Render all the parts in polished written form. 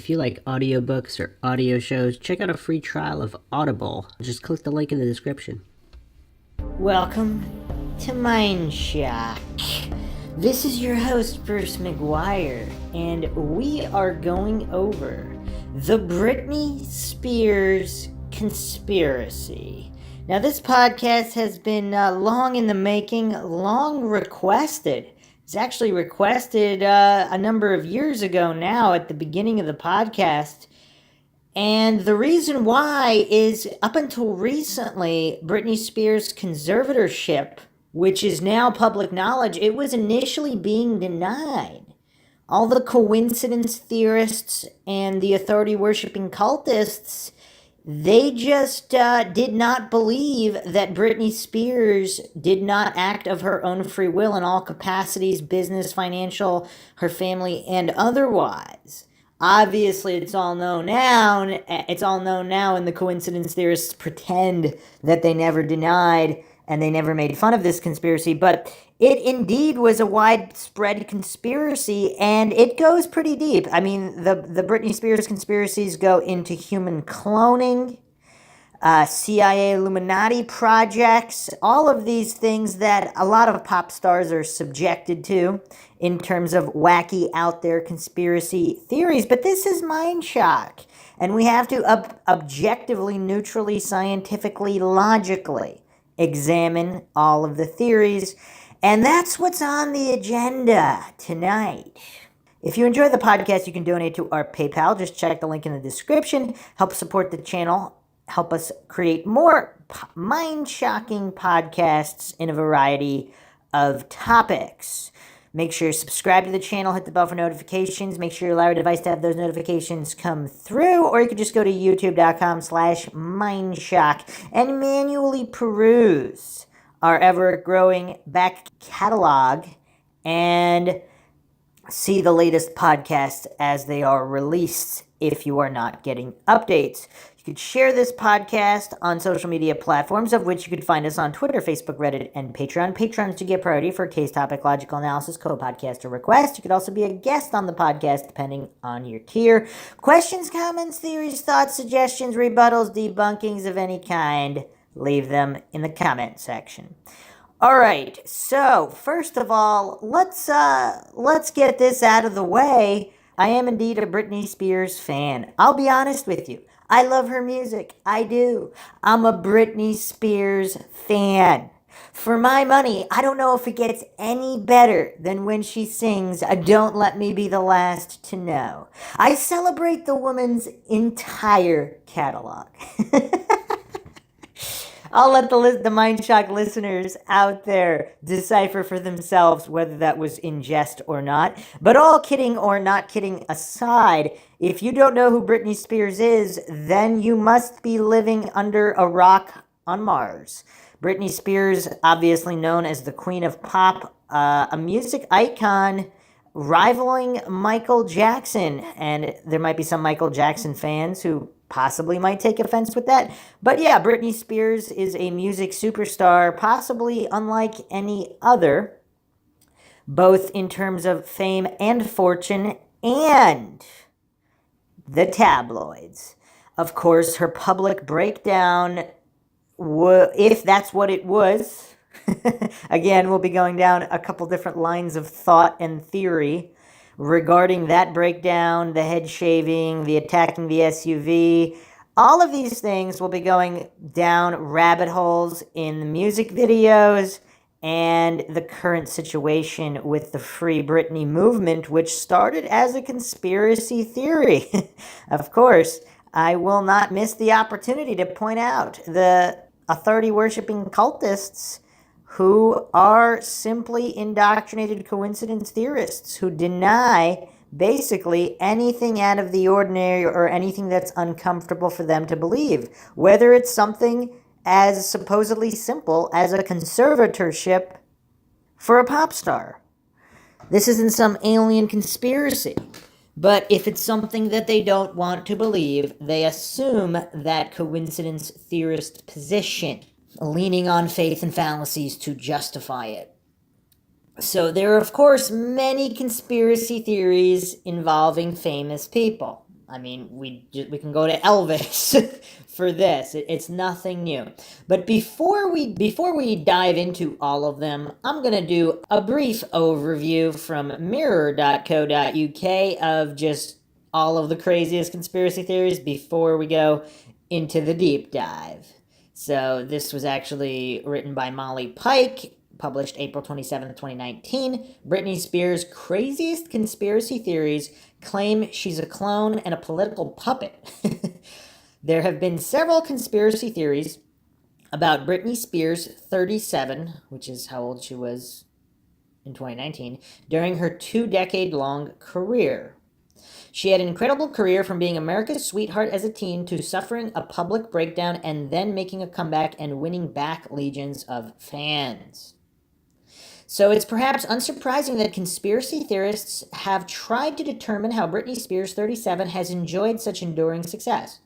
If you like audiobooks or audio shows, check out a free trial of Audible. Just click the link in the description. Welcome to Mindshock. This is your host, Bruce McGuire, and we are going over the Britney Spears conspiracy. Now, this podcast has been long in the making, long requested. It's actually requested a number of years ago now at the beginning of the podcast. And the reason why is up until recently, Britney Spears' conservatorship, which is now public knowledge, it was initially being denied. All the coincidence theorists and the authority-worshipping cultists, they just did not believe that Britney Spears did not act of her own free will in all capacities, business, financial, her family, and otherwise. Obviously, it's all known now, and the coincidence theorists pretend that they never denied and they never made fun of this conspiracy, but it indeed was a widespread conspiracy, and it goes pretty deep. I mean, the Britney Spears conspiracies go into human cloning, CIA Illuminati projects, all of these things that a lot of pop stars are subjected to in terms of wacky out there conspiracy theories. But this is Mindshock, and we have to objectively, neutrally, scientifically, logically examine all of the theories, and that's what's on the agenda tonight. If you enjoy the podcast, you can donate to our PayPal. Just check the link in the description. Help support the channel. Help us create more mind-shocking podcasts in a variety of topics. Make sure you subscribe to the channel, hit the bell for notifications. Make sure you allow your device to have those notifications come through, or you could just go to youtube.com/Mindshock and manually peruse our ever-growing back catalog and see the latest podcasts as they are released if you are not getting updates. You could share this podcast on social media platforms, of which you could find us on Twitter, Facebook, Reddit, and Patreon. Patrons to get priority for case topic, logical analysis, co-podcast, or request. You could also be a guest on the podcast depending on your tier. Questions, comments, theories, thoughts, suggestions, rebuttals, debunkings of any kind, leave them in the comment section. All right, so first of all, let's get this out of the way. I am indeed a Britney Spears fan. I'll be honest with you. I love her music. I do. I'm a Britney Spears fan. For my money, I don't know if it gets any better than when she sings Don't Let Me Be the Last to Know. I celebrate the woman's entire catalog. I'll let the Mindshock listeners out there decipher for themselves whether that was in jest or not. But all kidding or not kidding aside, if you don't know who Britney Spears is, then you must be living under a rock on Mars. Britney Spears, obviously known as the Queen of Pop, a music icon rivaling Michael Jackson. And there might be some Michael Jackson fans who possibly might take offense with that. But yeah, Britney Spears is a music superstar, possibly unlike any other, both in terms of fame and fortune and the tabloids. Of course, her public breakdown, if that's what it was, again, we'll be going down a couple different lines of thought and theory regarding that breakdown, the head shaving, the attacking the SUV. All of these things will be going down rabbit holes in the music videos and the current situation with the Free Britney movement, which started as a conspiracy theory. Of course, I will not miss the opportunity to point out the authority-worshipping cultists who are simply indoctrinated coincidence theorists who deny basically anything out of the ordinary or anything that's uncomfortable for them to believe, whether it's something as supposedly simple as a conservatorship for a pop star. This isn't some alien conspiracy. But if it's something that they don't want to believe, they assume that coincidence theorist position, leaning on faith and fallacies to justify it. So there are, of course, many conspiracy theories involving famous people. I mean, we can go to Elvis for this. It's nothing new. But before we dive into all of them, I'm going to do a brief overview from mirror.co.uk of just all of the craziest conspiracy theories before we go into the deep dive. So this was actually written by Molly Pike, published April 27th, 2019. Britney Spears' craziest conspiracy theories claim she's a clone and a political puppet. There have been several conspiracy theories about Britney Spears, 37, which is how old she was in 2019, during her 2-decade-long career. She had an incredible career, from being America's sweetheart as a teen to suffering a public breakdown and then making a comeback and winning back legions of fans. So it's perhaps unsurprising that conspiracy theorists have tried to determine how Britney Spears, 37, has enjoyed such enduring success.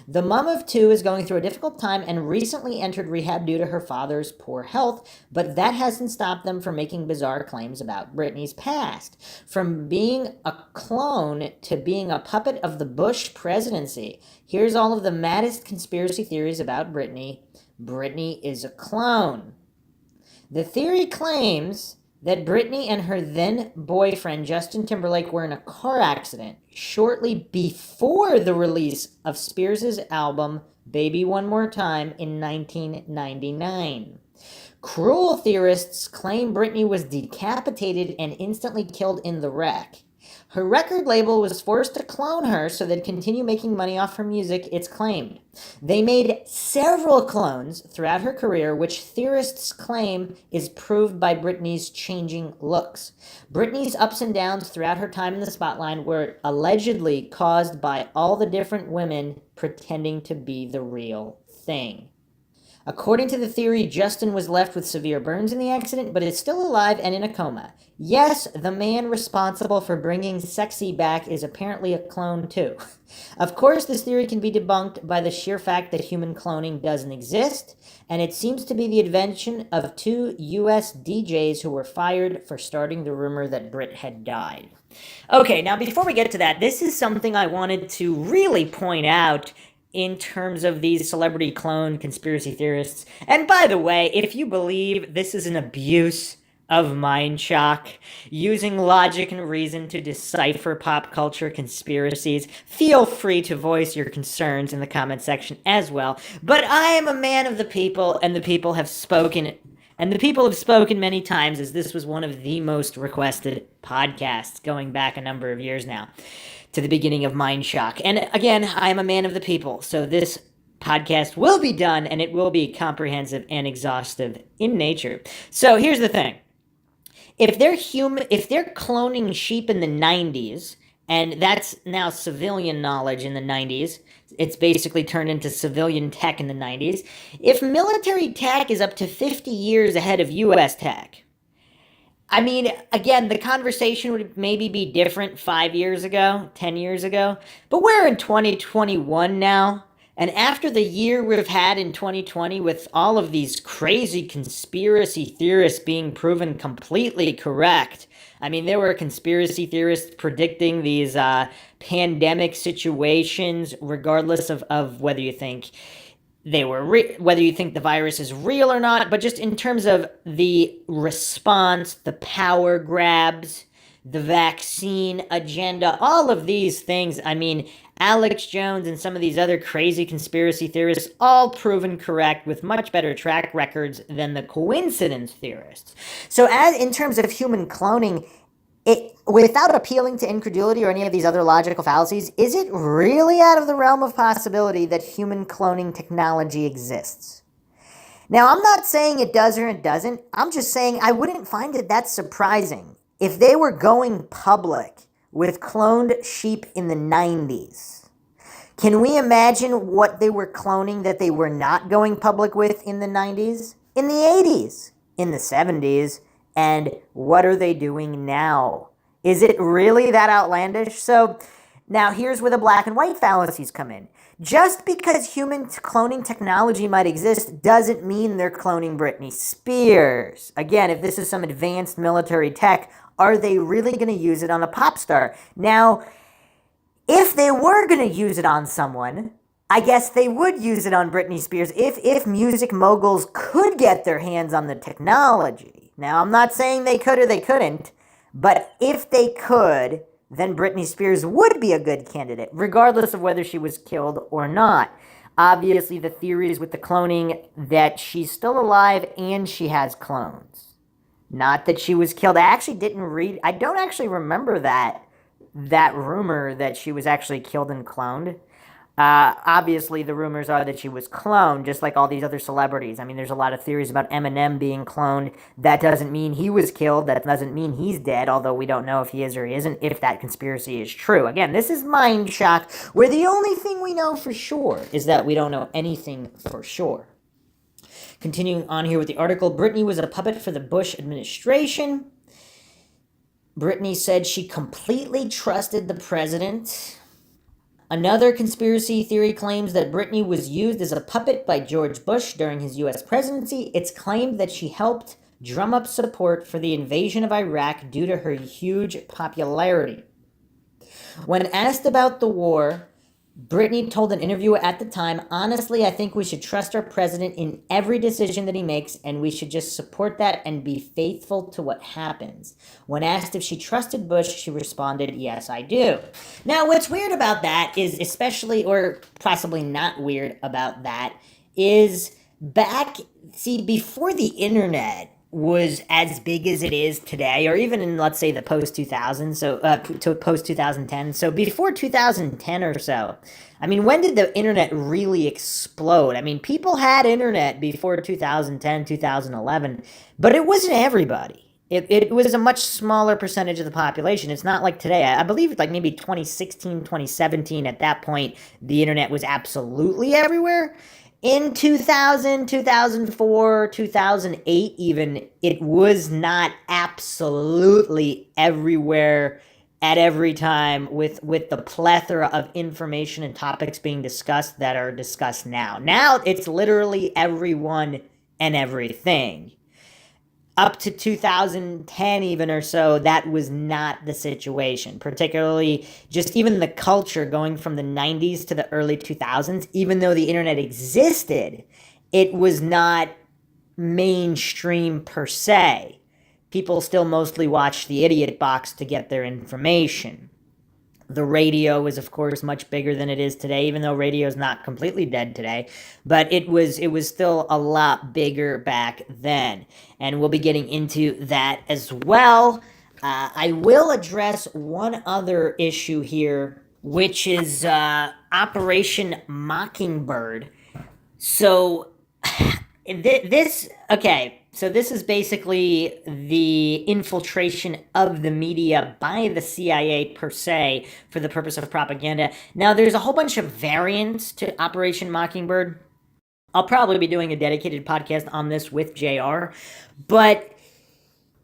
The mom of two is going through a difficult time and recently entered rehab due to her father's poor health, but that hasn't stopped them from making bizarre claims about Britney's past. From being a clone to being a puppet of the Bush presidency. Here's all of the maddest conspiracy theories about Britney. Britney is a clone. The theory claims that Britney and her then boyfriend Justin Timberlake were in a car accident shortly before the release of Spears' album Baby One More Time in 1999. Cruel theorists claim Britney was decapitated and instantly killed in the wreck. Her record label was forced to clone her so they'd continue making money off her music, it's claimed. They made several clones throughout her career, which theorists claim is proved by Britney's changing looks. Britney's ups and downs throughout her time in the spotlight were allegedly caused by all the different women pretending to be the real thing. According to the theory, Justin was left with severe burns in the accident, but is still alive and in a coma. Yes, the man responsible for bringing Sexy back is apparently a clone too. Of course, this theory can be debunked by the sheer fact that human cloning doesn't exist, and it seems to be the invention of 2 US DJs who were fired for starting the rumor that Brit had died. Okay, now before we get to that, this is something I wanted to really point out in terms of these celebrity clone conspiracy theorists. And by the way, if you believe this is an abuse of Mindshock, using logic and reason to decipher pop culture conspiracies, feel free to voice your concerns in the comment section as well. But I am a man of the people, and the people have spoken. And the people have spoken many times, as this was one of the most requested podcasts going back a number of years now, to the beginning of Mindshock. And again, I am a man of the people, so this podcast will be done, and it will be comprehensive and exhaustive in nature. So here's the thing. If they're cloning sheep in the 90s, and that's now civilian knowledge in the 90s, it's basically turned into civilian tech in the 90s. If military tech is up to 50 years ahead of US tech, I mean, again, the conversation would maybe be different 5 years ago, 10 years ago, but we're in 2021 now. And after the year we've had in 2020 with all of these crazy conspiracy theorists being proven completely correct, I mean, there were conspiracy theorists predicting these pandemic situations, regardless of whether you think whether you think the virus is real or not, but just in terms of the response, the power grabs, the vaccine agenda, all of these things. I mean, Alex Jones and some of these other crazy conspiracy theorists, all proven correct with much better track records than the coincidence theorists. So as in terms of human cloning, without appealing to incredulity or any of these other logical fallacies, is it really out of the realm of possibility that human cloning technology exists? Now, I'm not saying it does or it doesn't. I'm just saying I wouldn't find it that surprising if they were going public with cloned sheep in the 90s. Can we imagine what they were cloning that they were not going public with in the 90s? In the 80s? In the 70s? And what are they doing now? Is it really that outlandish? So now here's where the black and white fallacies come in. Just because human cloning technology might exist doesn't mean they're cloning Britney Spears. Again, if this is some advanced military tech, are they really going to use it on a pop star? Now, if they were going to use it on someone, I guess they would use it on Britney Spears if music moguls could get their hands on the technology. Now, I'm not saying they could or they couldn't, but if they could, then Britney Spears would be a good candidate, regardless of whether she was killed or not. Obviously, the theories with the cloning that she's still alive and she has clones. Not that she was killed. I don't actually remember that rumor that she was actually killed and cloned. Obviously, the rumors are that she was cloned, just like all these other celebrities. I mean, there's a lot of theories about Eminem being cloned. That doesn't mean he was killed. That doesn't mean he's dead, although we don't know if he is or he isn't, if that conspiracy is true. Again, this is Mindshock, where the only thing we know for sure is that we don't know anything for sure. Continuing on here with the article, Britney was a puppet for the Bush administration. Britney said she completely trusted the president. Another conspiracy theory claims that Britney was used as a puppet by George Bush during his U.S. presidency. It's claimed that she helped drum up support for the invasion of Iraq due to her huge popularity. When asked about the war, Britney told an interviewer at the time, "Honestly, I think we should trust our president in every decision that he makes, and we should just support that and be faithful to what happens." When asked if she trusted Bush, she responded, "Yes, I do." Now, what's weird about that is, especially, or possibly not weird about that, is before the internet was as big as it is today, or even in, let's say, the post-2000, to post-2010, so before 2010 or so, I mean, when did the internet really explode? I mean, people had internet before 2010, 2011, but it wasn't everybody. It was a much smaller percentage of the population. It's not like today. I believe like maybe 2016, 2017, at that point, the internet was absolutely everywhere. In 2000, 2004, 2008 even, it was not absolutely everywhere at every time with the plethora of information and topics being discussed that are discussed now. Now it's literally everyone and everything. Up to 2010 even or so, that was not the situation. Particularly just even the culture going from the 90s to the early 2000s, even though the internet existed, it was not mainstream per se. People still mostly watched the Idiot Box to get their information. The radio is, of course, much bigger than it is today, even though radio is not completely dead today. But it was still a lot bigger back then. And we'll be getting into that as well. I will address one other issue here, which is Operation Mockingbird. So, So this is basically the infiltration of the media by the CIA per se for the purpose of propaganda. Now, there's a whole bunch of variants to Operation Mockingbird. I'll probably be doing a dedicated podcast on this with JR, but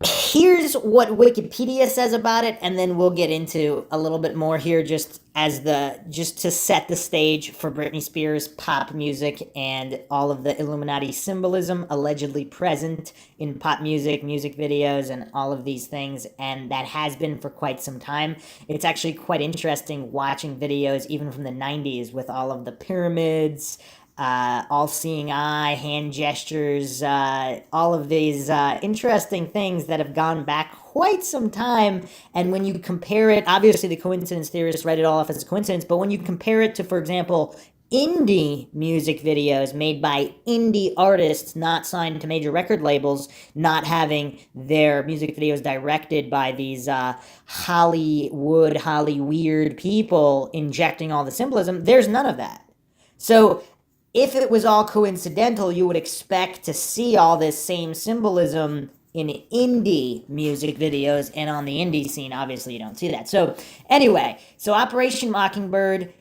here's what Wikipedia says about it, and then we'll get into a little bit more here just to set the stage for Britney Spears' pop music and all of the Illuminati symbolism allegedly present in pop music videos, and all of these things, and that has been for quite some time. It's actually quite interesting watching videos even from the 90s with all of the pyramids, all-seeing eye, hand gestures, all of these interesting things that have gone back quite some time. And when you compare it, obviously the coincidence theorists write it all off as a coincidence, but when you compare it to, for example, indie music videos made by indie artists not signed to major record labels, not having their music videos directed by these Hollyweird people injecting all the symbolism, there's none of that. So if it was all coincidental, you would expect to see all this same symbolism in indie music videos, and on the indie scene, obviously you don't see that. So anyway, Operation Mockingbird,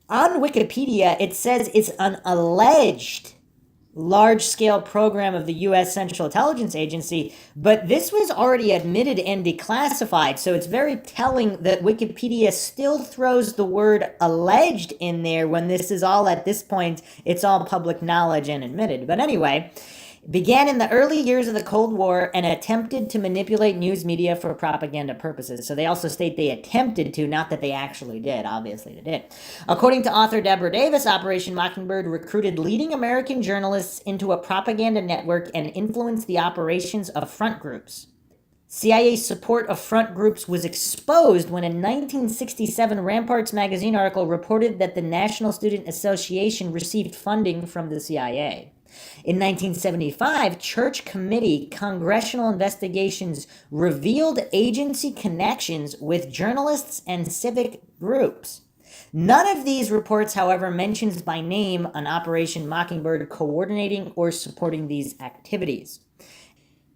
on Wikipedia, it says it's an alleged large-scale program of the U.S. Central Intelligence Agency, but this was already admitted and declassified, so it's very telling that Wikipedia still throws the word alleged in there when this is all, at this point, it's all public knowledge and admitted. But anyway, began in the early years of the Cold War and attempted to manipulate news media for propaganda purposes. So they also state they attempted to, not that they actually did. Obviously they did. According to author Deborah Davis, Operation Mockingbird recruited leading American journalists into a propaganda network and influenced the operations of front groups. CIA support of front groups was exposed when a 1967 Ramparts magazine article reported that the National Student Association received funding from the CIA. In 1975, Church Committee congressional investigations revealed agency connections with journalists and civic groups. None of these reports, however, mentions by name an Operation Mockingbird coordinating or supporting these activities.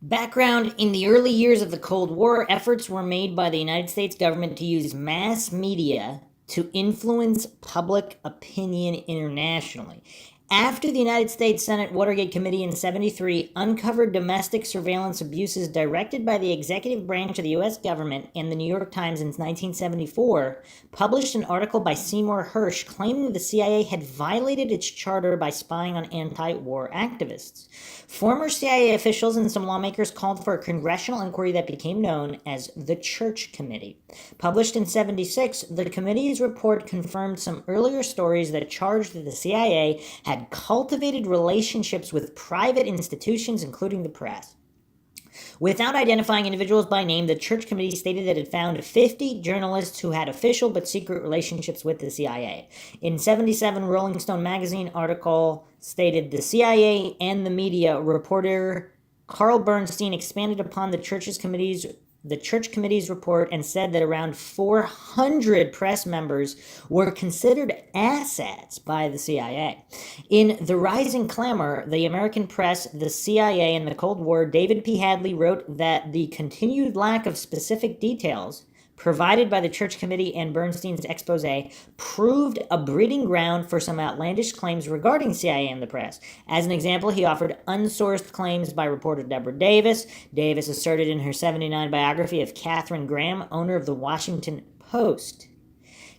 Background: in the early years of the Cold War, efforts were made by the United States government to use mass media to influence public opinion internationally. After the United States Senate Watergate Committee in 1973 uncovered domestic surveillance abuses directed by the executive branch of the U.S. government, and the New York Times in 1974 published an article by Seymour Hersh claiming the CIA had violated its charter by spying on anti-war activists. Former CIA officials and some lawmakers called for a congressional inquiry that became known as the Church Committee. Published in 1976, the committee's report confirmed some earlier stories that charged that the CIA had cultivated relationships with private institutions, including the press. Without identifying individuals by name, the Church Committee stated that it found 50 journalists who had official but secret relationships with the CIA. In 1977, Rolling Stone magazine article stated the CIA and the media. Reporter Carl Bernstein expanded upon the Church Committee's report and said that around 400 press members were considered assets by the CIA. In The Rising Clamor, The American Press, the CIA, and the Cold War, David P. Hadley wrote that the continued lack of specific details provided by the Church Committee and Bernstein's expose proved a breeding ground for some outlandish claims regarding CIA and the press. As an example, he offered unsourced claims by reporter Deborah Davis. Davis asserted in her 1979 biography of Katharine Graham, owner of the Washington Post,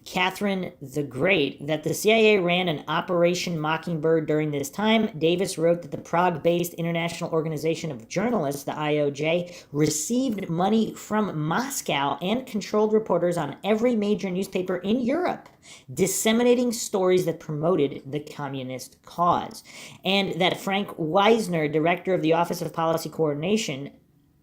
Catherine the Great, that the CIA ran an Operation Mockingbird during this time. Davis wrote that the Prague-based International Organization of Journalists, the IOJ, received money from Moscow and controlled reporters on every major newspaper in Europe, disseminating stories that promoted the communist cause. And that Frank Wisner, director of the Office of Policy Coordination,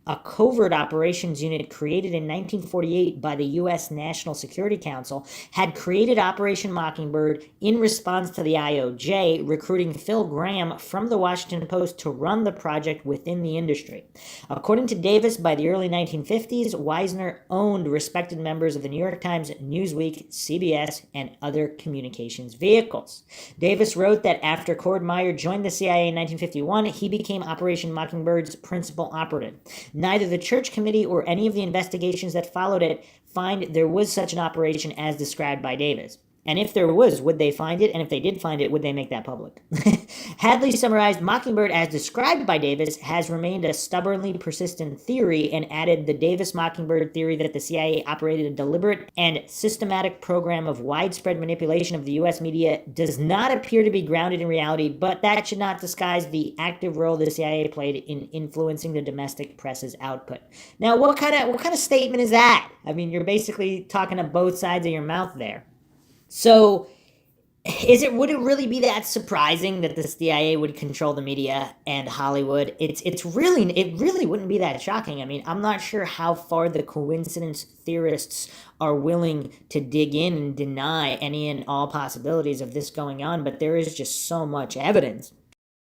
a covert operations unit created in 1948 by the U.S. National Security Council, had created Operation Mockingbird in response to the IOJ recruiting Phil Graham from the Washington Post to run the project within the industry. According to Davis, by the early 1950s, Wisner owned respected members of the New York Times, Newsweek, CBS, and other communications vehicles. Davis wrote that after Cord Meyer joined the CIA in 1951, he became Operation Mockingbird's principal operative. Neither the Church Committee or any of the investigations that followed it find there was such an operation as described by Davis. And if there was, would they find it? And if they did find it, would they make that public? Hadley summarized, Mockingbird, as described by Davis, has remained a stubbornly persistent theory, and added the Davis-Mockingbird theory that the CIA operated a deliberate and systematic program of widespread manipulation of the U.S. media does not appear to be grounded in reality, but that should not disguise the active role the CIA played in influencing the domestic press's output. Now, what kind of statement is that? I mean, you're basically talking to both sides of your mouth there. So, would it really be that surprising that the CIA would control the media and Hollywood? It really wouldn't be that shocking. I mean, I'm not sure how far the coincidence theorists are willing to dig in and deny any and all possibilities of this going on, but there is just so much evidence.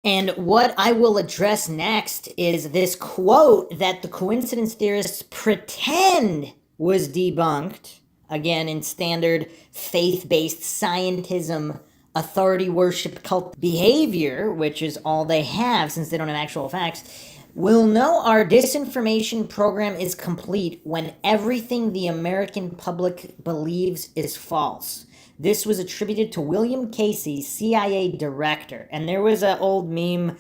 And what I will address next is this quote that the coincidence theorists pretend was debunked, again, in standard faith-based scientism, authority worship, cult behavior, which is all they have since they don't have actual facts. We'll know our disinformation program is complete when everything the American public believes is false. This was attributed to William Casey, CIA director. And there was an old meme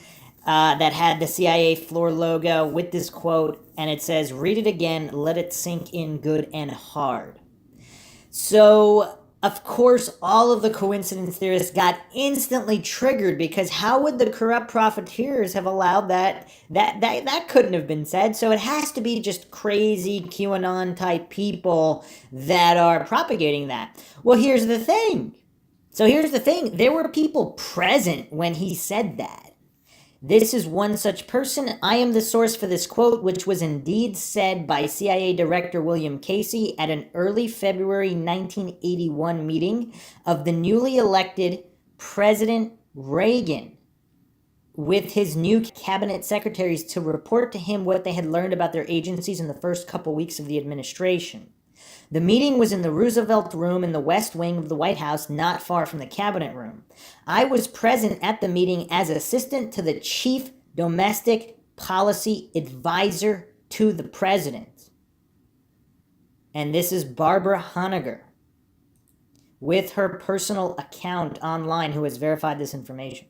that had the CIA floor logo with this quote, and it says, "Read it again, let it sink in good and hard." So Of course, all of the coincidence theorists got instantly triggered because how would the corrupt profiteers have allowed that? That couldn't have been said. So it has to be just crazy QAnon type people that are propagating that. Well, here's the thing. There were people present when he said that. This is one such person. I am the source for this quote, which was indeed said by CIA Director William Casey at an early February 1981 meeting of the newly elected President Reagan with his new cabinet secretaries to report to him what they had learned about their agencies in the first couple weeks of the administration. The meeting was in the Roosevelt Room in the West Wing of the White House, not far from the Cabinet Room. I was present at the meeting as assistant to the Chief Domestic Policy Advisor to the President. And this is Barbara Honegger with her personal account online who has verified this information.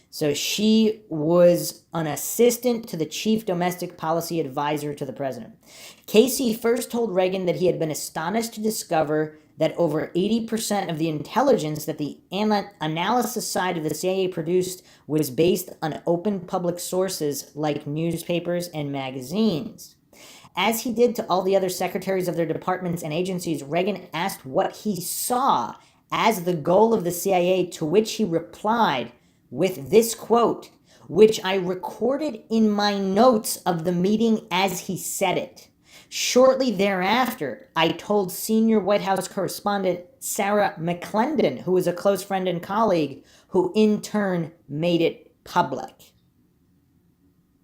So she was an assistant to the Chief Domestic Policy Advisor to the President. Casey first told Reagan that he had been astonished to discover that over 80% of the intelligence that the analysis side of the CIA produced was based on open public sources like newspapers and magazines. As he did to all the other secretaries of their departments and agencies, Reagan asked what he saw as the goal of the CIA, to which he replied with this quote, which I recorded in my notes of the meeting as he said it. Shortly thereafter, I told senior White House correspondent Sarah McClendon, who was a close friend and colleague, who in turn made it public.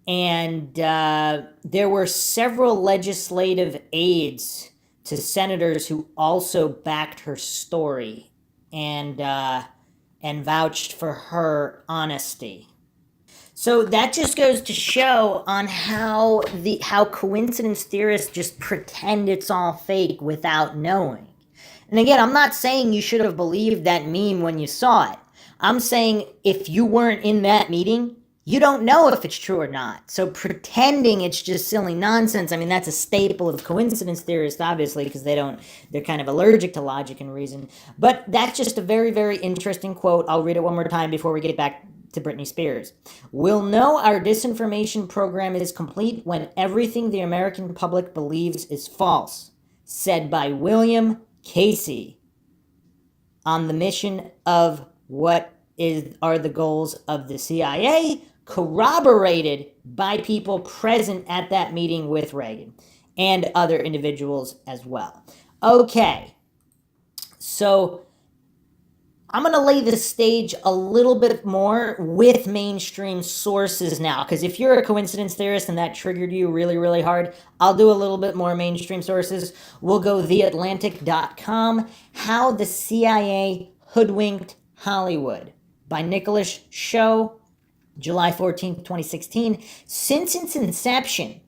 And there were several legislative aides to senators who also backed her story and vouched for her honesty. So that just goes to show on how coincidence theorists just pretend it's all fake without knowing. And again, I'm not saying you should have believed that meme when you saw it. I'm saying if you weren't in that meeting, you don't know if it's true or not. So pretending it's just silly nonsense, I mean, that's a staple of coincidence theorists, obviously, because they're kind of allergic to logic and reason. But that's just a very, very interesting quote. I'll read it one more time before we get back to Britney Spears. We'll know our disinformation program is complete when everything the American public believes is false, said by William Casey on the mission of what are the goals of the CIA, corroborated by people present at that meeting with Reagan and other individuals as well. Okay, so I'm going to lay the stage a little bit more with mainstream sources now, because if you're a coincidence theorist and that triggered you really, really hard, I'll do a little bit more mainstream sources. We'll go theatlantic.com, How the CIA Hoodwinked Hollywood by Nicholas Show, July 14th, 2016. Since its inception,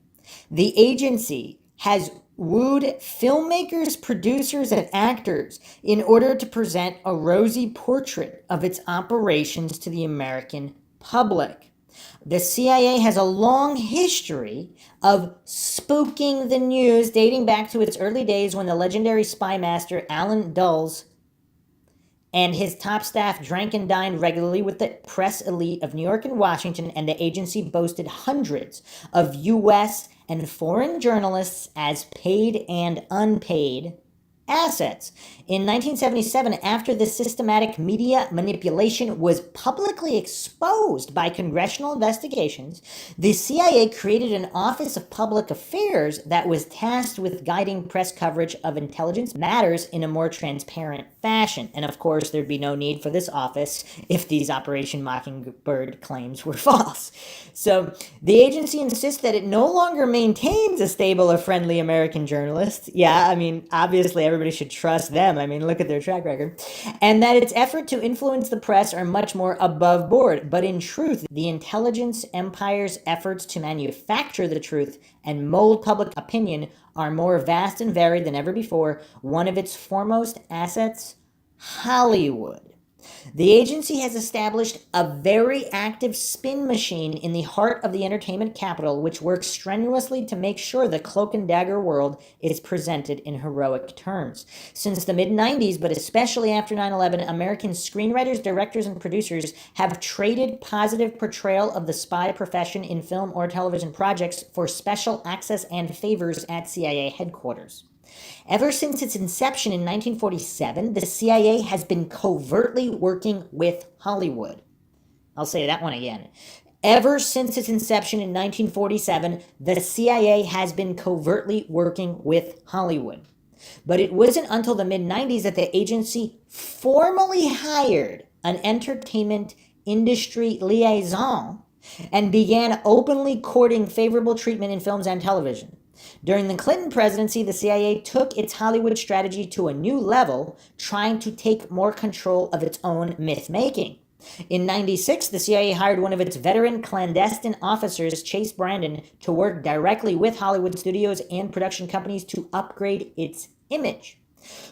the agency has wooed filmmakers, producers, and actors in order to present a rosy portrait of its operations to the American public. The CIA has a long history of spooking the news, dating back to its early days when the legendary spy master Allen Dulles and his top staff drank and dined regularly with the press elite of New York and Washington, and the agency boasted hundreds of U.S. and foreign journalists as paid and unpaid assets. In 1977, after the systematic media manipulation was publicly exposed by congressional investigations, the CIA created an Office of Public Affairs that was tasked with guiding press coverage of intelligence matters in a more transparent fashion. And of course, there'd be no need for this office if these Operation Mockingbird claims were false. So the agency insists that it no longer maintains a stable of friendly American journalists. Yeah, I mean, obviously everybody should trust them. I mean, look at their track record. And that its effort to influence the press are much more above board. But in truth, the intelligence empire's efforts to manufacture the truth and mold public opinion are more vast and varied than ever before. One of its foremost assets, Hollywood. The agency has established a very active spin machine in the heart of the entertainment capital, which works strenuously to make sure the cloak and dagger world is presented in heroic terms. Since the mid-90s, but especially after 9/11, American screenwriters, directors, and producers have traded positive portrayal of the spy profession in film or television projects for special access and favors at CIA headquarters. Ever since its inception in 1947, the CIA has been covertly working with Hollywood. I'll say that one again. Ever since its inception in 1947, the CIA has been covertly working with Hollywood. But it wasn't until the mid-90s that the agency formally hired an entertainment industry liaison and began openly courting favorable treatment in films and television. During the Clinton presidency, the CIA took its Hollywood strategy to a new level, trying to take more control of its own myth-making. In 96, the CIA hired one of its veteran clandestine officers, Chase Brandon, to work directly with Hollywood studios and production companies to upgrade its image.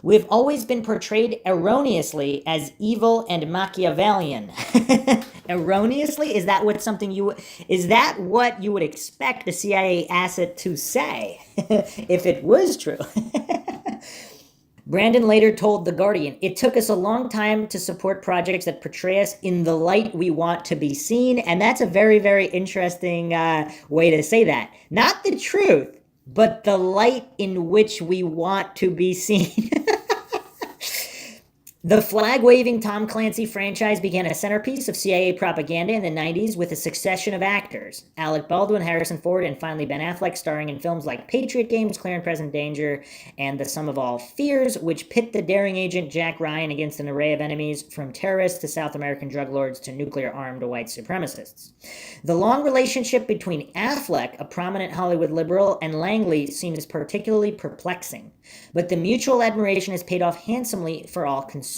We've always been portrayed erroneously as evil and Machiavellian. Erroneously? Is that what you would expect a CIA asset to say if it was true? Brandon later told The Guardian, "It took us a long time to support projects that portray us in the light we want to be seen." And that's a very, very interesting way to say that. Not the truth, but the light in which we want to be seen. The flag-waving Tom Clancy franchise became a centerpiece of CIA propaganda in the 90s with a succession of actors. Alec Baldwin, Harrison Ford, and finally Ben Affleck starring in films like Patriot Games, Clear and Present Danger, and The Sum of All Fears, which pit the daring agent Jack Ryan against an array of enemies, from terrorists to South American drug lords to nuclear-armed white supremacists. The long relationship between Affleck, a prominent Hollywood liberal, and Langley seems particularly perplexing, but the mutual admiration has paid off handsomely for all concerned.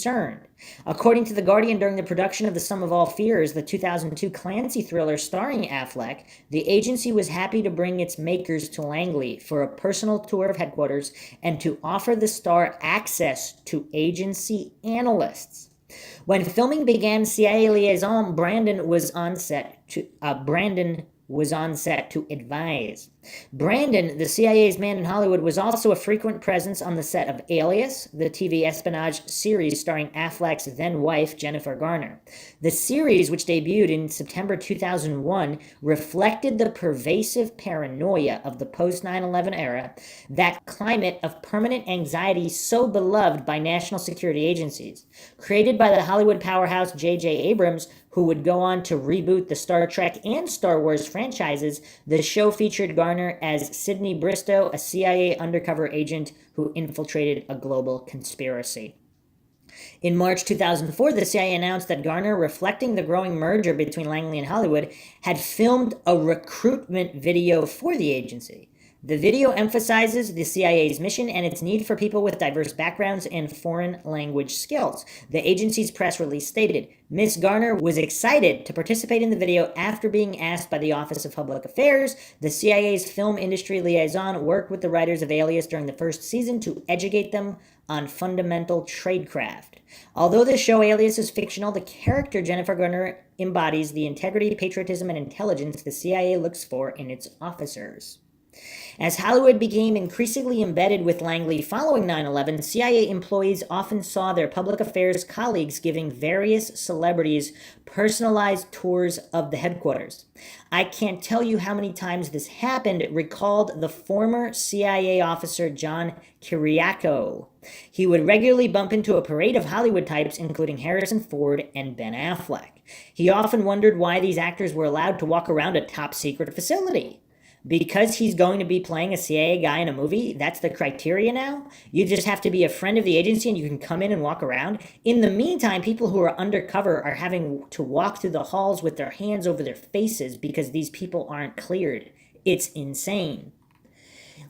According to The Guardian, during the production of The Sum of All Fears, the 2002 Clancy thriller starring Affleck, the agency was happy to bring its makers to Langley for a personal tour of headquarters and to offer the star access to agency analysts. When filming began, CIA liaison Brandon was on set to advise. Brandon, the CIA's man in Hollywood, was also a frequent presence on the set of Alias, the TV espionage series starring Affleck's then-wife, Jennifer Garner. The series, which debuted in September 2001, reflected the pervasive paranoia of the post-9/11 era, that climate of permanent anxiety so beloved by national security agencies. Created by the Hollywood powerhouse J.J. Abrams, who would go on to reboot the Star Trek and Star Wars franchises, the show featured Garner as Sidney Bristow, a CIA undercover agent who infiltrated a global conspiracy. In March 2004, the CIA announced that Garner, reflecting the growing merger between Langley and Hollywood, had filmed a recruitment video for the agency. The video emphasizes the CIA's mission and its need for people with diverse backgrounds and foreign language skills. The agency's press release stated, "Miss Garner was excited to participate in the video after being asked by the Office of Public Affairs. The CIA's film industry liaison worked with the writers of Alias during the first season to educate them on fundamental tradecraft. Although the show Alias is fictional, the character Jennifer Garner embodies the integrity, patriotism, and intelligence the CIA looks for in its officers." As Hollywood became increasingly embedded with Langley following 9/11, CIA employees often saw their public affairs colleagues giving various celebrities personalized tours of the headquarters. "I can't tell you how many times this happened," recalled the former CIA officer John Kiriakou. "He would regularly bump into a parade of Hollywood types, including Harrison Ford and Ben Affleck. He often wondered why these actors were allowed to walk around a top-secret facility. Because he's going to be playing a CIA guy in a movie, that's the criteria now? You just have to be a friend of the agency and you can come in and walk around? In the meantime, people who are undercover are having to walk through the halls with their hands over their faces because these people aren't cleared. It's insane."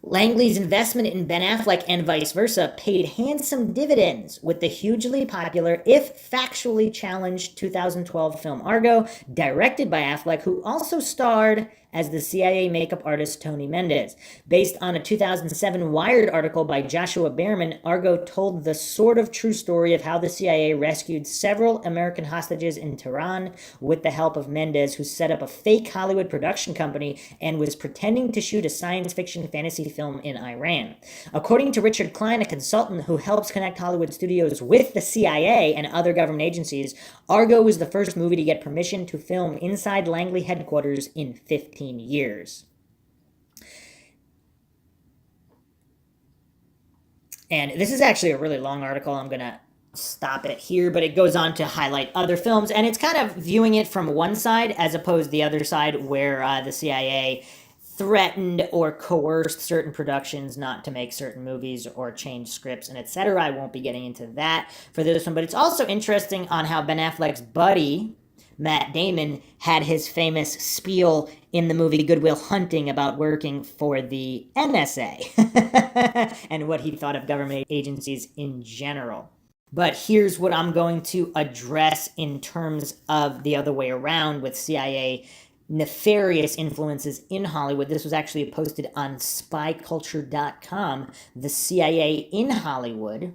Langley's investment in Ben Affleck and vice versa paid handsome dividends with the hugely popular, if factually challenged, 2012 film Argo, directed by Affleck, who also starred as the CIA makeup artist Tony Mendez. Based on a 2007 Wired article by Joshua Behrman, Argo told the sort of true story of how the CIA rescued several American hostages in Tehran with the help of Mendez, who set up a fake Hollywood production company and was pretending to shoot a science fiction fantasy film in Iran. According to Richard Klein, a consultant who helps connect Hollywood studios with the CIA and other government agencies, Argo was the first movie to get permission to film inside Langley headquarters in 15 years. And this is actually a really long article. I'm going to stop it here, but it goes on to highlight other films, and it's kind of viewing it from one side as opposed to the other side, where the CIA threatened or coerced certain productions not to make certain movies or change scripts and etc. I won't be getting into that for this one, but it's also interesting on how Ben Affleck's buddy, Matt Damon, had his famous spiel in the movie Good Will Hunting about working for the NSA and what he thought of government agencies in general. But here's what I'm going to address in terms of the other way around with CIA nefarious influences in Hollywood. This was actually posted on spyculture.com. The CIA in Hollywood,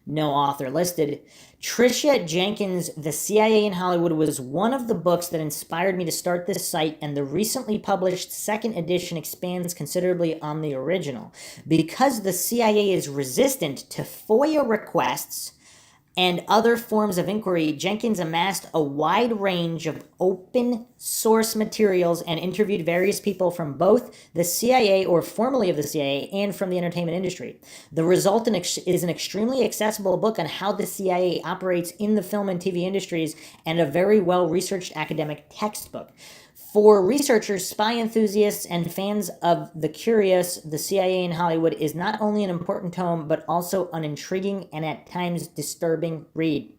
no author listed. Tricia Jenkins' The CIA in Hollywood was one of the books that inspired me to start this site, and the recently published second edition expands considerably on the original. Because the CIA is resistant to FOIA requests and other forms of inquiry, Jenkins amassed a wide range of open source materials and interviewed various people from both the CIA, or formerly of the CIA, and from the entertainment industry. The result is an extremely accessible book on how the CIA operates in the film and TV industries, and a very well-researched academic textbook. For researchers, spy enthusiasts, and fans of the curious, The CIA in Hollywood is not only an important tome, but also an intriguing and at times disturbing read.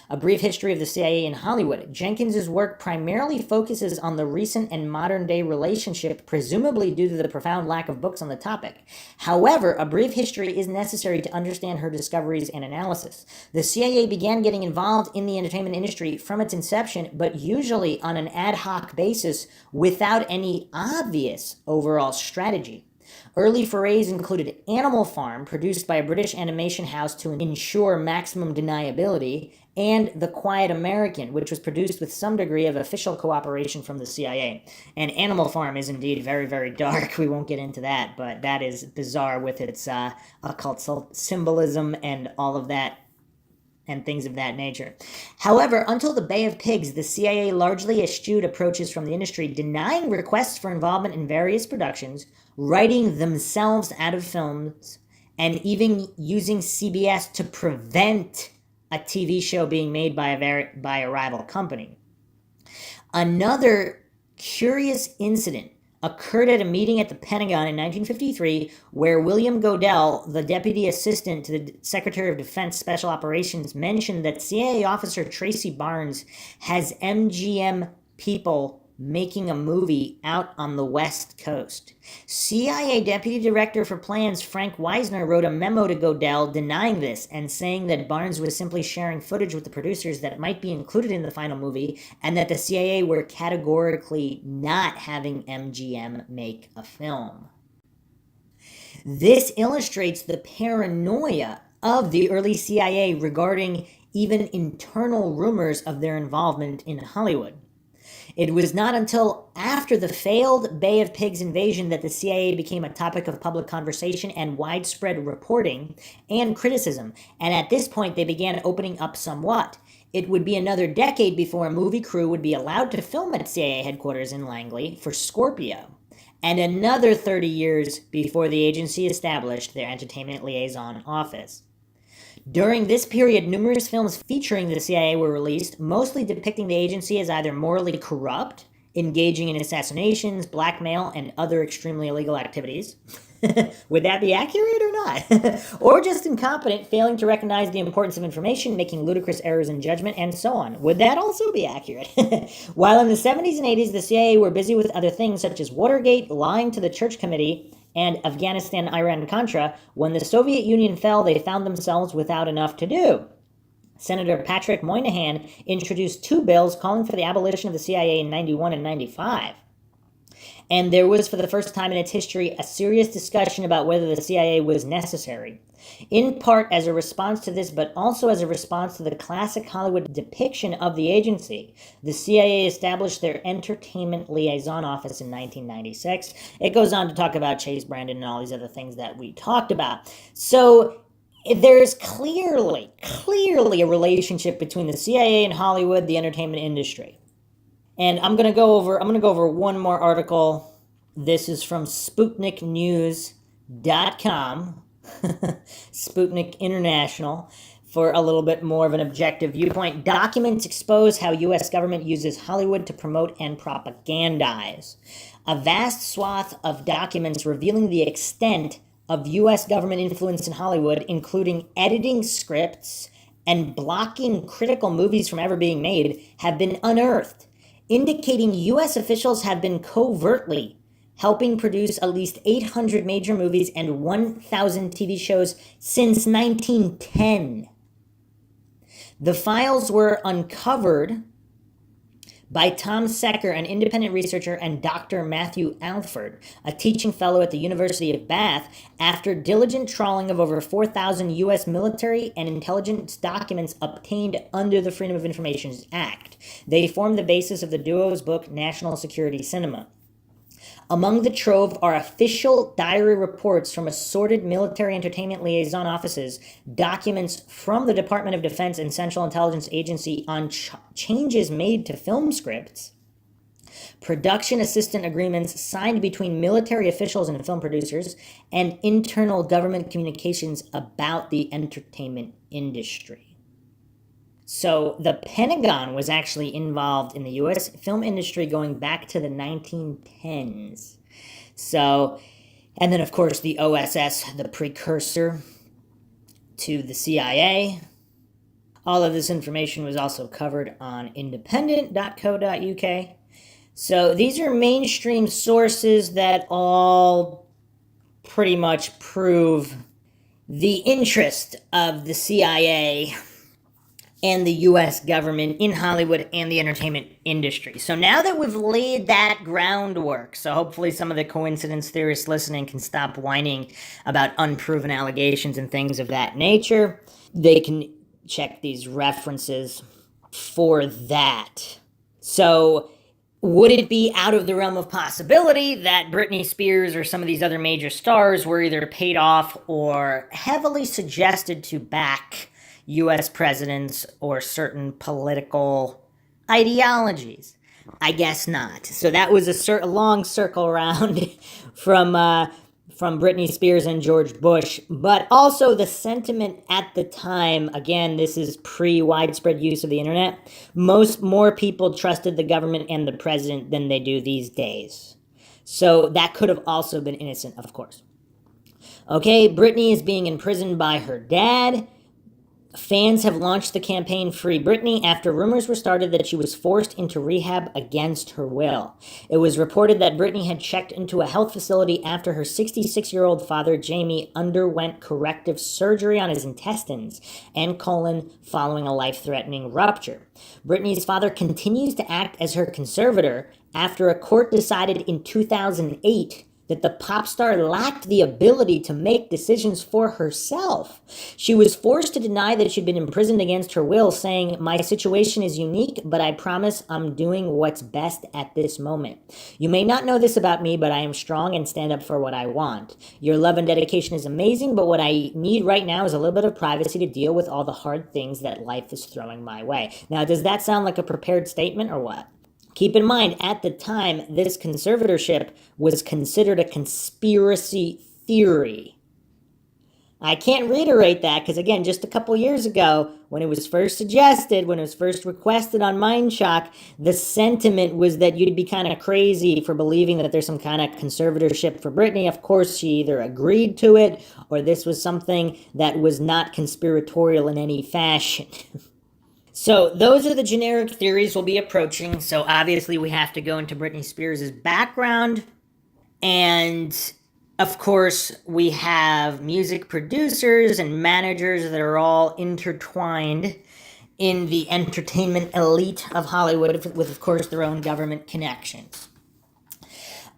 A Brief History of the CIA in Hollywood. Jenkins' work primarily focuses on the recent and modern-day relationship, presumably due to the profound lack of books on the topic. However, a brief history is necessary to understand her discoveries and analysis. The CIA began getting involved in the entertainment industry from its inception, but usually on an ad hoc basis without any obvious overall strategy. Early forays included Animal Farm, produced by a British animation house to ensure maximum deniability, and The Quiet American, which was produced with some degree of official cooperation from the CIA. And Animal Farm is indeed very, very dark. We won't get into that, but that is bizarre with its occult symbolism and all of that, and things of that nature. However, until The Bay of Pigs, the CIA largely eschewed approaches from the industry, denying requests for involvement in various productions, writing themselves out of films, and even using CBS to prevent a TV show being made by a rival company. Another curious incident occurred at a meeting at the Pentagon in 1953, where William Godell, the deputy assistant to the Secretary of Defense Special Operations, mentioned that CIA officer Tracy Barnes has MGM people making a movie out on the West Coast. CIA Deputy Director for Plans Frank Wisner wrote a memo to Godell denying this and saying that Barnes was simply sharing footage with the producers that might be included in the final movie, and that the CIA were categorically not having MGM make a film. This illustrates the paranoia of the early CIA regarding even internal rumors of their involvement in Hollywood. It was not until after the failed Bay of Pigs invasion that the CIA became a topic of public conversation and widespread reporting and criticism, and at this point they began opening up somewhat. It would be another decade before a movie crew would be allowed to film at CIA headquarters in Langley for Scorpio, and another 30 years before the agency established their entertainment liaison office. During this period, numerous films featuring the CIA were released, mostly depicting the agency as either morally corrupt, engaging in assassinations, blackmail, and other extremely illegal activities. Would that be accurate or not? Or just incompetent, failing to recognize the importance of information, making ludicrous errors in judgment, and so on. Would that also be accurate? While in the 70s and 80s, the CIA were busy with other things such as Watergate, lying to the Church Committee, and Afghanistan-Iran-Contra, when the Soviet Union fell, they found themselves without enough to do. Senator Patrick Moynihan introduced two bills calling for the abolition of the CIA in 91 and 95. And there was, for the first time in its history, a serious discussion about whether the CIA was necessary. In part as a response to this, but also as a response to the classic Hollywood depiction of the agency, the CIA established their Entertainment Liaison Office in 1996. It goes on to talk about Chase Brandon and all these other things that we talked about. So there's clearly a relationship between the CIA and Hollywood, the entertainment industry. And I'm gonna go over one more article. This is from SputnikNews.com, Sputnik International, for a little bit more of an objective viewpoint. Documents expose how U.S. government uses Hollywood to promote and propagandize. A vast swath of documents revealing the extent of U.S. government influence in Hollywood, including editing scripts and blocking critical movies from ever being made, have been unearthed, indicating U.S. officials have been covertly helping produce at least 800 major movies and 1,000 TV shows since 1910. The files were uncovered by Tom Secker, an independent researcher, and Dr. Matthew Alford, a teaching fellow at the University of Bath, after diligent trawling of over 4,000 U.S. military and intelligence documents obtained under the Freedom of Information Act. They form the basis of the duo's book, National Security Cinema. Among the trove are official diary reports from assorted military entertainment liaison offices, documents from the Department of Defense and Central Intelligence Agency on changes made to film scripts, production assistant agreements signed between military officials and film producers, and internal government communications about the entertainment industry. So the Pentagon was actually involved in the U.S. film industry going back to the 1910s. So, and then of course the OSS, the precursor to the CIA. All of this information was also covered on independent.co.uk. So these are mainstream sources that all pretty much prove the interest of the CIA and the U.S. government in Hollywood and the entertainment industry. So now that we've laid that groundwork, so hopefully some of the coincidence theorists listening can stop whining about unproven allegations and things of that nature. They can check these references for that. So would it be out of the realm of possibility that Britney Spears or some of these other major stars were either paid off or heavily suggested to back U.S. presidents or certain political ideologies? I guess not. So that was a long circle around from Britney Spears and George Bush, but also the sentiment at the time. Again, this is pre-widespread use of the internet. More people trusted the government and the president than they do these days. So that could have also been innocent, of course. Okay, Britney is being imprisoned by her dad. Fans have launched the campaign Free Britney after rumors were started that she was forced into rehab against her will. It was reported that Britney had checked into a health facility after her 66-year-old father, Jamie, underwent corrective surgery on his intestines and colon following a life-threatening rupture. Britney's father continues to act as her conservator after a court decided in 2008 that the pop star lacked the ability to make decisions for herself. She was forced to deny that she'd been imprisoned against her will, saying, "My situation is unique, but I promise I'm doing what's best at this moment. You may not know this about me, but I am strong and stand up for what I want. Your love and dedication is amazing, but what I need right now is a little bit of privacy to deal with all the hard things that life is throwing my way." Now, does that sound like a prepared statement or what? Keep in mind, at the time, this conservatorship was considered a conspiracy theory. I can't reiterate that because, again, just a couple years ago, when it was first suggested, when it was first requested on Mindshock, the sentiment was that you'd be kind of crazy for believing that there's some kind of conservatorship for Britney. Of course, she either agreed to it or this was something that was not conspiratorial in any fashion. So those are the generic theories we'll be approaching. So obviously we have to go into Britney Spears' background. And of course we have music producers and managers that are all intertwined in the entertainment elite of Hollywood with of course their own government connections.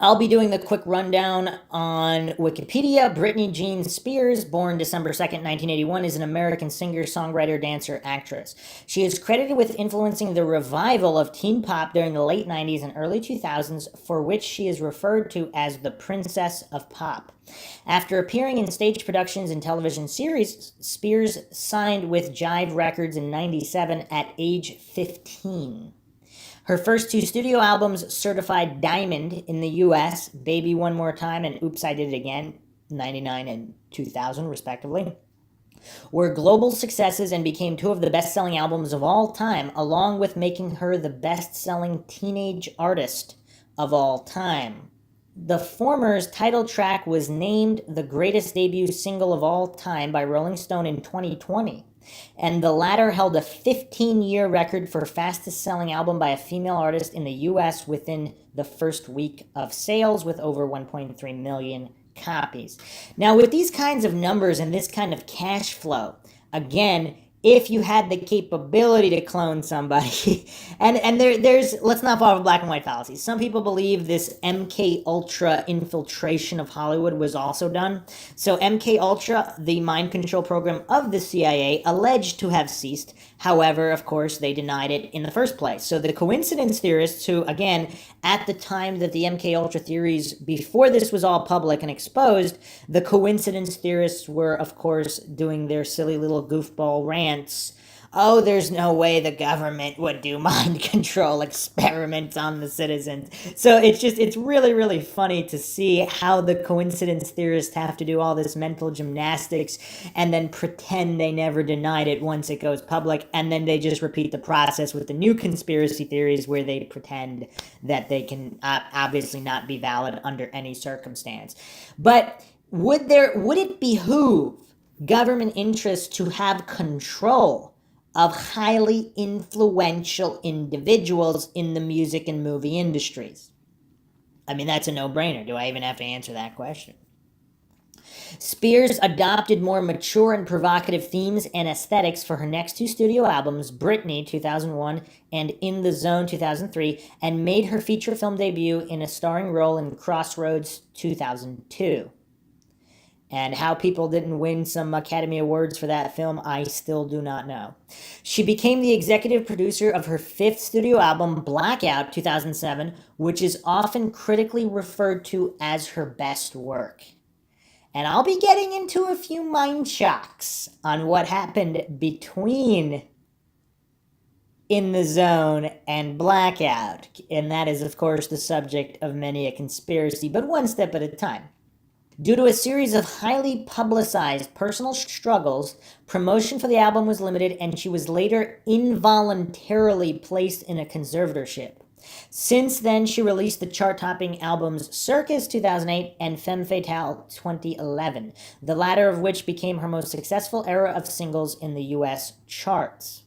I'll be doing the quick rundown on Wikipedia. Britney Jean Spears, born December 2nd, 1981, is an American singer, songwriter, dancer, actress. She is credited with influencing the revival of teen pop during the late 90s and early 2000s, for which she is referred to as the Princess of Pop. After appearing in stage productions and television series, Spears signed with Jive Records in 97 at age 15. Her first two studio albums, certified diamond in the US, Baby One More Time and Oops, I Did It Again, 99 and 2000 respectively, were global successes and became two of the best-selling albums of all time, along with making her the best-selling teenage artist of all time. The former's title track was named the greatest debut single of all time by Rolling Stone in 2020. And the latter held a 15-year record for fastest-selling album by a female artist in the U.S. within the first week of sales, with over 1.3 million copies. Now, with these kinds of numbers and this kind of cash flow, again, if you had the capability to clone somebody, and there's, let's not fall for black and white fallacies. Some people believe this MK Ultra infiltration of Hollywood was also done. So MK Ultra, the mind control program of the CIA, alleged to have ceased. However, of course, they denied it in the first place. So the coincidence theorists who, again, at the time that the MK Ultra theories, before this was all public and exposed, the coincidence theorists were, of course, doing their silly little goofball rants. Oh, there's no way the government would do mind control experiments on the citizens. So it's really, really funny to see how the coincidence theorists have to do all this mental gymnastics and then pretend they never denied it once it goes public, and then they just repeat the process with the new conspiracy theories where they pretend that they can obviously not be valid under any circumstance. But would it behoove government interests to have control of highly influential individuals in the music and movie industries? I mean, that's a no-brainer. Do I even have to answer that question? Spears adopted more mature and provocative themes and aesthetics for her next two studio albums, Britney 2001 and In the Zone 2003, and made her feature film debut in a starring role in Crossroads 2002. And how people didn't win some Academy Awards for that film, I still do not know. She became the executive producer of her fifth studio album, Blackout 2007, which is often critically referred to as her best work. And I'll be getting into a few mind shocks on what happened between In the Zone and Blackout. And that is, of course, the subject of many a conspiracy, but one step at a time. Due to a series of highly publicized personal struggles, promotion for the album was limited, and she was later involuntarily placed in a conservatorship. Since then, she released the chart-topping albums Circus 2008 and Femme Fatale 2011, the latter of which became her most successful era of singles in the U.S. charts.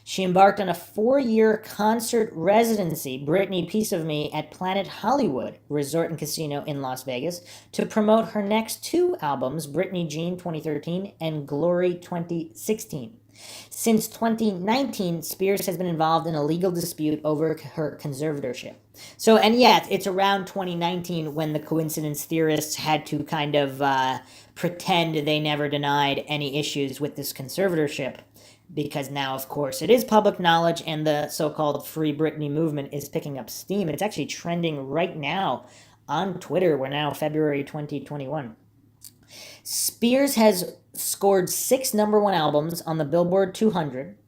She embarked on a 4-year concert residency, Britney Piece of Me, at Planet Hollywood Resort and Casino in Las Vegas to promote her next two albums, Britney Jean 2013 and Glory 2016. Since 2019, Spears has been involved in a legal dispute over her conservatorship. So, and yeah, it's around 2019 when the coincidence theorists had to kind of pretend they never denied any issues with this conservatorship, because now, of course, it is public knowledge and the so-called Free Britney movement is picking up steam. It's actually trending right now on Twitter. We're now February 2021. Spears has scored 6 #1 albums on the Billboard 200.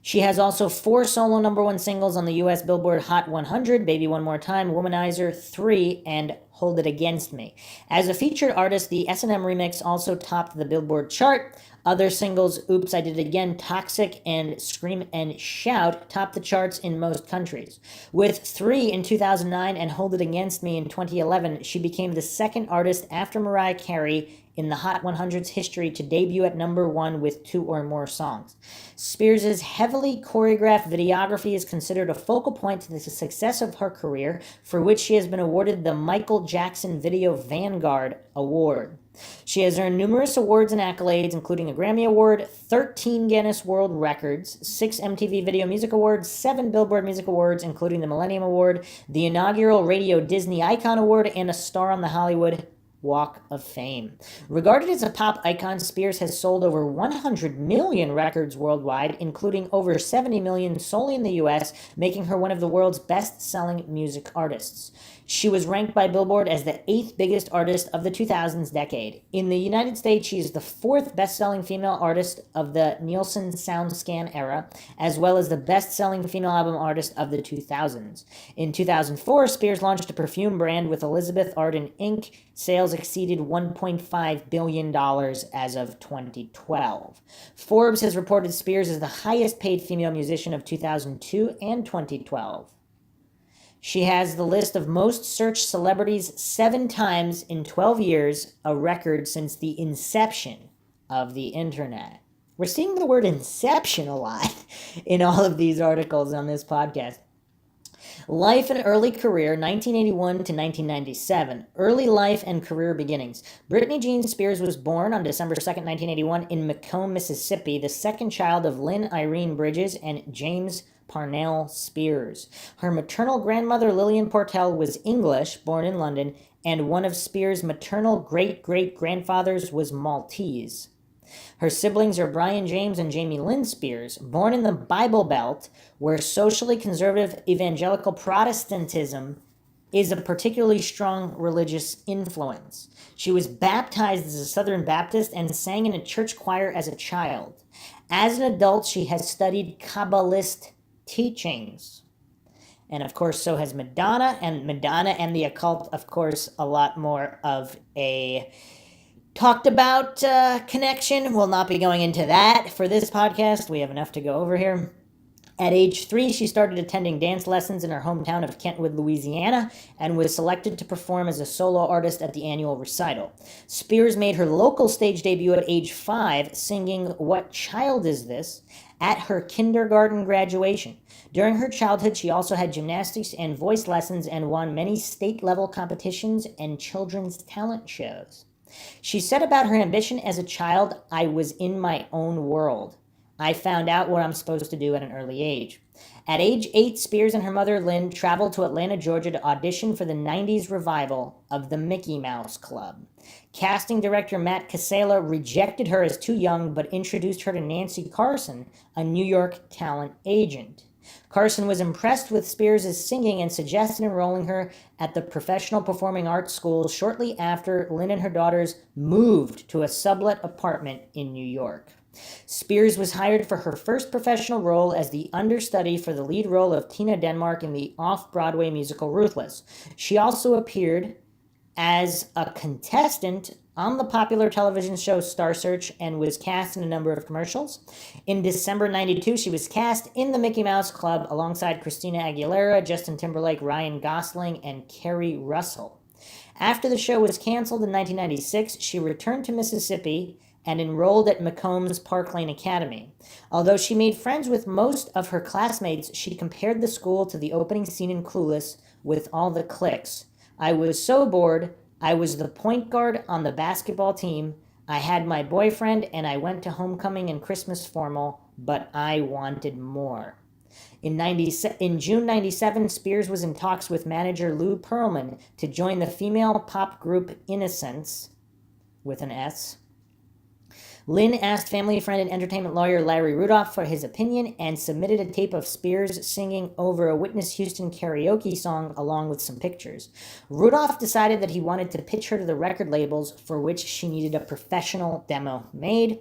She has also 4 solo #1 singles on the U.S. Billboard Hot 100, Baby One More Time, Womanizer 3, and Hold It Against Me. As a featured artist, the S&M remix also topped the Billboard chart. Other singles, Oops, I Did It Again, Toxic, and Scream and Shout, topped the charts in most countries. With 3 in 2009 and Hold It Against Me in 2011, she became the second artist after Mariah Carey in the Hot 100's history to debut at #1 with 2 or more songs. Spears' heavily choreographed videography is considered a focal point to the success of her career, for which she has been awarded the Michael Jackson Video Vanguard Award. She has earned numerous awards and accolades, including a Grammy Award, 13 Guinness World Records, 6 MTV Video Music Awards, 7 Billboard Music Awards, including the Millennium Award, the inaugural Radio Disney Icon Award, and a star on the Hollywood Walk of Fame. Regarded as a pop icon, Spears has sold over 100 million records worldwide, including over 70 million solely in the US, making her one of the world's best-selling music artists. She was ranked by Billboard as the 8th biggest artist of the 2000s decade. In the United States, she is the 4th best-selling female artist of the Nielsen SoundScan era, as well as the best-selling female album artist of the 2000s. In 2004, Spears launched a perfume brand with Elizabeth Arden Inc. Sales exceeded $1.5 billion as of 2012. Forbes has reported Spears as the highest-paid female musician of 2002 and 2012. She has the list of most searched celebrities 7 times in 12 years, a record since the inception of the internet. We're seeing the word inception a lot in all of these articles on this podcast. Life and early career, 1981 to 1997. Early life and career beginnings. Britney Jean Spears was born on December 2nd, 1981 in Macomb, Mississippi, the second child of Lynn Irene Bridges and James Parnell Spears. Her maternal grandmother, Lillian Portell, was English, born in London, and one of Spears' maternal great-great-grandfathers was Maltese. Her siblings are Brian James and Jamie Lynn Spears, born in the Bible Belt, where socially conservative evangelical Protestantism is a particularly strong religious influence. She was baptized as a Southern Baptist and sang in a church choir as a child. As an adult, she has studied Kabbalist teachings. And of course, so has Madonna and the occult, of course, a lot more of a talked about connection. We'll not be going into that for this podcast. We have enough to go over here. At age 3, she started attending dance lessons in her hometown of Kentwood, Louisiana, and was selected to perform as a solo artist at the annual recital. Spears made her local stage debut at age 5, singing "What Child Is This?" at her kindergarten graduation. During her childhood, she also had gymnastics and voice lessons and won many state-level competitions and children's talent shows. She said about her ambition as a child, "I was in my own world. I found out what I'm supposed to do at an early age." At age 8, Spears and her mother, Lynn, traveled to Atlanta, Georgia to audition for the 90s revival of the Mickey Mouse Club. Casting director Matt Casella rejected her as too young, but introduced her to Nancy Carson, a New York talent agent. Carson was impressed with Spears' singing and suggested enrolling her at the Professional Performing Arts School shortly after Lynn and her daughters moved to a sublet apartment in New York. Spears was hired for her first professional role as the understudy for the lead role of Tina Denmark in the off-Broadway musical Ruthless. She also appeared as a contestant on the popular television show Star Search and was cast in a number of commercials. In December 92, she was cast in the Mickey Mouse Club alongside Christina Aguilera, Justin Timberlake, Ryan Gosling, and Kerry Russell. After the show was canceled in 1996, she returned to Mississippi and enrolled at Macomb's Park Lane Academy. Although she made friends with most of her classmates, she compared the school to the opening scene in Clueless with all the cliques. "I was so bored. I was the point guard on the basketball team. I had my boyfriend and I went to homecoming and Christmas formal, but I wanted more." In June 97, Spears was in talks with manager Lou Pearlman to join the female pop group Innocence, with an S. Lynn asked family friend and entertainment lawyer Larry Rudolph for his opinion and submitted a tape of Spears singing over a Whitney Houston karaoke song along with some pictures. Rudolph decided that he wanted to pitch her to the record labels, for which she needed a professional demo made.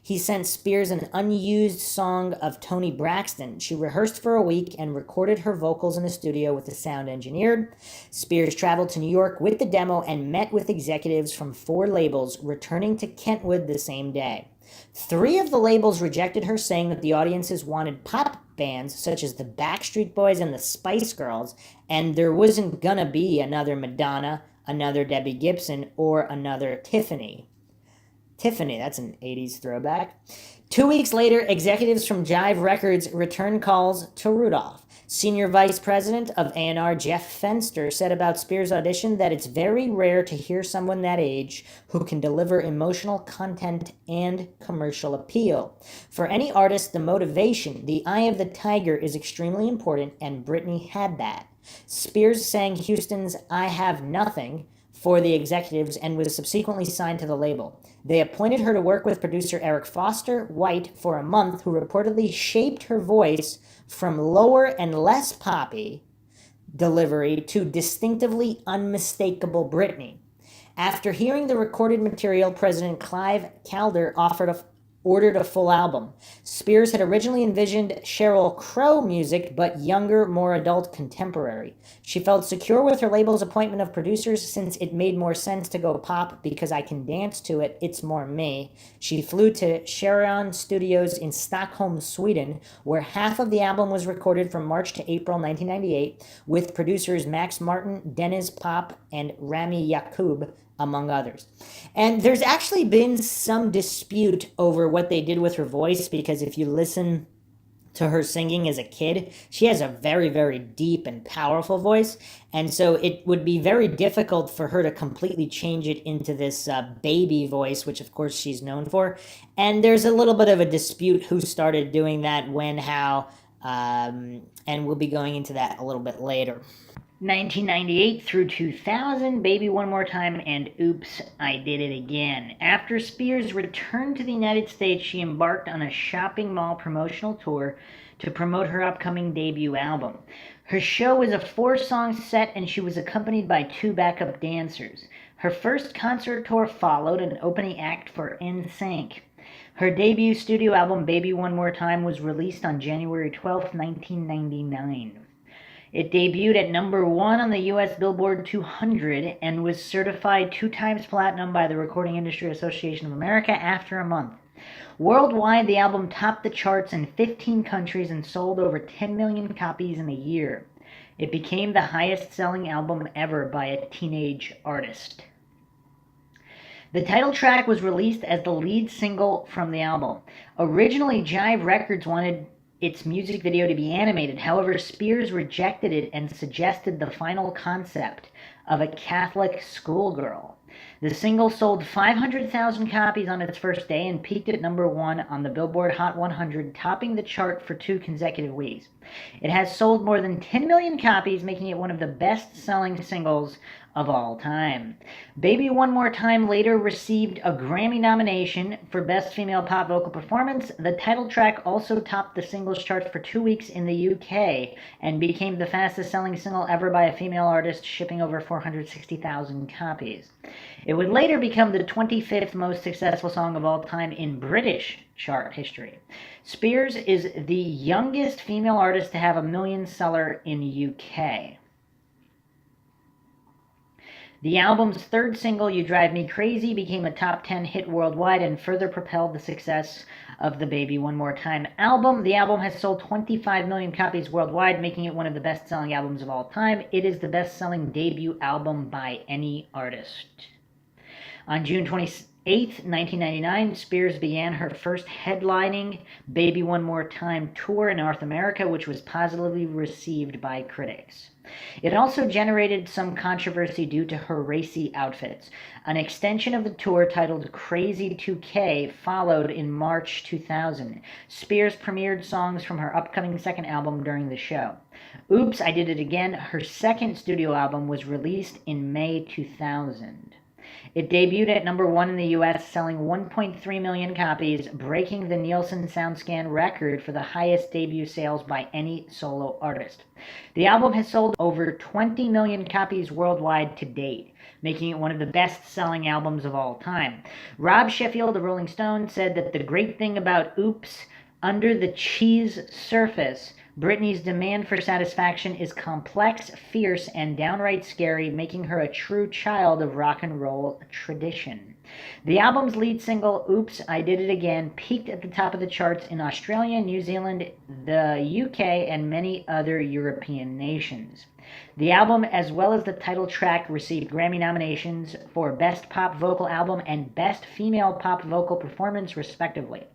He sent Spears an unused song of Toni Braxton. She rehearsed for a week and recorded her vocals in a studio with a sound engineer. Spears traveled to New York with the demo and met with executives from 4 labels, returning to Kentwood the same day. 3 of the labels rejected her, saying that the audiences wanted pop bands such as the Backstreet Boys and the Spice Girls, and there wasn't gonna be another Madonna, another Debbie Gibson, or another Tiffany. Tiffany, that's an 80s throwback. 2 weeks later, executives from Jive Records returned calls to Rudolph. Senior Vice President of A&R Jeff Fenster said about Spears' audition that it's very rare to hear someone that age who can deliver emotional content and commercial appeal. For any artist, the motivation, the eye of the tiger, is extremely important, and Britney had that. Spears sang Houston's I Have Nothing for the executives and was subsequently signed to the label. They appointed her to work with producer Eric Foster White for a month, who reportedly shaped her voice from lower and less poppy delivery to distinctively unmistakable Britney. After hearing the recorded material, President Clive Calder ordered a full album. Spears had originally envisioned Sheryl Crow music, but younger, more adult contemporary. She felt secure with her label's appointment of producers since it made more sense to go pop because I can dance to it, it's more me. She flew to Cheiron Studios in Stockholm, Sweden, where half of the album was recorded from March to April 1998, with producers Max Martin, Deniz Pop, and Rami Yacoub, among others. And there's actually been some dispute over what they did with her voice, because if you listen to her singing as a kid, she has a very, very deep and powerful voice, and so it would be very difficult for her to completely change it into this baby voice, which of course she's known for. And there's a little bit of a dispute who started doing that, when, how, and we'll be going into that a little bit later. 1998 through 2000, Baby One More Time, and Oops, I Did It Again. After Spears returned to the United States, she embarked on a shopping mall promotional tour to promote her upcoming debut album. Her show was a 4-song set, and she was accompanied by 2 backup dancers. Her first concert tour followed, an opening act for NSYNC. Her debut studio album, Baby One More Time, was released on January 12, 1999. It debuted at number 1 on the U.S. Billboard 200 and was certified 2 times platinum by the Recording Industry Association of America after a month. Worldwide, the album topped the charts in 15 countries and sold over 10 million copies in a year. It became the highest-selling album ever by a teenage artist. The title track was released as the lead single from the album. Originally, Jive Records wanted its music video to be animated. However, Spears rejected it and suggested the final concept of a Catholic schoolgirl. The single sold 500,000 copies on its first day and peaked at number 1 on the Billboard Hot 100, topping the chart for 2 consecutive weeks. It has sold more than 10 million copies, making it one of the best-selling singles of all time. Baby One More Time later received a Grammy nomination for Best Female Pop Vocal Performance. The title track also topped the singles chart for 2 weeks in the UK and became the fastest-selling single ever by a female artist, shipping over 460,000 copies. It would later become the 25th most successful song of all time in British chart history. Spears is the youngest female artist to have a million seller in UK. The album's 3rd single, You Drive Me Crazy, became a top 10 hit worldwide and further propelled the success of the Baby One More Time album. The album has sold 25 million copies worldwide, making it one of the best-selling albums of all time. It is the best-selling debut album by any artist. On June 28th, 1999, Spears began her first headlining Baby One More Time tour in North America, which was positively received by critics. It also generated some controversy due to her racy outfits. An extension of the tour titled Crazy 2K followed in March 2000. Spears premiered songs from her upcoming 2nd album during the show. Oops, I Did It Again, her 2nd studio album, was released in May 2000. It debuted at number 1 in the U.S., selling 1.3 million copies, breaking the Nielsen SoundScan record for the highest debut sales by any solo artist. The album has sold over 20 million copies worldwide to date, making it one of the best-selling albums of all time. Rob Sheffield of Rolling Stone said that the great thing about Oops, under the cheese surface, Britney's demand for satisfaction is complex, fierce, and downright scary, making her a true child of rock and roll tradition. The album's lead single, Oops, I Did It Again, peaked at the top of the charts in Australia, New Zealand, the UK, and many other European nations. The album, as well as the title track, received Grammy nominations for Best Pop Vocal Album and Best Female Pop Vocal Performance, respectively.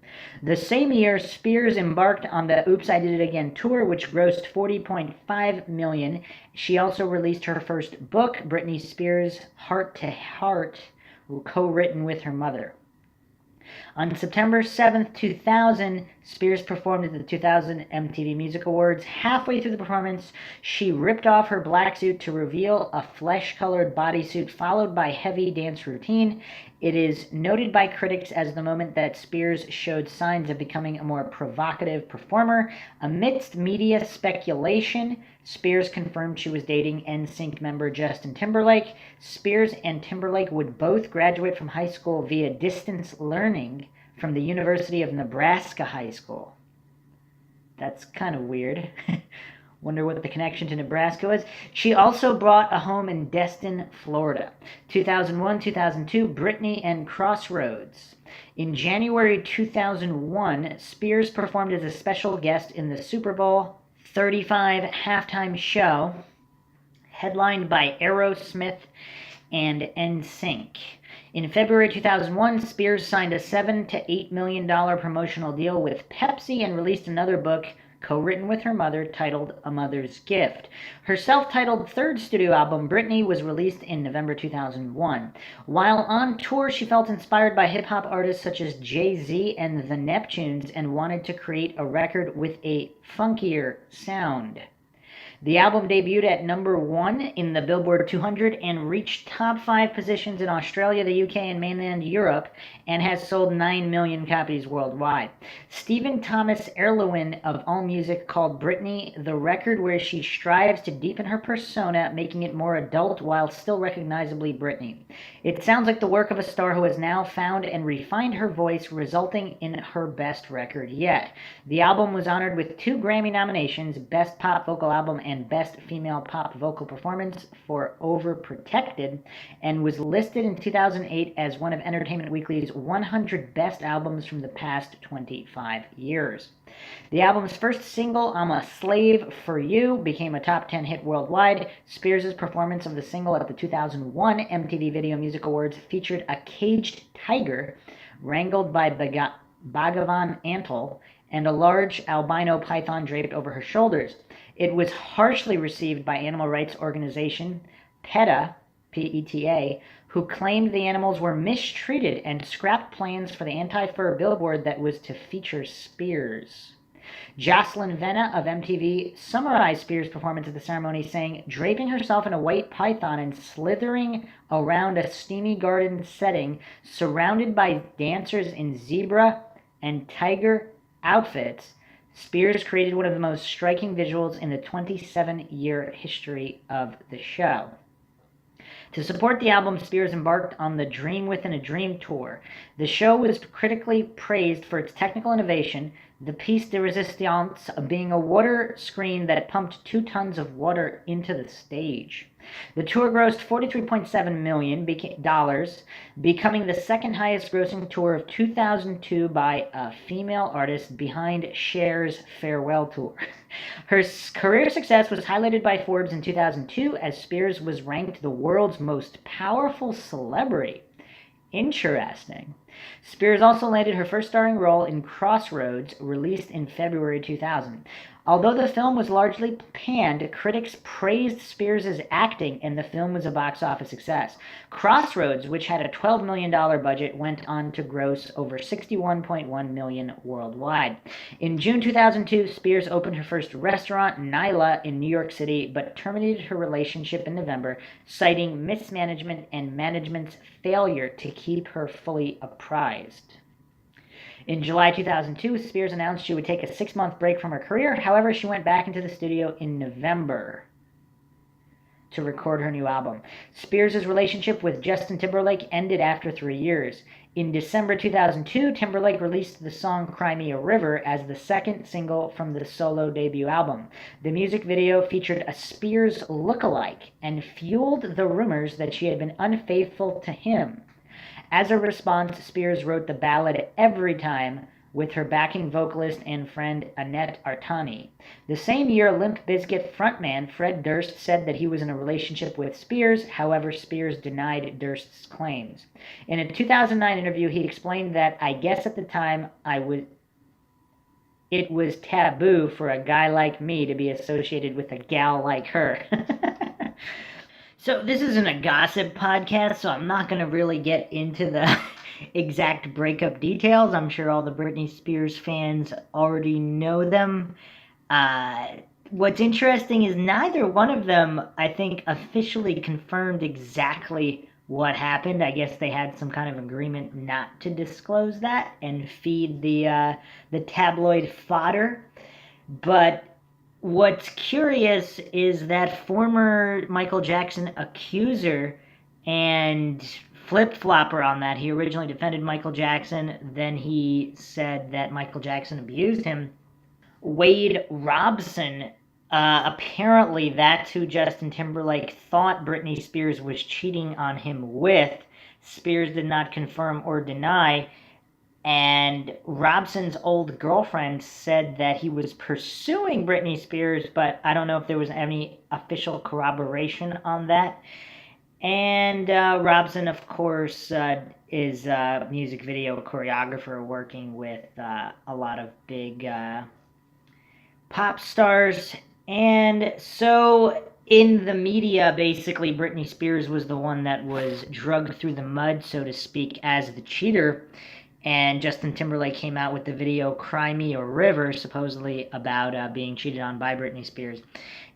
The same year, Spears embarked on the Oops, I Did It Again tour, which grossed $40.5 million. She also released her first book, Britney Spears' Heart to Heart, co-written with her mother. On September 7th, 2000, Spears performed at the 2000 MTV Music Awards. Halfway through the performance, she ripped off her black suit to reveal a flesh-colored bodysuit, followed by heavy dance routine. It is noted by critics as the moment that Spears showed signs of becoming a more provocative performer. Amidst media speculation, Spears confirmed she was dating NSYNC member Justin Timberlake. Spears and Timberlake would both graduate from high school via distance learning from the University of Nebraska High School. That's kind of weird. Wonder what the connection to Nebraska was. She also bought a home in Destin, Florida. 2001, 2002, Britney and Crossroads. In January 2001, Spears performed as a special guest in the Super Bowl 35 halftime show, headlined by Aerosmith and NSYNC. In February 2001, Spears signed a $7 to $8 million promotional deal with Pepsi and released another book, co-written with her mother, titled A Mother's Gift. Her self-titled third studio album, Britney, was released in November 2001. While on tour, she felt inspired by hip-hop artists such as Jay-Z and the Neptunes and wanted to create a record with a funkier sound. The album debuted at number 1 in the Billboard 200 and reached top 5 positions in Australia, the UK, and mainland Europe, and has sold 9 million copies worldwide. Stephen Thomas Erlewine of AllMusic called Britney the record where she strives to deepen her persona, making it more adult while still recognizably Britney. It sounds like the work of a star who has now found and refined her voice, resulting in her best record yet. The album was honored with 2 Grammy nominations, Best Pop Vocal Album and Best Female Pop Vocal Performance for Overprotected, and was listed in 2008 as one of Entertainment Weekly's 100 best albums from the past 25 years. The album's first single, I'm a Slave for You, became a top 10 hit worldwide. Spears' performance of the single at the 2001 MTV Video Music Awards featured a caged tiger wrangled by Bhagavan Antle and a large albino python draped over her shoulders. It was harshly received by animal rights organization PETA, P-E-T-A, who claimed the animals were mistreated and scrapped plans for the anti-fur billboard that was to feature Spears. Jocelyn Venna of MTV summarized Spears' performance at the ceremony, saying, "Draping herself in a white python and slithering around a steamy garden setting, surrounded by dancers in zebra and tiger outfits, Spears created one of the most striking visuals in the 27-year history of the show." To support the album, Spears embarked on the Dream Within a Dream tour. The show was critically praised for its technical innovation, the piece de resistance being a water screen that pumped 2 tons of water into the stage. The tour grossed $43.7 million, becoming the second highest grossing tour of 2002 by a female artist, behind Cher's Farewell Tour. Her career success was highlighted by Forbes in 2002 as Spears was ranked the world's most powerful celebrity. Interesting. Spears also landed her first starring role in Crossroads, released in February 2000. Although the film was largely panned, critics praised Spears' acting, and the film was a box office success. Crossroads, which had a $12 million budget, went on to gross over $61.1 million worldwide. In June 2002, Spears opened her first restaurant, Nyla, in New York City, but terminated her relationship in November, citing mismanagement and management's failure to keep her fully apprised. In July 2002, Spears announced she would take a 6-month break from her career. However, she went back into the studio in November to record her new album. Spears' relationship with Justin Timberlake ended after 3 years. In December 2002, Timberlake released the song Cry Me a River as the second single from the solo debut album. The music video featured a Spears lookalike and fueled the rumors that she had been unfaithful to him. As a response, Spears wrote the ballad Every Time with her backing vocalist and friend Annette Artani. The same year, Limp Bizkit frontman Fred Durst said that he was in a relationship with Spears. However, Spears denied Durst's claims. In a 2009 interview, he explained that, "I guess at the time it was taboo for a guy like me to be associated with a gal like her." So this isn't a gossip podcast, so I'm not going to really get into the exact breakup details. I'm sure all the Britney Spears fans already know them. What's interesting is neither one of them, I think, officially confirmed exactly what happened. I guess they had some kind of agreement not to disclose that and feed the tabloid fodder. But what's curious is that former Michael Jackson accuser and flip-flopper on that. He originally defended Michael Jackson, then he said that Michael Jackson abused him. Wade Robson, apparently that's who Justin Timberlake thought Britney Spears was cheating on him with. Spears did not confirm or deny. And Robson's old girlfriend said that he was pursuing Britney Spears, but I don't know if there was any official corroboration on that. And Robson, of course, is a music video choreographer working with a lot of big pop stars. And so in the media, basically, Britney Spears was the one that was drugged through the mud, so to speak, as the cheater. And Justin Timberlake came out with the video Cry Me a River, supposedly about being cheated on by Britney Spears.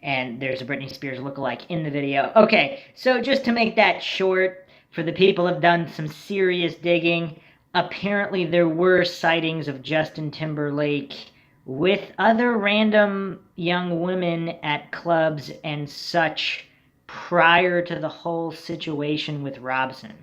And there's a Britney Spears lookalike in the video. Okay, so just to make that short, for the people who have done some serious digging, apparently there were sightings of Justin Timberlake with other random young women at clubs and such prior to the whole situation with Robson.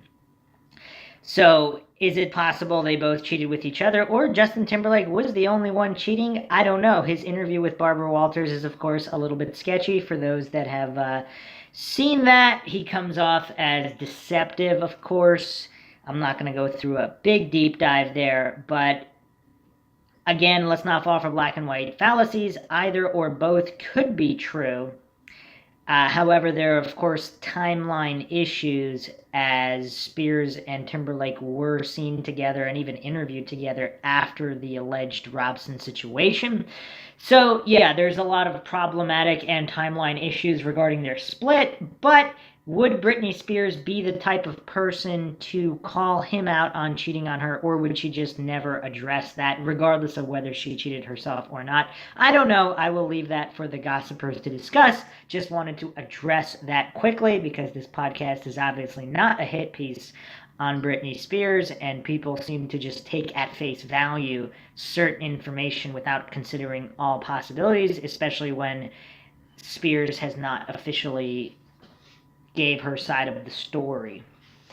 So, is it possible they both cheated with each other, or Justin Timberlake was the only one cheating? I don't know. His interview with Barbara Walters is, of course, a little bit sketchy. For those that have seen that, he comes off as deceptive, of course. I'm not going to go through a big deep dive there, but again, let's not fall for black and white fallacies. Either or both could be true. However, there are, of course, timeline issues as Spears and Timberlake were seen together and even interviewed together after the alleged Robson situation. So, yeah, there's a lot of problematic and timeline issues regarding their split, but would Britney Spears be the type of person to call him out on cheating on her, or would she just never address that, regardless of whether she cheated herself or not? I don't know. I will leave that for the gossipers to discuss. Just wanted to address that quickly because this podcast is obviously not a hit piece on Britney Spears, and people seem to just take at face value certain information without considering all possibilities, especially when Spears has not officially gave her side of the story.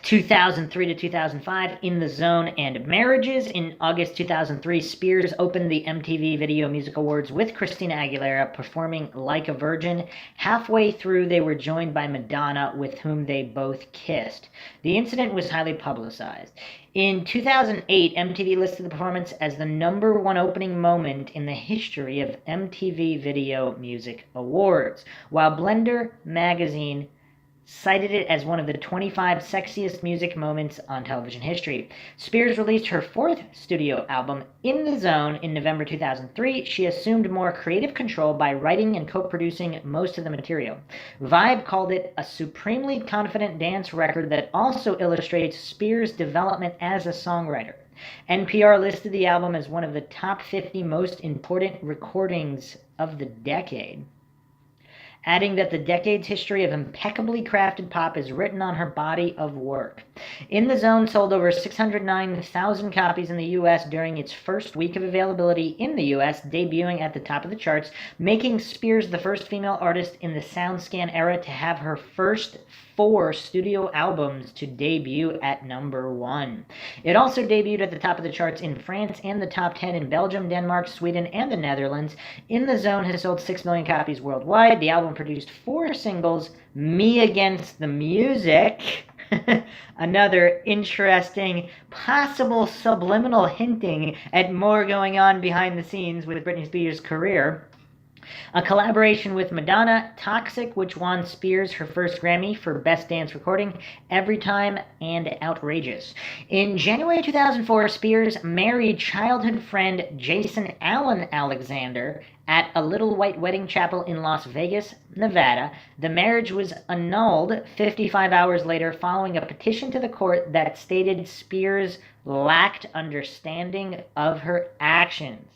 2003 to 2005, In the Zone and Marriages. In August 2003, Spears opened the MTV Video Music Awards with Christina Aguilera performing Like a Virgin. Halfway through, they were joined by Madonna, with whom they both kissed. The incident was highly publicized. In 2008, MTV listed the performance as the #1 opening moment in the history of MTV Video Music Awards, while Blender magazine cited it as one of the 25 sexiest music moments on television history. Spears released her 4th studio album, In the Zone, in November 2003. She assumed more creative control by writing and co-producing most of the material. Vibe called it a supremely confident dance record that also illustrates Spears' development as a songwriter. NPR listed the album as one of the top 50 most important recordings of the decade, adding that the decade's history of impeccably crafted pop is written on her body of work. In the Zone sold over 609,000 copies in the U.S. during its first week of availability in the U.S., debuting at the top of the charts, making Spears the first female artist in the SoundScan era to have her first 4 studio albums to debut at #1. It also debuted at the top of the charts in France and the top 10 in Belgium, Denmark, Sweden, and the Netherlands. In the Zone has sold 6 million copies worldwide. The album produced 4 singles: Me Against the Music, Another interesting, possible subliminal hinting at more going on behind the scenes with Britney Spears' career. A collaboration with Madonna, Toxic, which won Spears her first Grammy for Best Dance Recording, Every Time, and Outrageous. In January 2004, Spears married childhood friend Jason Allen Alexander at a Little White Wedding Chapel in Las Vegas, Nevada. The marriage was annulled 55 hours later following a petition to the court that stated Spears lacked understanding of her actions.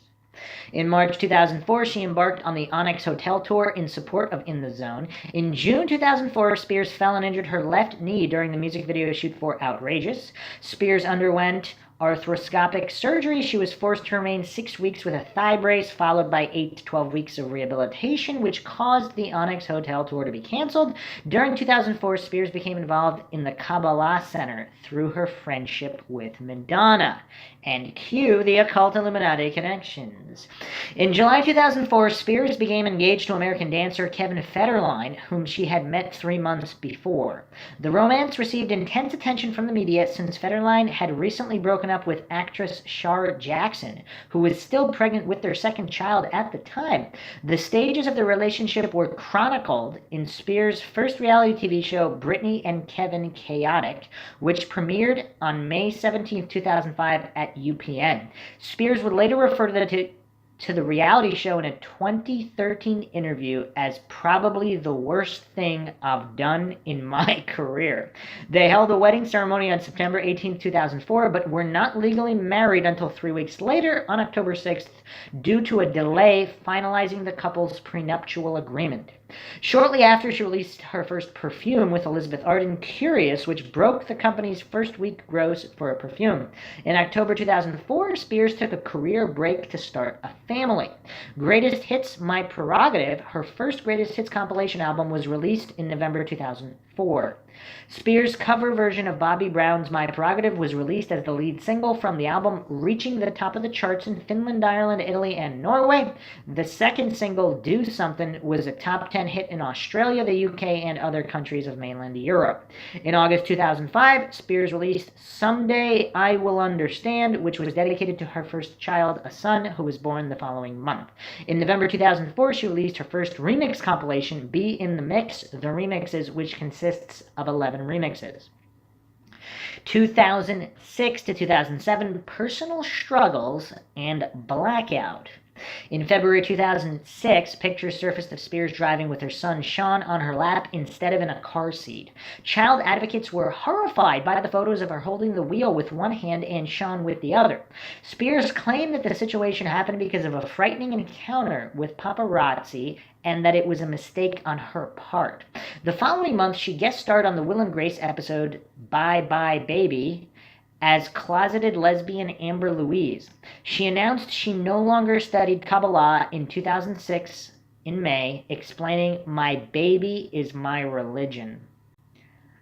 In March 2004, she embarked on the Onyx Hotel tour in support of In the Zone. In June 2004, Spears fell and injured her left knee during the music video shoot for Outrageous. Spears underwent arthroscopic surgery. She was forced to remain 6 weeks with a thigh brace, followed by 8 to 12 weeks of rehabilitation, which caused the Onyx Hotel tour to be canceled. During 2004, Spears became involved in the Kabbalah Center through her friendship with Madonna. And cue the occult Illuminati connections. In July 2004, Spears became engaged to American dancer Kevin Federline, whom she had met 3 months before. The romance received intense attention from the media since Federline had recently broken up with actress Shar Jackson, who was still pregnant with their second child at the time. The stages of the relationship were chronicled in Spears' first reality TV show, Britney and Kevin Chaotic, which premiered on May 17, 2005 at UPN. Spears would later refer to the reality show in a 2013 interview as probably the worst thing I've done in my career. They held a wedding ceremony on September 18, 2004, but were not legally married until 3 weeks later on October 6th due to a delay finalizing the couple's prenuptial agreement. Shortly after, she released her first perfume with Elizabeth Arden, Curious, which broke the company's first week gross for a perfume. In October 2004, Spears took a career break to start a family. Greatest Hits, My Prerogative, her first Greatest Hits compilation album, was released in November 2004. Spears' cover version of Bobby Brown's My Prerogative was released as the lead single from the album, reaching the top of the charts in Finland, Ireland, Italy, and Norway. The second single, Do Something, was a top 10 hit in Australia, the UK, and other countries of mainland Europe. In August 2005, Spears released Someday I Will Understand, which was dedicated to her first child, a son, who was born the following month. In November 2004, she released her first remix compilation, Be in the Mix, the remixes, which consists of 11 remixes. 2006 to 2007, Personal Struggles and Blackout. In February 2006, pictures surfaced of Spears driving with her son Sean on her lap instead of in a car seat. Child advocates were horrified by the photos of her holding the wheel with one hand and Sean with the other. Spears claimed that the situation happened because of a frightening encounter with paparazzi and that it was a mistake on her part. The following month, she guest starred on the Will and Grace episode Bye Bye Baby as closeted lesbian Amber Louise. She announced she no longer studied Kabbalah in 2006 in May, explaining, "My baby is my religion."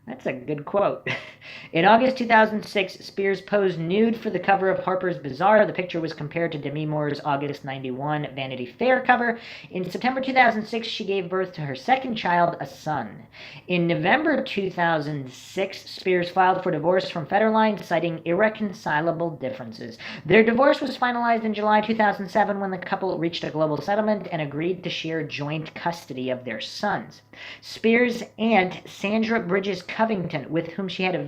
That's a good quote. In August 2006, Spears posed nude for the cover of Harper's Bazaar. The picture was compared to Demi Moore's August 91 Vanity Fair cover. In September 2006, she gave birth to her second child, a son. In November 2006, Spears filed for divorce from Federline, citing irreconcilable differences. Their divorce was finalized in July 2007 when the couple reached a global settlement and agreed to share joint custody of their sons. Spears' aunt, Sandra Bridges Covington, with whom she had been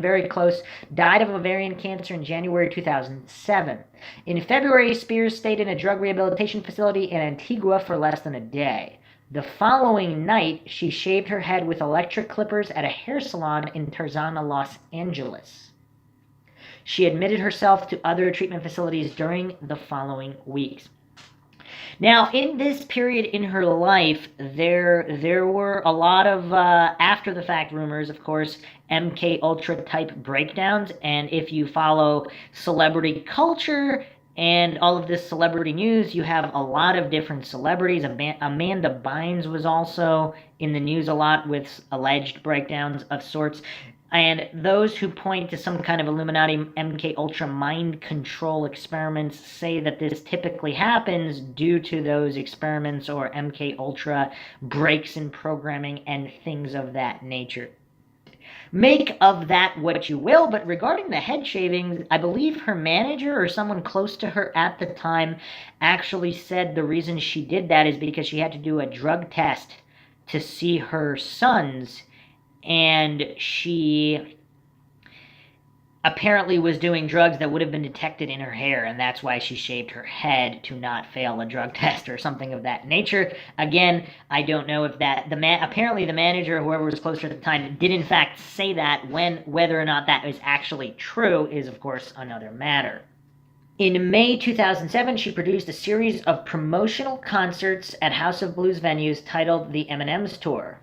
very close, died of ovarian cancer in January 2007. In February, Spears stayed in a drug rehabilitation facility in Antigua for less than a day. The following night, she shaved her head with electric clippers at a hair salon in Tarzana, Los Angeles. She admitted herself to other treatment facilities during the following weeks. Now, in this period in her life, there were a lot of after-the-fact rumors, of course, MK Ultra type breakdowns, and if you follow celebrity culture and all of this celebrity news, you have a lot of different celebrities. Amanda Bynes was also in the news a lot with alleged breakdowns of sorts. And those who point to some kind of Illuminati MK Ultra mind control experiments say that this typically happens due to those experiments or MK Ultra breaks in programming and things of that nature. Make of that what you will, but regarding the head shavings, I believe her manager or someone close to her at the time actually said the reason she did that is because she had to do a drug test to see her sons, and she apparently was doing drugs that would have been detected in her hair, and that's why she shaved her head to not fail a drug test or something of that nature. Again, I don't know if that apparently the manager or whoever was closer at the time did in fact say that. Whether or not that is actually true is of course another matter. In May 2007, she produced a series of promotional concerts at House of Blues venues titled the M&M's Tour.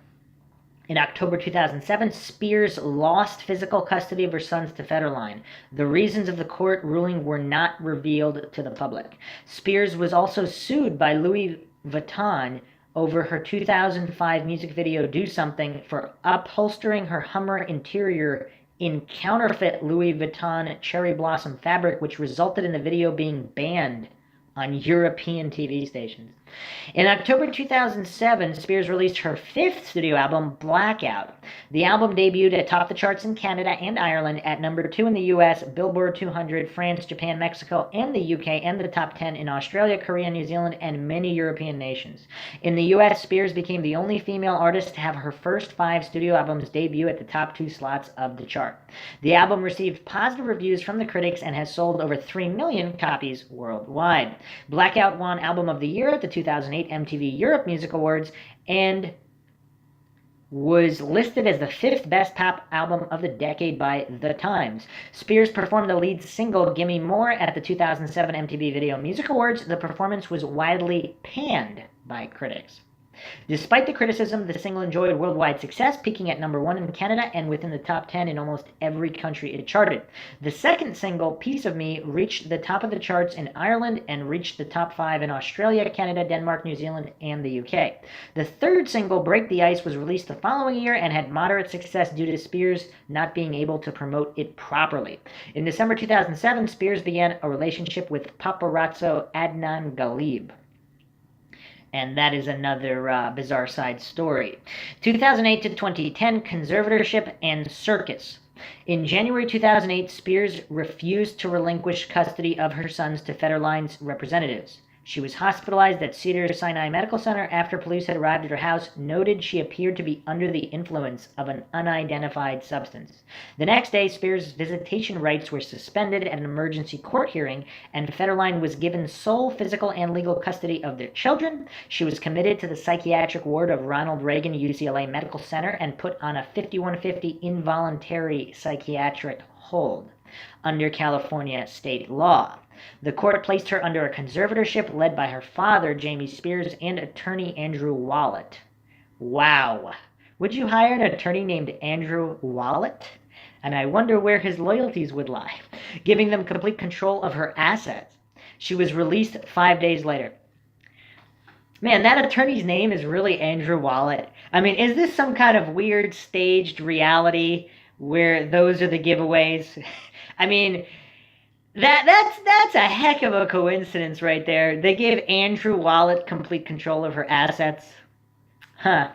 In October 2007, Spears lost physical custody of her sons to Federline. The reasons of the court ruling were not revealed to the public. Spears was also sued by Louis Vuitton over her 2005 music video Do Something for upholstering her Hummer interior in counterfeit Louis Vuitton cherry blossom fabric, which resulted in the video being banned on European TV stations. In October 2007, Spears released her fifth studio album, Blackout. The album debuted atop the charts in Canada and Ireland at number 2 in the US, Billboard 200, France, Japan, Mexico, and the UK, and the top 10 in Australia, Korea, New Zealand, and many European nations. In the US, Spears became the only female artist to have her first 5 studio albums debut at the top 2 slots of the chart. The album received positive reviews from the critics and has sold over 3 million copies worldwide. Blackout won Album of the Year at the 2008 MTV Europe Music Awards and was listed as the 5th best pop album of the decade by The Times. Spears performed the lead single Gimme More at the 2007 MTV Video Music Awards. The performance was widely panned by critics. Despite the criticism, the single enjoyed worldwide success, peaking at number 1 in Canada and within the top 10 in almost every country it charted. The second single, Piece of Me, reached the top of the charts in Ireland and reached the top 5 in Australia, Canada, Denmark, New Zealand, and the UK. The third single, Break the Ice, was released the following year and had moderate success due to Spears not being able to promote it properly. In December 2007, Spears began a relationship with paparazzo Adnan Ghalib. And that is another bizarre side story. 2008 to 2010, Conservatorship and Circus. In January 2008, Spears refused to relinquish custody of her sons to Federline's representatives. She was hospitalized at Cedars-Sinai Medical Center after police had arrived at her house, noted she appeared to be under the influence of an unidentified substance. The next day, Spears' visitation rights were suspended at an emergency court hearing, and Federline was given sole physical and legal custody of their children. She was committed to the psychiatric ward of Ronald Reagan UCLA Medical Center and put on a 5150 involuntary psychiatric hold under California state law. The court placed her under a conservatorship led by her father, Jamie Spears, and attorney Andrew Wallet. Wow. Would you hire an attorney named Andrew Wallet? And I wonder where his loyalties would lie, giving them complete control of her assets. She was released 5 days later. Man, that attorney's name is really Andrew Wallet. I mean, is this some kind of weird staged reality where those are the giveaways? I mean, that's a heck of a coincidence right there. They gave Andrew Wallet complete control of her assets. Huh.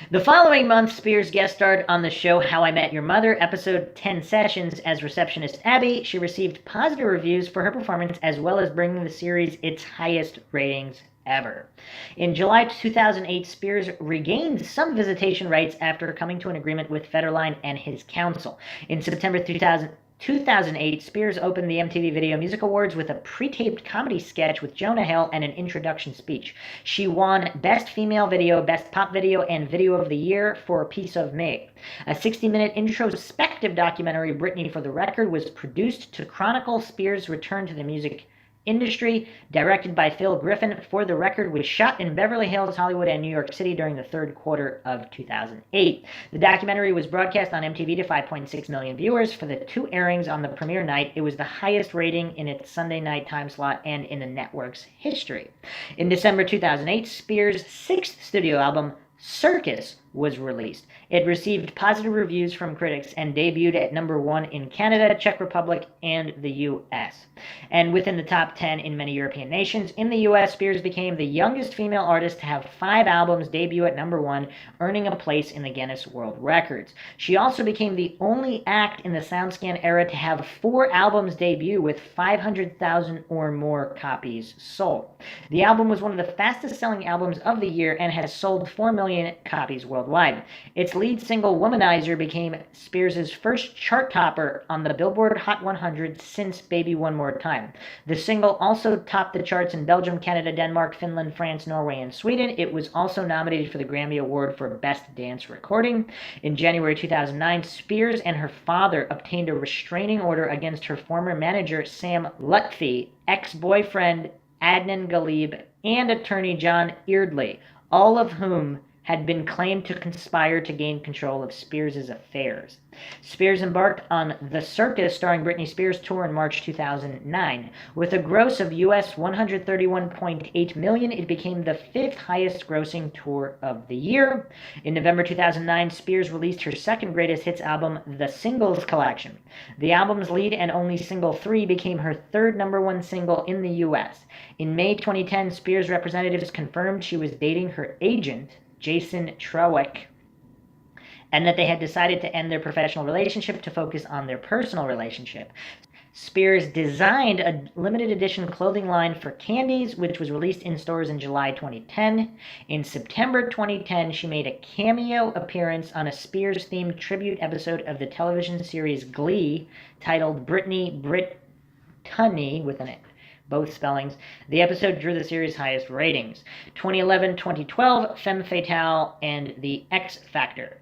The following month, Spears guest starred on the show How I Met Your Mother, episode 10 Sessions, as receptionist Abby. She received positive reviews for her performance, as well as bringing the series its highest ratings ever. In July 2008, Spears regained some visitation rights after coming to an agreement with Federline and his counsel. In September 2008, Spears opened the MTV Video Music Awards with a pre-taped comedy sketch with Jonah Hill and an introduction speech. She won Best Female Video, Best Pop Video, and Video of the Year for Piece of Me. A 60-minute introspective documentary, Britney for the Record, was produced to chronicle Spears' return to the music industry. Directed by Phil Griffin, For the Record was shot in Beverly Hills, Hollywood, and New York City during the third quarter of 2008. The documentary was broadcast on MTV to 5.6 million viewers. For the 2 airings on the premiere night, it was the highest rating in its Sunday night time slot and in the network's history. In December 2008, Spears' 6th studio album, Circus, was released. It received positive reviews from critics and debuted at number 1 in Canada, Czech Republic, and the US. And within the top 10 in many European nations. In the US, Spears became the youngest female artist to have 5 albums debut at number 1, earning a place in the Guinness World Records. She also became the only act in the SoundScan era to have 4 albums debut with 500,000 or more copies sold. The album was one of the fastest-selling albums of the year and has sold 4 million copies worldwide. Its lead single, Womanizer, became Spears' first chart topper on the Billboard Hot 100 since Baby One More Time. The single also topped the charts in Belgium, Canada, Denmark, Finland, France, Norway, and Sweden. It was also nominated for the Grammy Award for Best Dance Recording. In January 2009, Spears and her father obtained a restraining order against her former manager, Sam Lutfi, ex-boyfriend Adnan Galib, and attorney John Eardley, all of whom had been claimed to conspire to gain control of Spears' affairs. Spears embarked on The Circus starring Britney Spears tour in March 2009. With a gross of US $131.8 million, it became the 5th highest grossing tour of the year. In November 2009, Spears released her second greatest hits album, The Singles Collection. The album's lead and only single 3 became her 3rd number 1 single in the US. In May 2010, Spears' representatives confirmed she was dating her agent, Jason Trawick, and that they had decided to end their professional relationship to focus on their personal relationship. Spears designed a limited edition clothing line for Candies, which was released in stores in July 2010. In September 2010, she made a cameo appearance on a Spears-themed tribute episode of the television series Glee, titled Britney Brittany, with an both spellings. The episode drew the series' highest ratings. 2011-2012, Femme Fatale, and The X Factor.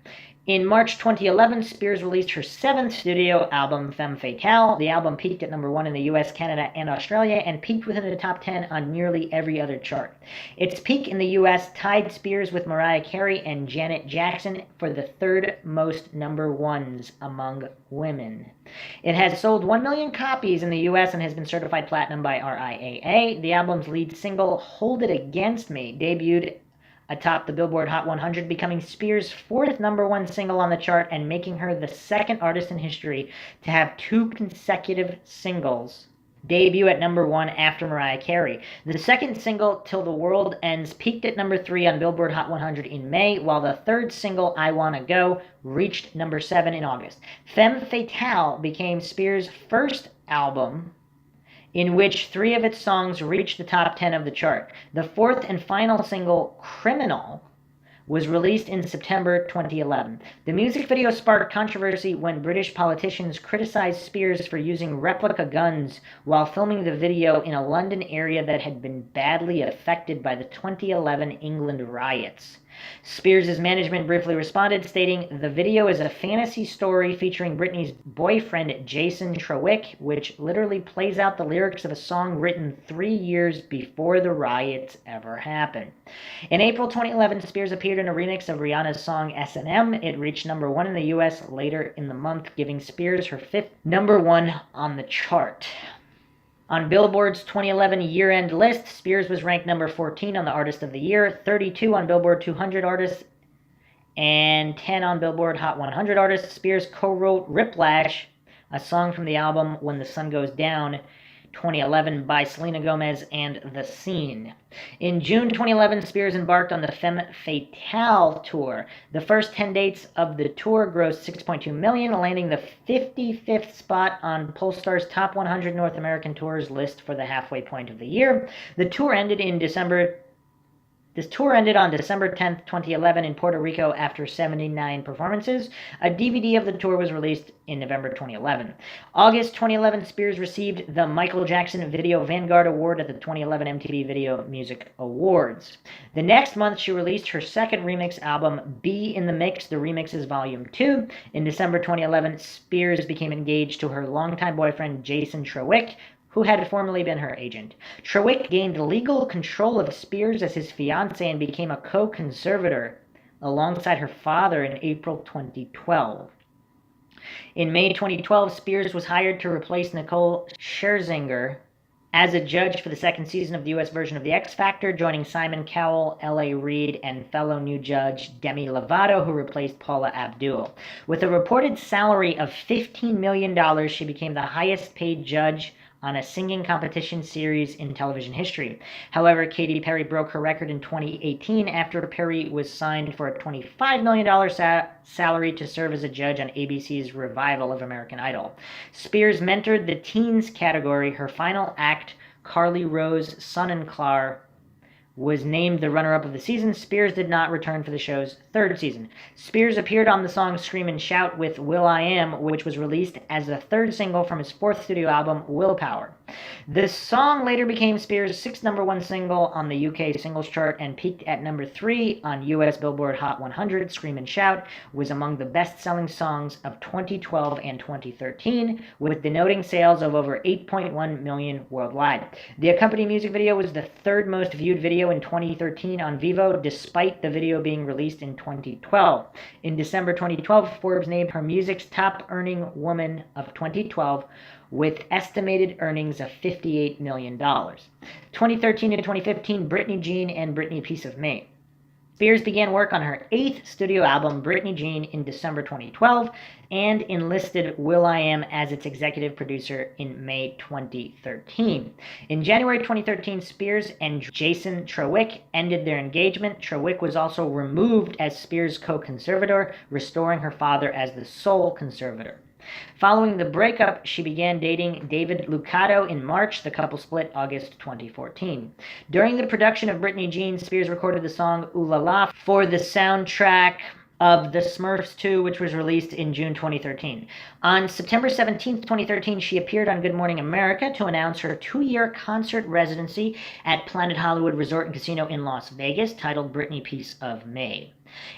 In March 2011, Spears released her 7th studio album, Femme Fatale. The album peaked at number 1 in the US, Canada, and Australia, and peaked within the top 10 on nearly every other chart. Its peak in the US tied Spears with Mariah Carey and Janet Jackson for the 3rd most number 1s among women. It has sold 1 million copies in the US and has been certified platinum by RIAA. The album's lead single, Hold It Against Me, debuted atop the Billboard Hot 100, becoming Spears' 4th number 1 single on the chart and making her the 2nd artist in history to have 2 consecutive singles debut at number 1 after Mariah Carey. The second single, Till the World Ends, peaked at number 3 on Billboard Hot 100 in May, while the 3rd single, I Wanna Go, reached number 7 in August. Femme Fatale became Spears' first album in which 3 of its songs reached the top 10 of the chart. The 4th and final single, Criminal, was released in September 2011. The music video sparked controversy when British politicians criticized Spears for using replica guns while filming the video in a London area that had been badly affected by the 2011 England riots. Spears' management briefly responded, stating, "The video is a fantasy story featuring Britney's boyfriend Jason Trawick, which literally plays out the lyrics of a song written 3 years before the riots ever happened." In April 2011, Spears appeared in a remix of Rihanna's song S&M. It reached number 1 in the US later in the month, giving Spears her 5th number 1 on the chart. On Billboard's 2011 year-end list, Spears was ranked number 14 on the Artist of the Year, 32 on Billboard 200 Artists, and 10 on Billboard Hot 100 Artists. Spears co-wrote Whiplash, a song from the album When the Sun Goes Down, 2011, by Selena Gomez and The Scene. In June 2011, Spears embarked on the Femme Fatale tour. The first 10 dates of the tour grossed $6.2 million, landing the 55th spot on Pollstar's Top 100 North American Tours list for the halfway point of the year. This tour ended on December 10th, 2011 in Puerto Rico after 79 performances. A DVD of the tour was released in November 2011. August 2011, Spears received the Michael Jackson Video Vanguard Award at the 2011 MTV Video Music Awards. The next month, she released her second remix album, Be in the Mix, The Remixes Volume 2. In December 2011, Spears became engaged to her longtime boyfriend, Jason Trawick, who had formerly been her agent. Trawick gained legal control of Spears as his fiancé and became a co-conservator alongside her father in April 2012. In May 2012, Spears was hired to replace Nicole Scherzinger as a judge for the second season of the U.S. version of The X Factor, joining Simon Cowell, L.A. Reid, and fellow new judge Demi Lovato, who replaced Paula Abdul. With a reported salary of $15 million, she became the highest-paid judge on a singing competition series in television history. However, Katy Perry broke her record in 2018 after Perry was signed for a $25 million salary to serve as a judge on ABC's revival of American Idol. Spears mentored the teens category. Her final act, Carly Rose Sonnenklar, was named the runner-up of the season. Spears did not return for the show's third season. Spears appeared on the song Scream and Shout with will.i.am, which was released as the third single from his fourth studio album, Willpower. The song later became Spears' sixth #1 single on the UK singles chart and peaked at number 3 on US Billboard Hot 100. Scream and Shout was among the best-selling songs of 2012 and 2013, with denoting sales of over 8.1 million worldwide. The accompanying music video was the third most viewed video in 2013 on Vivo, despite the video being released in 2012. In December 2012, Forbes named her music's top-earning woman of 2012, with estimated earnings of $58 million. 2013 to 2015, Britney Jean and Britney Piece of Me. Spears began work on her 8th studio album, Britney Jean, in December 2012, and enlisted will.i.am as its executive producer in May 2013. In January 2013, Spears and Jason Trewick ended their engagement. Trewick was also removed as Spears' co-conservator, restoring her father as the sole conservator. Following the breakup, she began dating David Lucato in March. The couple split August 2014. During the production of Britney Jean, Spears recorded the song Ooh La La for the soundtrack of The Smurfs 2, which was released in June 2013. On September 17, 2013, she appeared on Good Morning America to announce her 2-year concert residency at Planet Hollywood Resort and Casino in Las Vegas, titled Britney Piece of Me.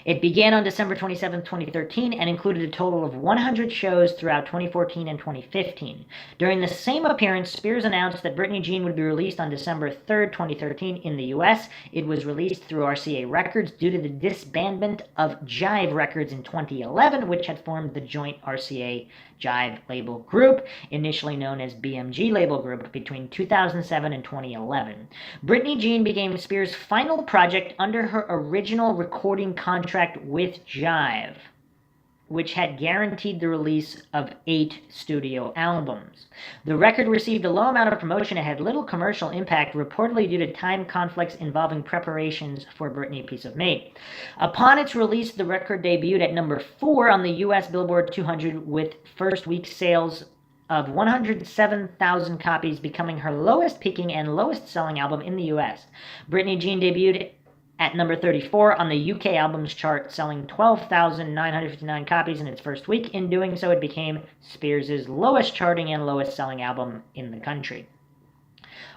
It began on December 27, 2013, and included a total of 100 shows throughout 2014 and 2015. During the same appearance, Spears announced that Britney Jean would be released on December 3, 2013 in the U.S. It was released through RCA Records due to the disbandment of Jive Records in 2011, which had formed the joint RCA Jive label group, initially known as BMG label group, between 2007 and 2011. Britney Jean became Spears' final project under her original recording contract with Jive, which had guaranteed the release of 8 studio albums. The record received a low amount of promotion and had little commercial impact, reportedly due to time conflicts involving preparations for Britney Piece of Me. Upon its release, the record debuted at number 4 on the US Billboard 200 with first week sales of 107,000 copies, becoming her lowest peaking and lowest selling album in the US. Britney Jean debuted at number 34 on the UK albums chart, selling 12,959 copies in its first week. In doing so, it became Spears' lowest charting and lowest selling album in the country.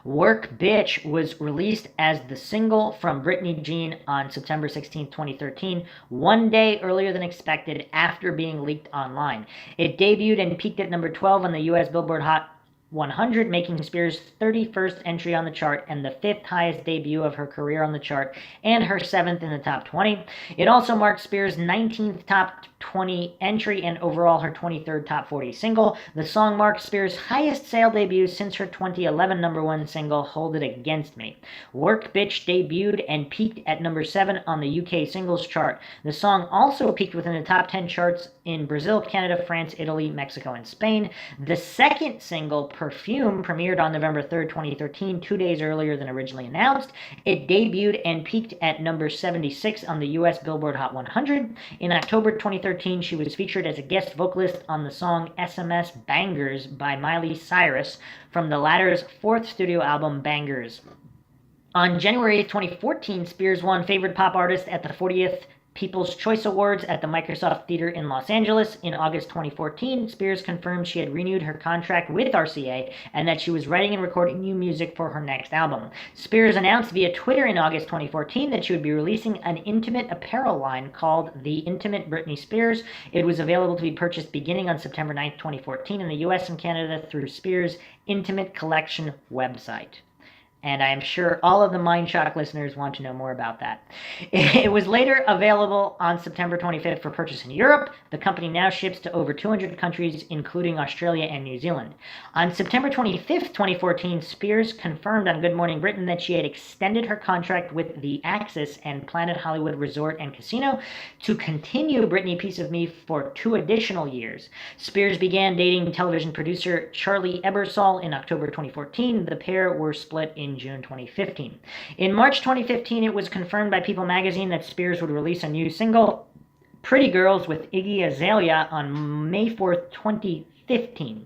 Work Bitch was released as the single from Britney Jean on September 16, 2013, one day earlier than expected after being leaked online. It debuted and peaked at number 12 on the US Billboard Hot 100, making Spears' 31st entry on the chart and the 5th highest debut of her career on the chart, and her 7th in the top 20. It also marked Spears' 19th top 20 entry and overall her 23rd top 40 single. The song marked Spears' highest sale debut since her 2011 #1 single, Hold It Against Me. Work Bitch debuted and peaked at number 7 on the UK singles chart. The song also peaked within the top 10 charts in Brazil, Canada, France, Italy, Mexico, and Spain. The second single, Perfume, premiered on November 3, 2013, 2 days earlier than originally announced. It debuted and peaked at number 76 on the US Billboard Hot 100. In October 2013, she was featured as a guest vocalist on the song SMS Bangers by Miley Cyrus from the latter's 4th studio album, Bangers. On January 8, 2014, Spears won Favorite Pop Artist at the 40th People's Choice Awards at the Microsoft Theater in Los Angeles. In August 2014, Spears confirmed she had renewed her contract with RCA and that she was writing and recording new music for her next album. Spears announced via Twitter in August 2014 that she would be releasing an intimate apparel line called The Intimate Britney Spears. It was available to be purchased beginning on September 9, 2014 in the US and Canada through Spears' Intimate Collection website. And I am sure all of the Mindshock listeners want to know more about that. It was later available on September 25th for purchase in Europe. The company now ships to over 200 countries, including Australia and New Zealand. On September 25th, 2014, Spears confirmed on Good Morning Britain that she had extended her contract with the Axis and Planet Hollywood Resort and Casino to continue Britney Piece of Me for 2 additional years. Spears began dating television producer Charlie Ebersol in October 2014. The pair were split in June 2015. In March 2015, it was confirmed by People magazine that Spears would release a new single, Pretty Girls, with Iggy Azalea on May 4th, 2015.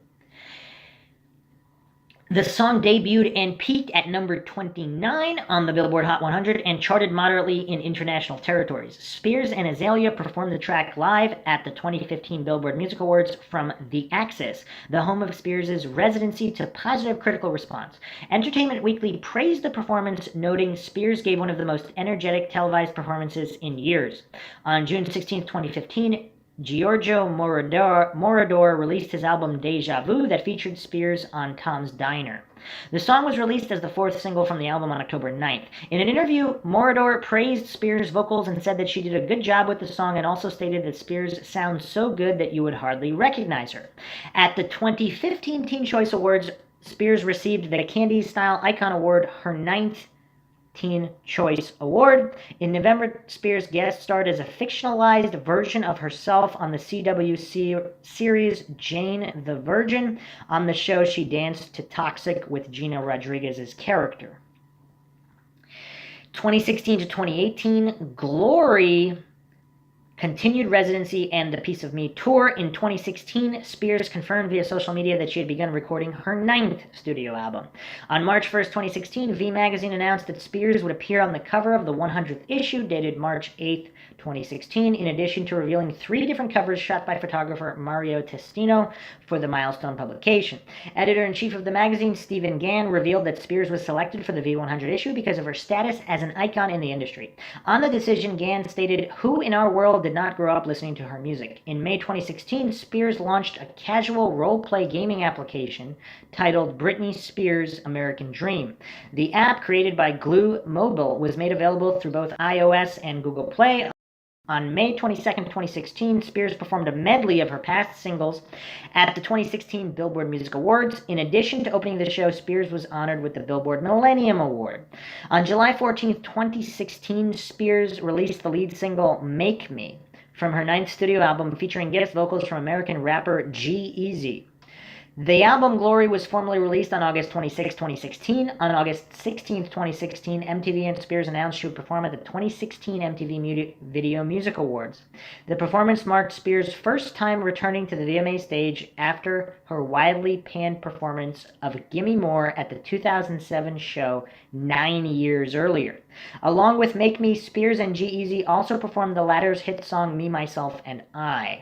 The song debuted and peaked at number 29 on the Billboard Hot 100 and charted moderately in international territories. Spears and Azalea performed the track live at the 2015 Billboard Music Awards from The Axis, the home of Spears' residency, to positive critical response. Entertainment Weekly praised the performance, noting Spears gave one of the most energetic televised performances in years. On June 16, 2015, Giorgio Moroder released his album Deja Vu that featured Spears on Tom's Diner. The song was released as the 4th single from the album on October 9th. In an interview, Moroder praised Spears' vocals and said that she did a good job with the song, and also stated that Spears sounds so good that you would hardly recognize her. At the 2015 Teen Choice Awards, Spears received the Candy Style Icon Award, her 9th Teen Choice Award. In November, Spears guest starred as a fictionalized version of herself on the CW series Jane the Virgin. On the show, she danced to Toxic with Gina Rodriguez's character. 2016 to 2018, Glory continued residency and the Piece of Me tour. In 2016, Spears confirmed via social media that she had begun recording her 9th studio album. On March 1st, 2016, V Magazine announced that Spears would appear on the cover of the 100th issue, dated March 8th, 2016, in addition to revealing 3 different covers shot by photographer Mario Testino for the Milestone publication. Editor-in-chief of the magazine, Stephen Gann, revealed that Spears was selected for the V100 issue because of her status as an icon in the industry. On the decision, Gann stated, "Who in our world did not grow up listening to her music?" In May 2016, Spears launched a casual role-play gaming application titled Britney Spears American Dream. The app, created by Glue Mobile, was made available through both iOS and Google Play. On May 22nd, 2016, Spears performed a medley of her past singles at the 2016 Billboard Music Awards. In addition to opening the show, Spears was honored with the Billboard Millennium Award. On July 14th, 2016, Spears released the lead single, Make Me, from her 9th studio album, featuring guest vocals from American rapper G-Eazy. The album Glory was formally released on August 26, 2016. On August 16, 2016, MTV and Spears announced she would perform at the 2016 MTV Video Music Awards. The performance marked Spears' first time returning to the VMA stage after her widely panned performance of Gimme More at the 2007 show 9 years earlier. Along with Make Me, Spears and G-Eazy also performed the latter's hit song Me, Myself, and I.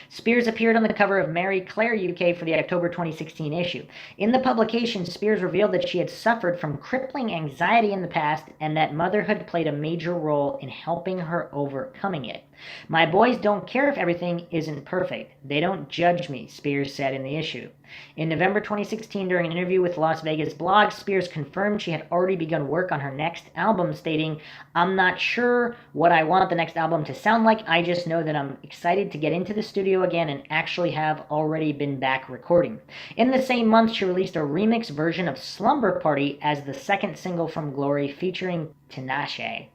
Spears appeared on the cover of Marie Claire UK for the October 2016 issue. In the publication, Spears revealed that she had suffered from crippling anxiety in the past and that motherhood played a major role in helping her overcoming it. "My boys don't care if everything isn't perfect. They don't judge me," Spears said in the issue. In November 2016, during an interview with Las Vegas Blog, Spears confirmed she had already begun work on her next album, stating, "I'm not sure what I want the next album to sound like. I just know that I'm excited to get into the studio again and actually have already been back recording." In the same month, she released a remix version of Slumber Party as the 2nd single from Glory, featuring Tinashe.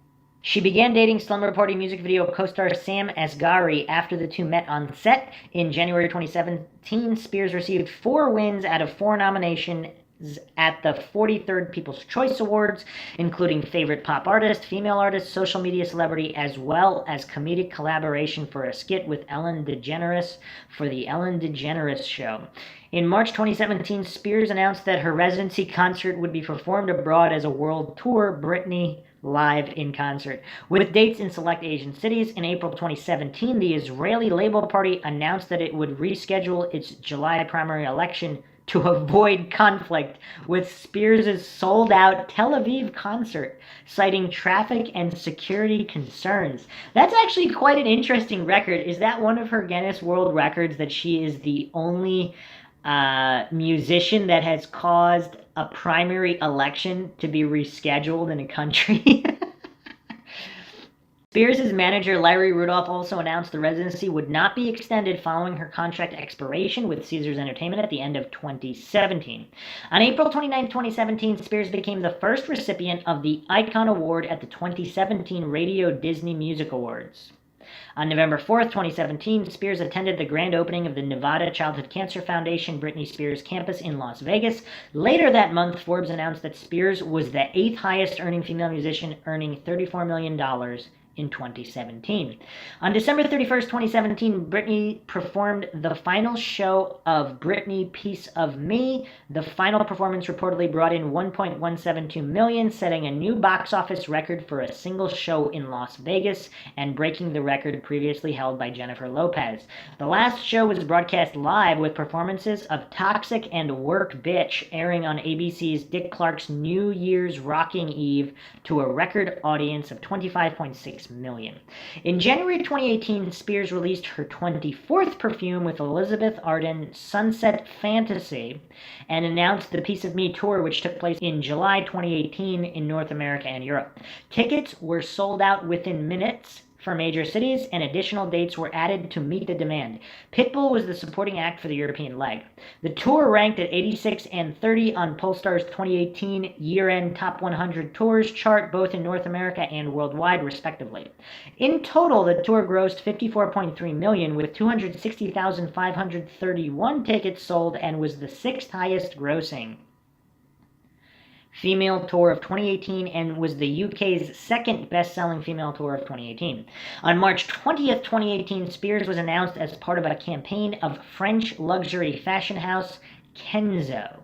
She began dating Slumber Party music video co-star Sam Asghari after the two met on set. In January 2017, Spears received 4 wins out of 4 nominations at the 43rd People's Choice Awards, including Favorite Pop Artist, Female Artist, Social Media Celebrity, as well as Comedic Collaboration for a skit with Ellen DeGeneres for The Ellen DeGeneres Show. In March 2017, Spears announced that her residency concert would be performed abroad as a world tour, Britney Live in Concert, with dates in select Asian cities. In April 2017, the Israeli Labour Party announced that it would reschedule its July primary election to avoid conflict with Spears' sold-out Tel Aviv concert, citing traffic and security concerns. That's actually quite an interesting record. Is that one of her Guinness World Records, that she is the only musician that has caused a primary election to be rescheduled in a country. Spears' manager Larry Rudolph also announced the residency would not be extended following her contract expiration with Caesars Entertainment at the end of 2017. On April 29, 2017, Spears became the first recipient of the Icon Award at the 2017 Radio Disney Music Awards. On November 4th, 2017, Spears attended the grand opening of the Nevada Childhood Cancer Foundation Britney Spears campus in Las Vegas. Later that month, Forbes announced that Spears was the 8th highest earning female musician, earning $34 million in 2017. On December 31st, 2017, Britney performed the final show of Britney Piece of Me. The final performance reportedly brought in $1.172 million, setting a new box office record for a single show in Las Vegas and breaking the record previously held by Jennifer Lopez. The last show was broadcast live with performances of Toxic and Work Bitch airing on ABC's Dick Clark's New Year's Rocking Eve to a record audience of 25.6 million. In January 2018, Spears released her 24th perfume with Elizabeth Arden, Sunset Fantasy, and announced the Piece of Me tour, which took place in July 2018 in North America and Europe. Tickets were sold out within minutes for major cities, and additional dates were added to meet the demand. Pitbull was the supporting act for the European leg. The tour ranked at 86 and 30 on Pollstar's 2018 year-end Top 100 Tours chart, both in North America and worldwide, respectively. In total, the tour grossed $54.3 million, with 260,531 tickets sold, and was the 6th highest grossing female tour of 2018 and was the UK's second best-selling female tour of 2018. On March 20th, 2018, Spears was announced as part of a campaign of French luxury fashion house Kenzo.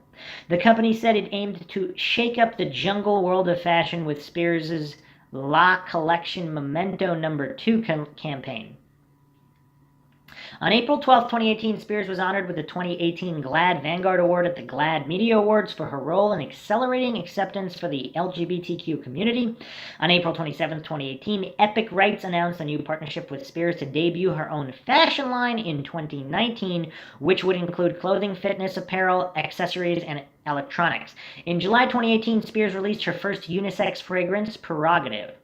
The company said it aimed to shake up the jungle world of fashion with Spears' La Collection Memento No. 2 campaign. On April 12, 2018, Spears was honored with the 2018 GLAAD Vanguard Award at the GLAAD Media Awards for her role in accelerating acceptance for the LGBTQ community. On April 27, 2018, Epic Rights announced a new partnership with Spears to debut her own fashion line in 2019, which would include clothing, fitness, apparel, accessories, and electronics. In July 2018, Spears released her first unisex fragrance, Prerogative.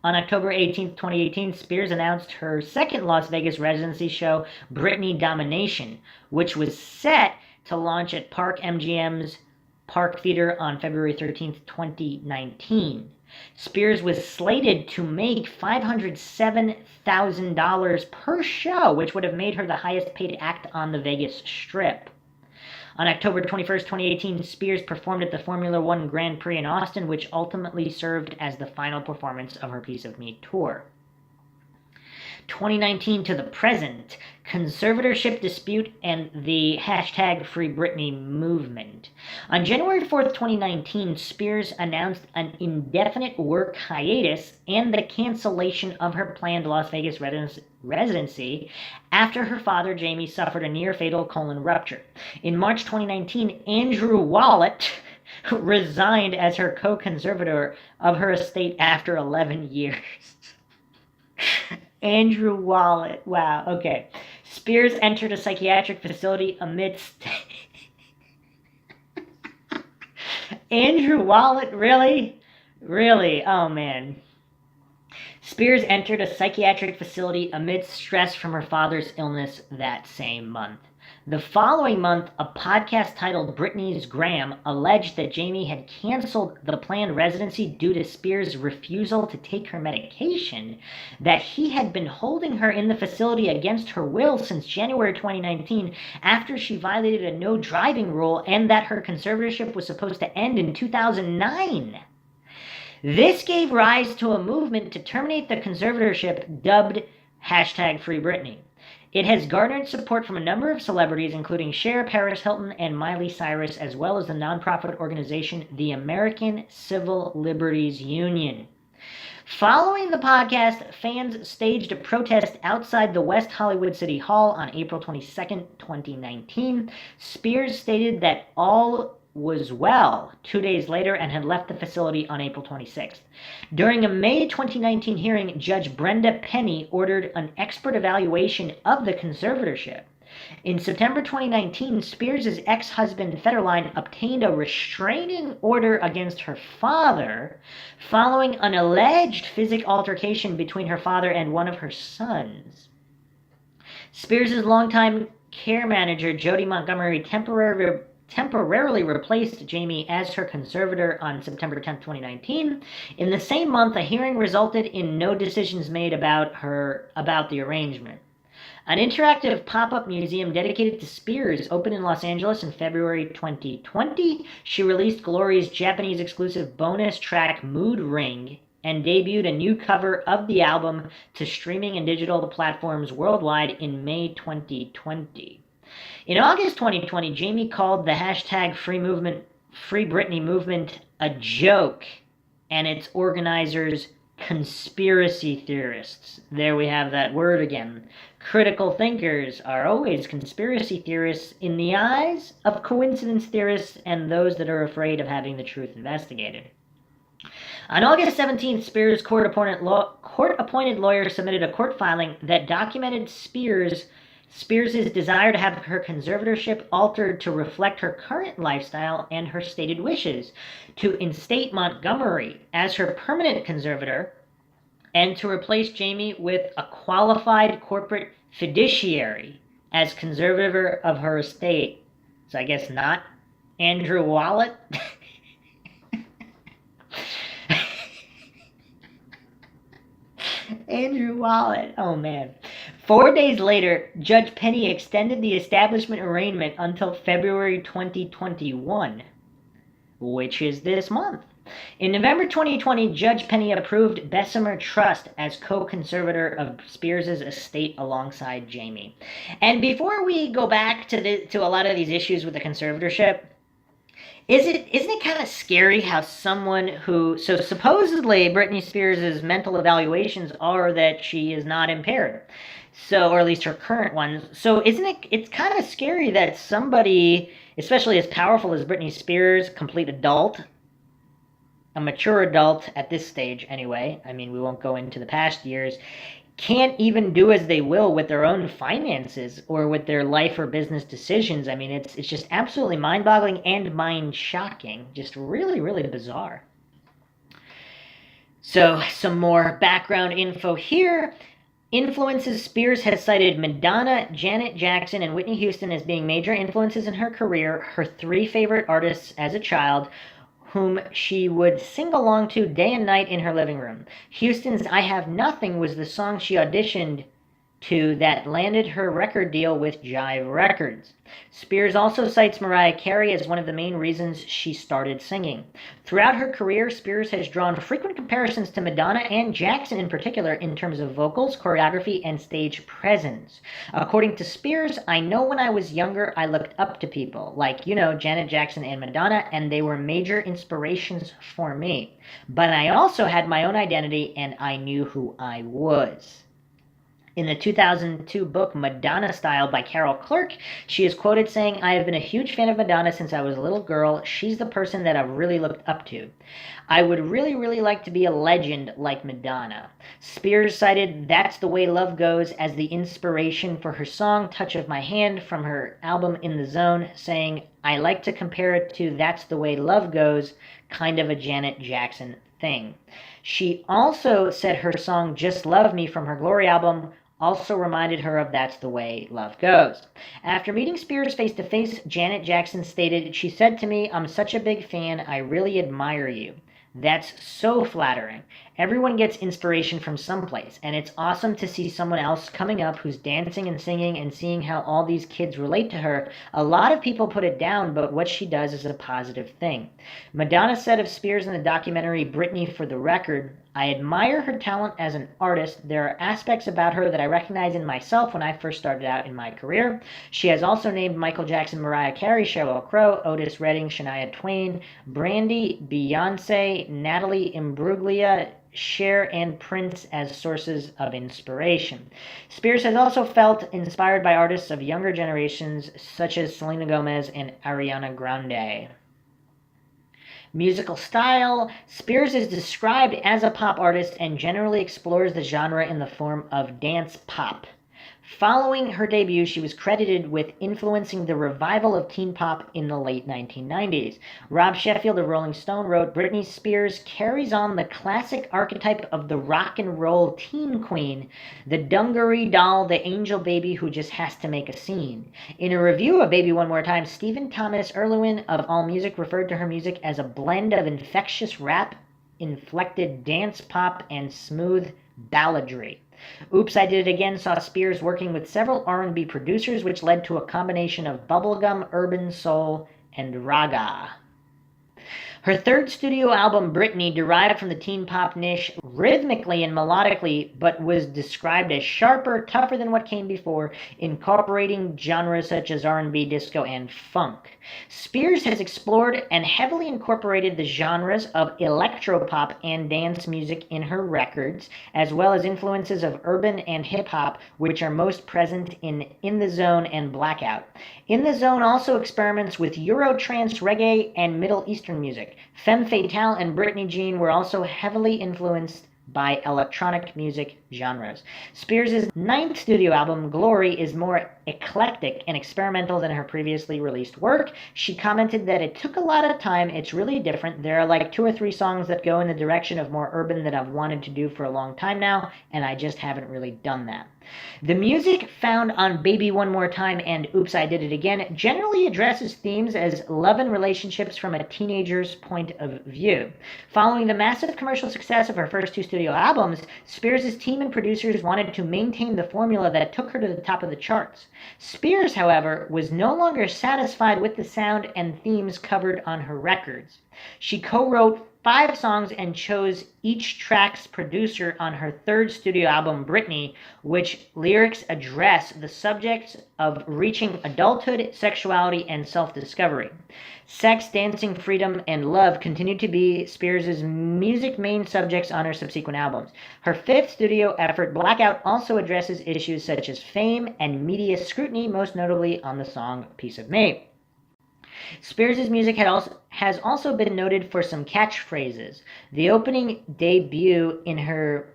On October 18, 2018, Spears announced her second Las Vegas residency show, Britney Domination, which was set to launch at Park MGM's Park Theater on February 13, 2019. Spears was slated to make $507,000 per show, which would have made her the highest paid act on the Vegas Strip. On October 21st, 2018, Spears performed at the Formula One Grand Prix in Austin, which ultimately served as the final performance of her Piece of Me tour. 2019 to the present, conservatorship dispute and the hashtag Free Britney movement. On January 4th, 2019, Spears announced an indefinite work hiatus and the cancellation of her planned Las Vegas residency after her father, Jamie, suffered a near-fatal colon rupture. In March 2019, Andrew Wallet resigned as her co-conservator of her estate after 11 years. Andrew Wallet. Wow, okay. Spears entered a psychiatric facility amidst... Andrew Wallet? Really? Really? Oh, man. Spears entered a psychiatric facility amidst stress from her father's illness that same month. The following month, a podcast titled Britney's Gram alleged that Jamie had canceled the planned residency due to Spears' refusal to take her medication, that he had been holding her in the facility against her will since January 2019 after she violated a no driving rule, and that her conservatorship was supposed to end in 2009. This gave rise to a movement to terminate the conservatorship dubbed hashtag Free Britney. It has garnered support from a number of celebrities, including Cher, Paris Hilton, and Miley Cyrus, as well as the nonprofit organization the American Civil Liberties Union. Following the podcast, fans staged a protest outside the West Hollywood City Hall on April 22, 2019. Spears stated that all was well 2 days later and had left the facility on April 26th. During a May 2019 hearing, Judge Brenda Penny ordered an expert evaluation of the conservatorship. In September 2019, Spears' ex-husband Federline obtained a restraining order against her father following an alleged physical altercation between her father and one of her sons. Spears' longtime care manager, Jody Montgomery, temporarily replaced Jamie as her conservator on September 10, 2019. In the same month, a hearing resulted in no decisions made about the arrangement. An interactive pop-up museum dedicated to Spears opened in Los Angeles in February 2020. She released Glory's Japanese exclusive bonus track Mood Ring and debuted a new cover of the album to streaming and digital platforms worldwide in May 2020. In August 2020, Jamie called the hashtag Free Britney movement a joke, and its organizers conspiracy theorists. There we have that word again. Critical thinkers are always conspiracy theorists in the eyes of coincidence theorists and those that are afraid of having the truth investigated. On August 17th, Spears' court-appointed lawyer submitted a court filing that documented Spears' desire to have her conservatorship altered to reflect her current lifestyle and her stated wishes, to instate Montgomery as her permanent conservator, and to replace Jamie with a qualified corporate fiduciary as conservator of her estate. So I guess not Andrew Wallet. Andrew Wallet. Oh, man. 4 days later, Judge Penny extended the establishment arraignment until February 2021, which is this month. In November 2020, Judge Penny approved Bessemer Trust as co-conservator of Spears' estate alongside Jamie. And before we go back to a lot of these issues with the conservatorship, isn't it kind of scary how someone who, so supposedly Britney Spears' mental evaluations are that she is not impaired, so, or at least her current ones. So it's kind of scary that somebody, especially as powerful as Britney Spears, complete adult, a mature adult at this stage anyway, I mean, we won't go into the past years, can't even do as they will with their own finances or with their life or business decisions. I mean, it's just absolutely mind-boggling and mind-shocking. Just really, really bizarre. So, some more background info here. Influences: Spears has cited Madonna, Janet Jackson, and Whitney Houston as being major influences in her career, her 3 favorite artists as a child, whom she would sing along to day and night in her living room. Houston's I Have Nothing was the song she auditioned to that landed her record deal with Jive Records. Spears also cites Mariah Carey as one of the main reasons she started singing. Throughout her career, Spears has drawn frequent comparisons to Madonna and Jackson in particular in terms of vocals, choreography, and stage presence. According to Spears, I know when I was younger I looked up to people, like, Janet Jackson and Madonna, and they were major inspirations for me. But I also had my own identity and I knew who I was. In the 2002 book Madonna Style by Carol Clerk, she is quoted saying, I have been a huge fan of Madonna since I was a little girl. She's the person that I've really looked up to. I would really, really like to be a legend like Madonna. Spears cited That's the Way Love Goes as the inspiration for her song Touch of My Hand from her album In the Zone, saying, I like to compare it to That's the Way Love Goes, kind of a Janet Jackson thing. She also said her song Just Love Me from her Glory album also reminded her of That's the Way Love Goes. After meeting Spears face-to-face, Janet Jackson stated, she said to me, I'm such a big fan, I really admire you. That's so flattering. Everyone gets inspiration from someplace, and it's awesome to see someone else coming up who's dancing and singing and seeing how all these kids relate to her. A lot of people put it down, but what she does is a positive thing. Madonna said of Spears in the documentary Britney for the Record, I admire her talent as an artist. There are aspects about her that I recognize in myself when I first started out in my career. She has also named Michael Jackson, Mariah Carey, Sheryl Crow, Otis Redding, Shania Twain, Brandy, Beyonce, Natalie Imbruglia, Cher, and Prince as sources of inspiration. Spears has also felt inspired by artists of younger generations such as Selena Gomez and Ariana Grande. Musical style: Spears is described as a pop artist and generally explores the genre in the form of dance pop. Following her debut, she was credited with influencing the revival of teen pop in the late 1990s. Rob Sheffield of Rolling Stone wrote, Britney Spears carries on the classic archetype of the rock and roll teen queen, the dungaree doll, the angel baby who just has to make a scene. In a review of Baby One More Time, Stephen Thomas Erlewine of AllMusic referred to her music as a blend of infectious rap, inflected dance pop, and smooth balladry. Oops, I Did It Again saw Spears working with several R&B producers, which led to a combination of bubblegum, urban soul, and raga. Her third studio album, Britney, derived from the teen pop niche rhythmically and melodically, but was described as sharper, tougher than what came before, incorporating genres such as R&B, disco, and funk. Spears has explored and heavily incorporated the genres of electropop and dance music in her records, as well as influences of urban and hip-hop, which are most present in the Zone and Blackout. In the Zone also experiments with Eurotrance, reggae, and Middle Eastern music. Femme Fatale and Britney Jean were also heavily influenced by electronic music genres. Spears' ninth studio album, Glory, is more eclectic and experimental than her previously released work. She commented that it took a lot of time, it's really different. There are like 2 or 3 songs that go in the direction of more urban that I've wanted to do for a long time now, and I just haven't really done that. The music found on Baby One More Time and Oops, I Did It Again generally addresses themes as love and relationships from a teenager's point of view. Following the massive commercial success of her first 2 studio albums, Spears' team and producers wanted to maintain the formula that took her to the top of the charts. Spears, however, was no longer satisfied with the sound and themes covered on her records. She co-wrote 5 songs and chose each track's producer on her third studio album, Britney, which lyrics address the subjects of reaching adulthood, sexuality, and self-discovery. Sex, dancing, freedom, and love continued to be Spears' music main subjects on her subsequent albums. Her 5th studio effort, Blackout, also addresses issues such as fame and media scrutiny, most notably on the song Piece of Me. Spears' music has also been noted for some catchphrases. The opening in her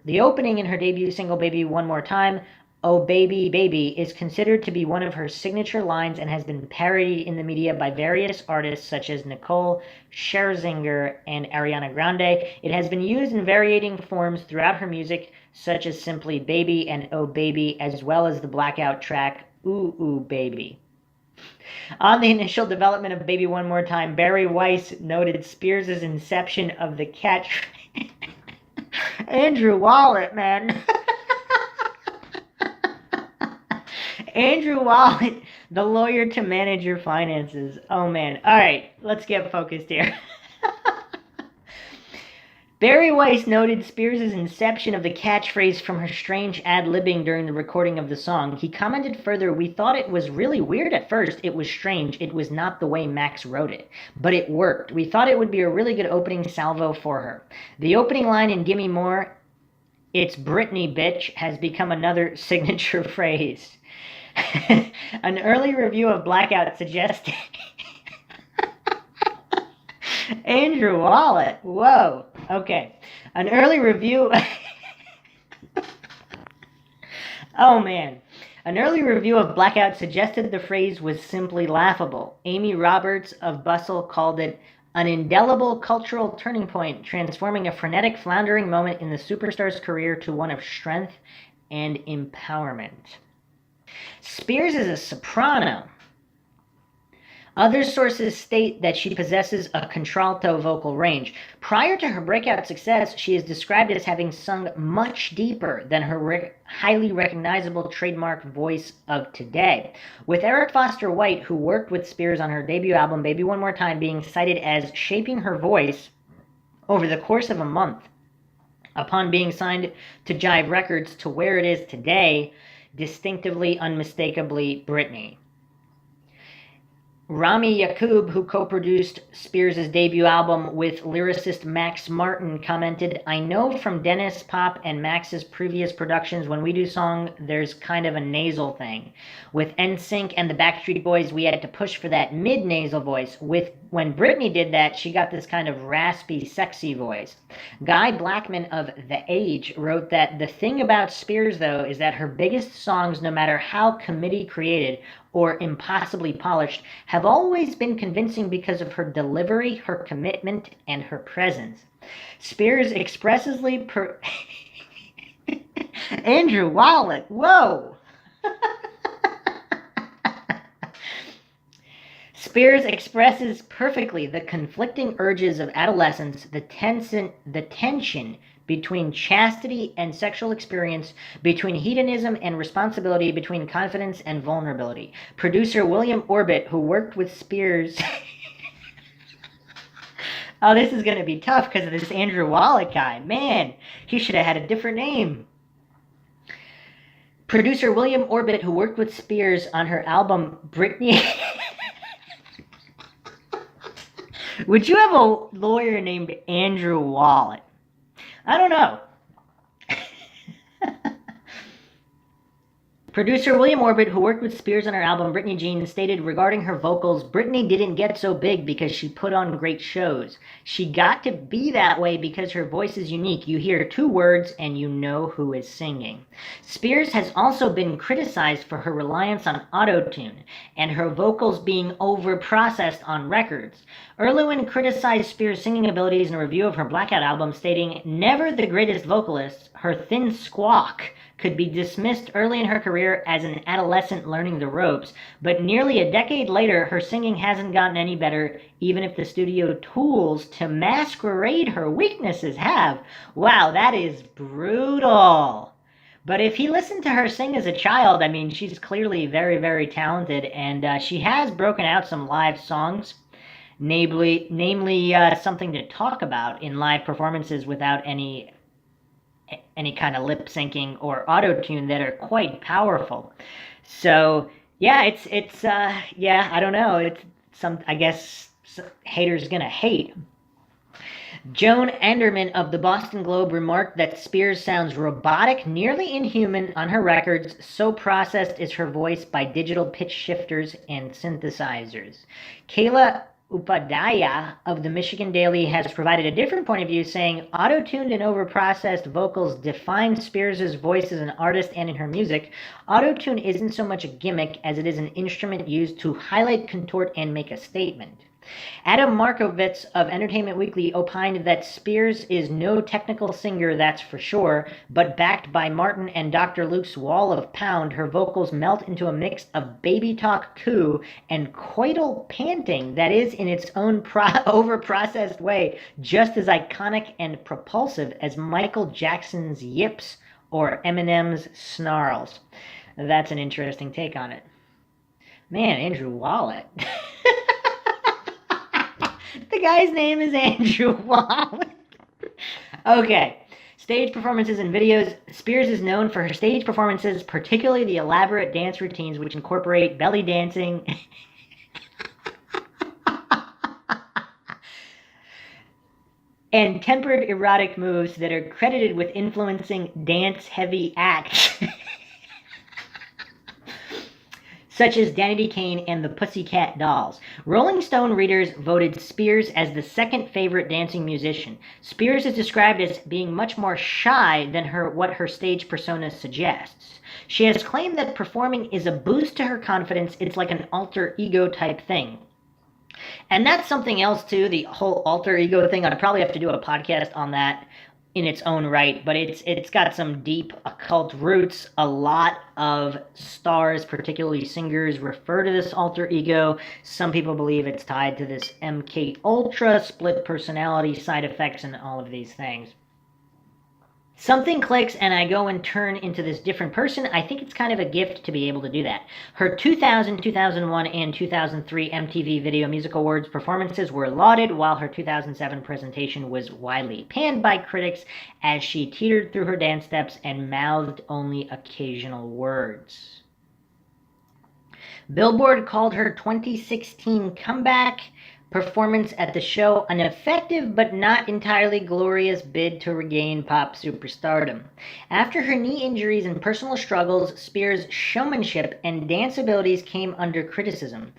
debut single Baby One More Time, Oh Baby Baby, is considered to be one of her signature lines and has been parodied in the media by various artists such as Nicole Scherzinger and Ariana Grande. It has been used in varying forms throughout her music, such as simply Baby and Oh Baby, as well as the Blackout track Ooh Ooh Baby. On the initial development of Baby One More Time, Barry Weiss noted Spears' inception of the catchphrase. Andrew Wallet, man. Andrew Wallet, the lawyer to manage your finances. Oh, man. All right, let's get focused here. Barry Weiss noted Spears' inception of the catchphrase from her strange ad-libbing during the recording of the song. He commented further, we thought it was really weird at first. It was strange. It was not the way Max wrote it. But it worked. We thought it would be a really good opening salvo for her. The opening line in Gimme More, It's Britney, bitch, has become another signature phrase. An early review of Blackout suggested... Andrew Wallet. Whoa. Okay. An early review... Oh, man. An early review of Blackout suggested the phrase was simply laughable. Amy Roberts of Bustle called it an indelible cultural turning point, transforming a frenetic, floundering moment in the superstar's career to one of strength and empowerment. Spears is a soprano. Other sources state that she possesses a contralto vocal range. Prior to her breakout success, she is described as having sung much deeper than her highly recognizable trademark voice of today. With Eric Foster White, who worked with Spears on her debut album Baby One More Time, being cited as shaping her voice over the course of a month, upon being signed to Jive Records to where it is today, distinctively, unmistakably Britney. Rami Yacoub, who co-produced Spears' debut album with lyricist Max Martin, commented, "I know from Dennis, Pop, and Max's previous productions, when we do song, there's kind of a nasal thing. With NSYNC and the Backstreet Boys, we had to push for that mid-nasal voice. When Britney did that, she got this kind of raspy, sexy voice." Guy Blackman of The Age wrote that the thing about Spears, though, is that her biggest songs, no matter how committee created or impossibly polished, have always been convincing because of her delivery, her commitment, and her presence. Spears expressively Andrew Wallet, whoa! Spears expresses perfectly the conflicting urges of adolescence, the tension between chastity and sexual experience, between hedonism and responsibility, between confidence and vulnerability. Producer William Orbit, who worked with Spears... Oh, this is going to be tough because of this Andrew Wallach guy. Man, he should have had a different name. Producer William Orbit, who worked with Spears on her album Britney... Would you have a lawyer named Andrew Wallet? I don't know. Producer William Orbit, who worked with Spears on her album Britney Jean, stated regarding her vocals, "Britney didn't get so big because she put on great shows. She got to be that way because her voice is unique. You hear two words and you know who is singing." Spears has also been criticized for her reliance on auto-tune and her vocals being over-processed on records. Erlewin criticized Spears' singing abilities in a review of her Blackout album, stating, "Never the greatest vocalist, her thin squawk could be dismissed early in her career as an adolescent learning the ropes, but nearly a decade later, her singing hasn't gotten any better, even if the studio tools to masquerade her weaknesses have." Wow, that is brutal. But if he listened to her sing as a child, I mean, she's clearly very, very talented, and she has broken out some live songs, namely something to talk about in live performances without any kind of lip syncing or auto-tune that are quite powerful. So yeah, it's I don't know. I guess haters gonna hate. Joan Enderman of the Boston Globe remarked that Spears sounds robotic, nearly inhuman on her records, so processed is her voice by digital pitch shifters and synthesizers. Kayla Upadhyaya of the Michigan Daily has provided a different point of view, saying, "Auto-tuned and over-processed vocals define Spears' voice as an artist and in her music. Auto-tune isn't so much a gimmick as it is an instrument used to highlight, contort, and make a statement." Adam Markovitz of Entertainment Weekly opined that Spears is no technical singer, that's for sure, but backed by Martin and Dr. Luke's wall of pound, her vocals melt into a mix of baby talk coo and coital panting that is, in its own over-processed way, just as iconic and propulsive as Michael Jackson's yips or Eminem's snarls. That's an interesting take on it. Man, Andrew Wallet. The guy's name is Andrew Wallet. Okay. Stage performances and videos. Spears is known for her stage performances, particularly the elaborate dance routines which incorporate belly dancing and tempered erotic moves that are credited with influencing dance-heavy acts such as Danity Kane and the Pussycat Dolls. Rolling Stone readers voted Spears as the second favorite dancing musician. Spears is described as being much more shy than what her stage persona suggests. She has claimed that performing is a boost to her confidence. It's like an alter ego type thing. And that's something else too, the whole alter ego thing. I'd probably have to do a podcast on that in its own right, but it's got some deep occult roots. A lot of stars, particularly singers, refer to this alter ego. Some people believe it's tied to this MK Ultra, split personality, side effects, and all of these things. Something clicks and I go and turn into this different person. I think it's kind of a gift to be able to do that. Her 2000, 2001, and 2003 MTV Video Music Awards performances were lauded, while her 2007 presentation was widely panned by critics as she teetered through her dance steps and mouthed only occasional words. Billboard called her 2016 comeback performance at the show an effective but not entirely glorious bid to regain pop superstardom. After her knee injuries and personal struggles, Spears' showmanship and dance abilities came under criticism.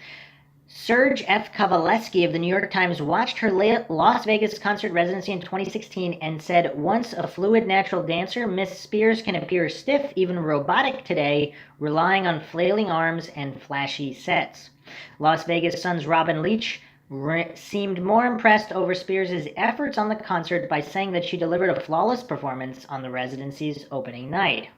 Serge F. Kovaleski of the New York Times watched her Las Vegas concert residency in 2016 and said, "Once a fluid natural dancer, Miss Spears can appear stiff, even robotic today, relying on flailing arms and flashy sets." Las Vegas Sun's Robin Leach seemed more impressed over Spears' efforts on the concert by saying that she delivered a flawless performance on the residency's opening night.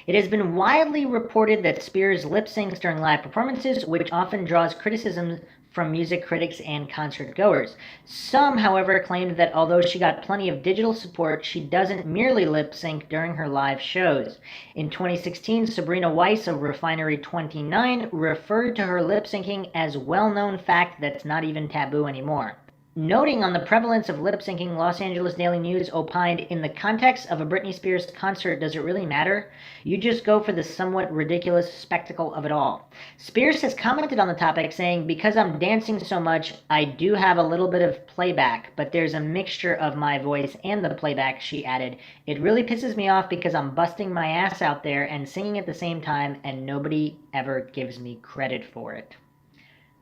It has been widely reported that Spears lip-syncs during live performances, which often draws criticism from music critics and concert goers. Some, however, claimed that although she got plenty of digital support, she doesn't merely lip-sync during her live shows. In 2016, Sabrina Weiss of Refinery 29 referred to her lip-syncing as well-known fact that's not even taboo anymore. Noting on the prevalence of lip-syncing, Los Angeles Daily News opined, "In the context of a Britney Spears concert, does it really matter? You just go for the somewhat ridiculous spectacle of it all." Spears has commented on the topic, saying, "Because I'm dancing so much, I do have a little bit of playback, but there's a mixture of my voice and the playback," she added. "It really pisses me off because I'm busting my ass out there and singing at the same time, and nobody ever gives me credit for it."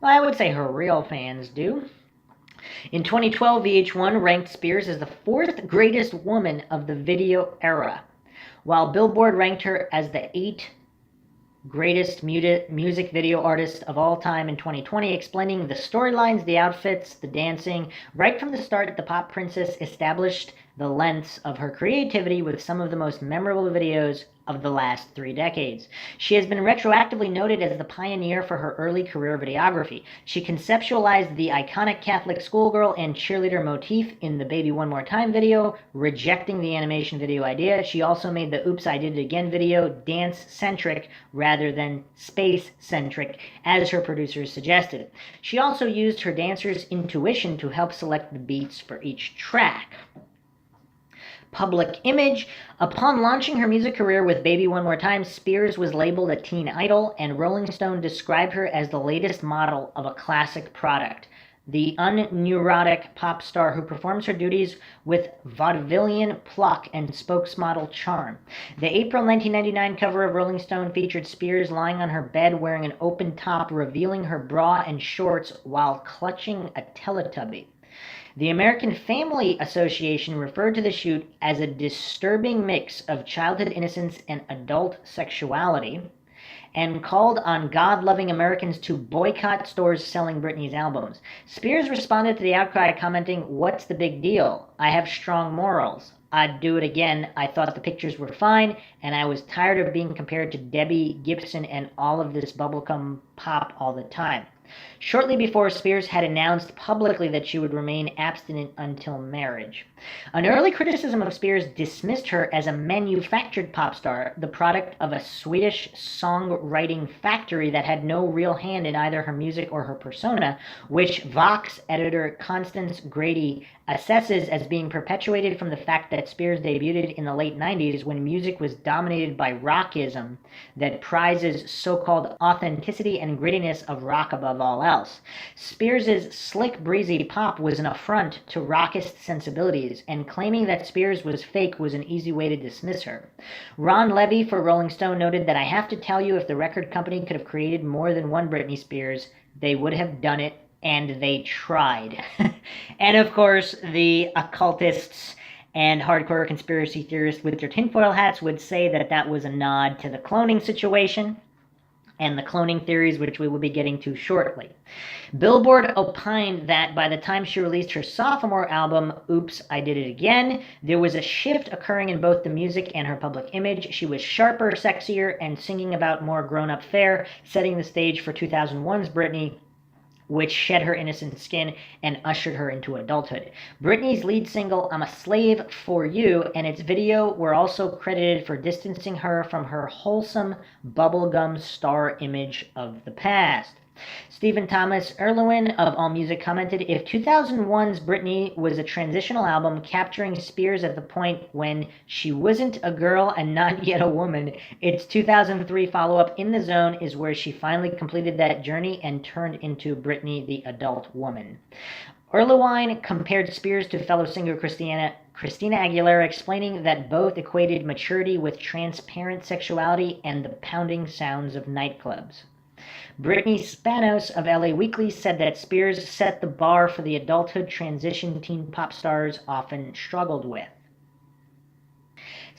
Well, I would say her real fans do. In 2012, VH1 ranked Spears as the fourth greatest woman of the video era, while Billboard ranked her as the eighth greatest music video artist of all time in 2020, explaining the storylines, the outfits, the dancing. Right from the start, the pop princess established the lengths of her creativity with some of the most memorable videos of the last 3 decades. She has been retroactively noted as the pioneer for her early career videography. She conceptualized the iconic Catholic schoolgirl and cheerleader motif in the Baby One More Time video, rejecting the animation video idea. She also made the Oops, I Did It Again video dance-centric rather than space-centric, as her producers suggested. She also used her dancers' intuition to help select the beats for each track. Public image. Upon launching her music career with Baby One More Time, Spears was labeled a teen idol, and Rolling Stone described her as the latest model of a classic product. The unneurotic pop star who performs her duties with vaudevillian pluck and spokesmodel charm. The April 1999 cover of Rolling Stone featured Spears lying on her bed wearing an open top, revealing her bra and shorts while clutching a Teletubby. The American Family Association referred to the shoot as a disturbing mix of childhood innocence and adult sexuality, and called on God-loving Americans to boycott stores selling Britney's albums. Spears responded to the outcry, commenting, "What's the big deal? I have strong morals. I'd do it again. I thought the pictures were fine, and I was tired of being compared to Debbie Gibson and all of this bubblegum pop all the time." Shortly before, Spears had announced publicly that she would remain abstinent until marriage. An early criticism of Spears dismissed her as a manufactured pop star, the product of a Swedish songwriting factory that had no real hand in either her music or her persona, which Vox editor Constance Grady assesses as being perpetuated from the fact that Spears debuted in the late 90s when music was dominated by rockism that prizes so-called authenticity and grittiness of rock above all else. Spears' slick, breezy pop was an affront to rockist sensibilities, and claiming that Spears was fake was an easy way to dismiss her. Ron Levy for Rolling Stone noted that, "I have to tell you, if the record company could have created more than one Britney Spears, they would have done it, and they tried." And of course, the occultists and hardcore conspiracy theorists with their tinfoil hats would say that that was a nod to the cloning situation and the cloning theories, which we will be getting to shortly. Billboard opined that by the time she released her sophomore album, Oops, I Did It Again, there was a shift occurring in both the music and her public image. She was sharper, sexier, and singing about more grown-up fare, setting the stage for 2001's Britney, which shed her innocent skin and ushered her into adulthood. Britney's lead single, I'm a Slave for You, and its video were also credited for distancing her from her wholesome bubblegum star image of the past. Stephen Thomas Erlewin of AllMusic commented, if 2001's Britney was a transitional album capturing Spears at the point when she wasn't a girl and not yet a woman, its 2003 follow-up In the Zone is where she finally completed that journey and turned into Britney the adult woman. Erlewine compared Spears to fellow singer Christina Aguilera, explaining that both equated maturity with transparent sexuality and the pounding sounds of nightclubs. Brittany Spanos of LA Weekly said that Spears set the bar for the adulthood transition teen pop stars often struggled with.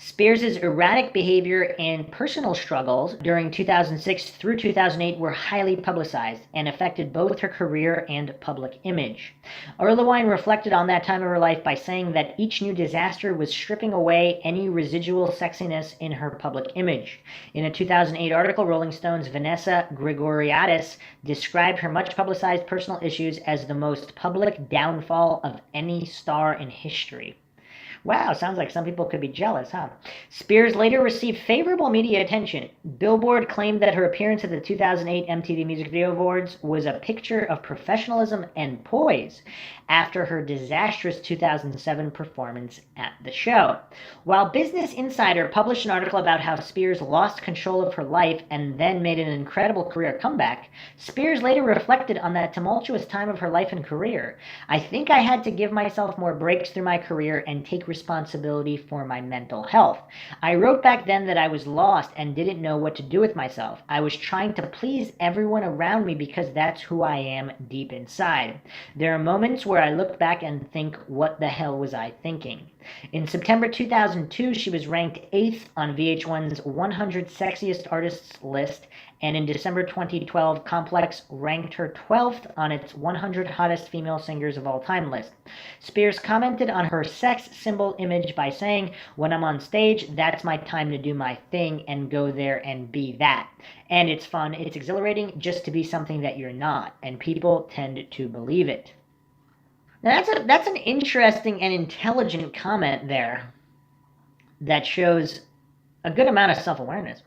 Spears' erratic behavior and personal struggles during 2006 through 2008 were highly publicized and affected both her career and public image. Erlewine reflected on that time of her life by saying that each new disaster was stripping away any residual sexiness in her public image. In a 2008 article, Rolling Stone's Vanessa Gregoriadis described her much publicized personal issues as the most public downfall of any star in history. Wow, sounds like some people could be jealous, huh? Spears later received favorable media attention. Billboard claimed that her appearance at the 2008 MTV Music Video Awards was a picture of professionalism and poise after her disastrous 2007 performance at the show. While Business Insider published an article about how Spears lost control of her life and then made an incredible career comeback, Spears later reflected on that tumultuous time of her life and career. I think I had to give myself more breaks through my career and take responsibility for my mental health. I wrote back then that I was lost and didn't know what to do with myself. I was trying to please everyone around me because that's who I am deep inside. There are moments where I look back and think, what the hell was I thinking? In September 2002, she was ranked 8th on VH1's 100 Sexiest Artists list, and in December 2012, Complex ranked her 12th on its 100 Hottest Female Singers of All Time list. Spears commented on her sex symbol image by saying, when I'm on stage, that's my time to do my thing and go there and be that. And it's fun, it's exhilarating just to be something that you're not, and people tend to believe it. Now that's an interesting and intelligent comment there that shows a good amount of self-awareness.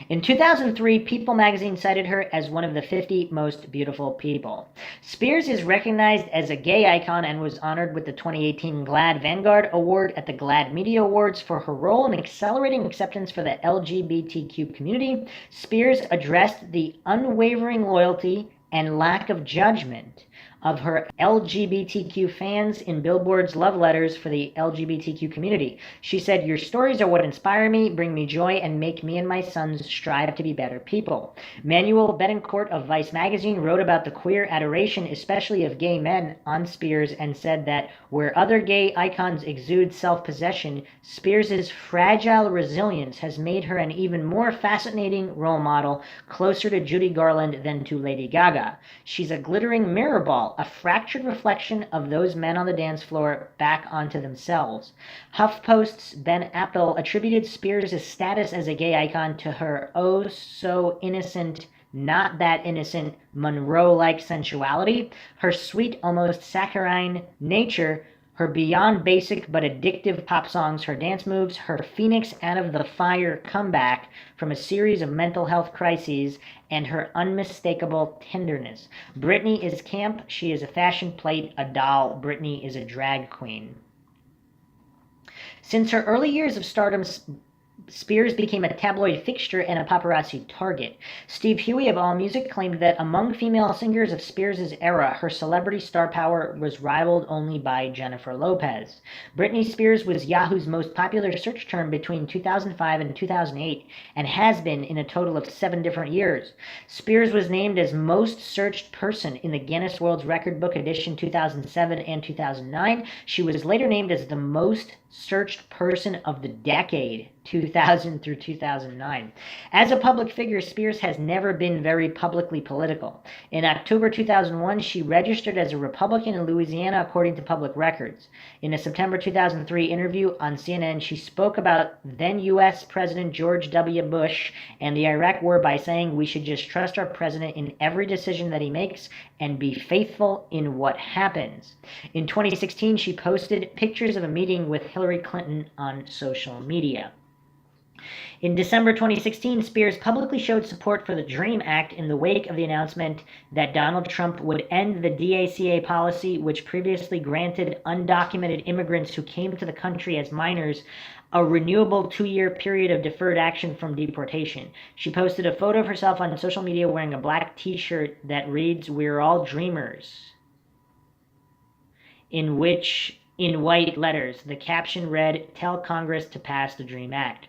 In 2003, People magazine cited her as one of the 50 most beautiful people. Spears is recognized as a gay icon and was honored with the 2018 GLAAD Vanguard Award at the GLAAD Media Awards for her role in accelerating acceptance for the LGBTQ community. Spears addressed the unwavering loyalty and lack of judgment of her LGBTQ fans in Billboard's love letters for the LGBTQ community. She said, your stories are what inspire me, bring me joy, and make me and my sons strive to be better people. Manuel Betancourt of Vice magazine wrote about the queer adoration, especially of gay men, on Spears and said that where other gay icons exude self-possession, Spears' fragile resilience has made her an even more fascinating role model, closer to Judy Garland than to Lady Gaga. She's a glittering mirror ball, a fractured reflection of those men on the dance floor back onto themselves. HuffPost's Ben Appel attributed Spears' status as a gay icon to her oh-so-innocent, not that innocent, Monroe-like sensuality, her sweet, almost saccharine nature, her beyond basic but addictive pop songs, her dance moves, her Phoenix out of the fire comeback from a series of mental health crises, and her unmistakable tenderness. Britney is camp, she is a fashion plate, a doll. Britney is a drag queen. Since her early years of stardom, Spears became a tabloid fixture and a paparazzi target. Steve Huey of AllMusic claimed that among female singers of Spears' era, her celebrity star power was rivaled only by Jennifer Lopez. Britney Spears was Yahoo's most popular search term between 2005 and 2008, and has been in a total of 7 different years. Spears was named as most searched person in the Guinness World Record Book edition 2007 and 2009. She was later named as the most searched person of the decade, 2000 through 2009. As a public figure, Spears has never been very publicly political. In October 2001, she registered as a Republican in Louisiana, according to public records. In a September 2003 interview on CNN, she spoke about then U.S. President George W. Bush and the Iraq War by saying, we should just trust our president in every decision that he makes and be faithful in what happens. In 2016, she posted pictures of a meeting with Hillary Clinton on social media. In December 2016, Spears publicly showed support for the DREAM Act in the wake of the announcement that Donald Trump would end the DACA policy, which previously granted undocumented immigrants who came to the country as minors a renewable 2-year period of deferred action from deportation. She posted a photo of herself on social media wearing a black t-shirt that reads, "We're all dreamers," in white letters, the caption read, "Tell Congress to pass the DREAM Act."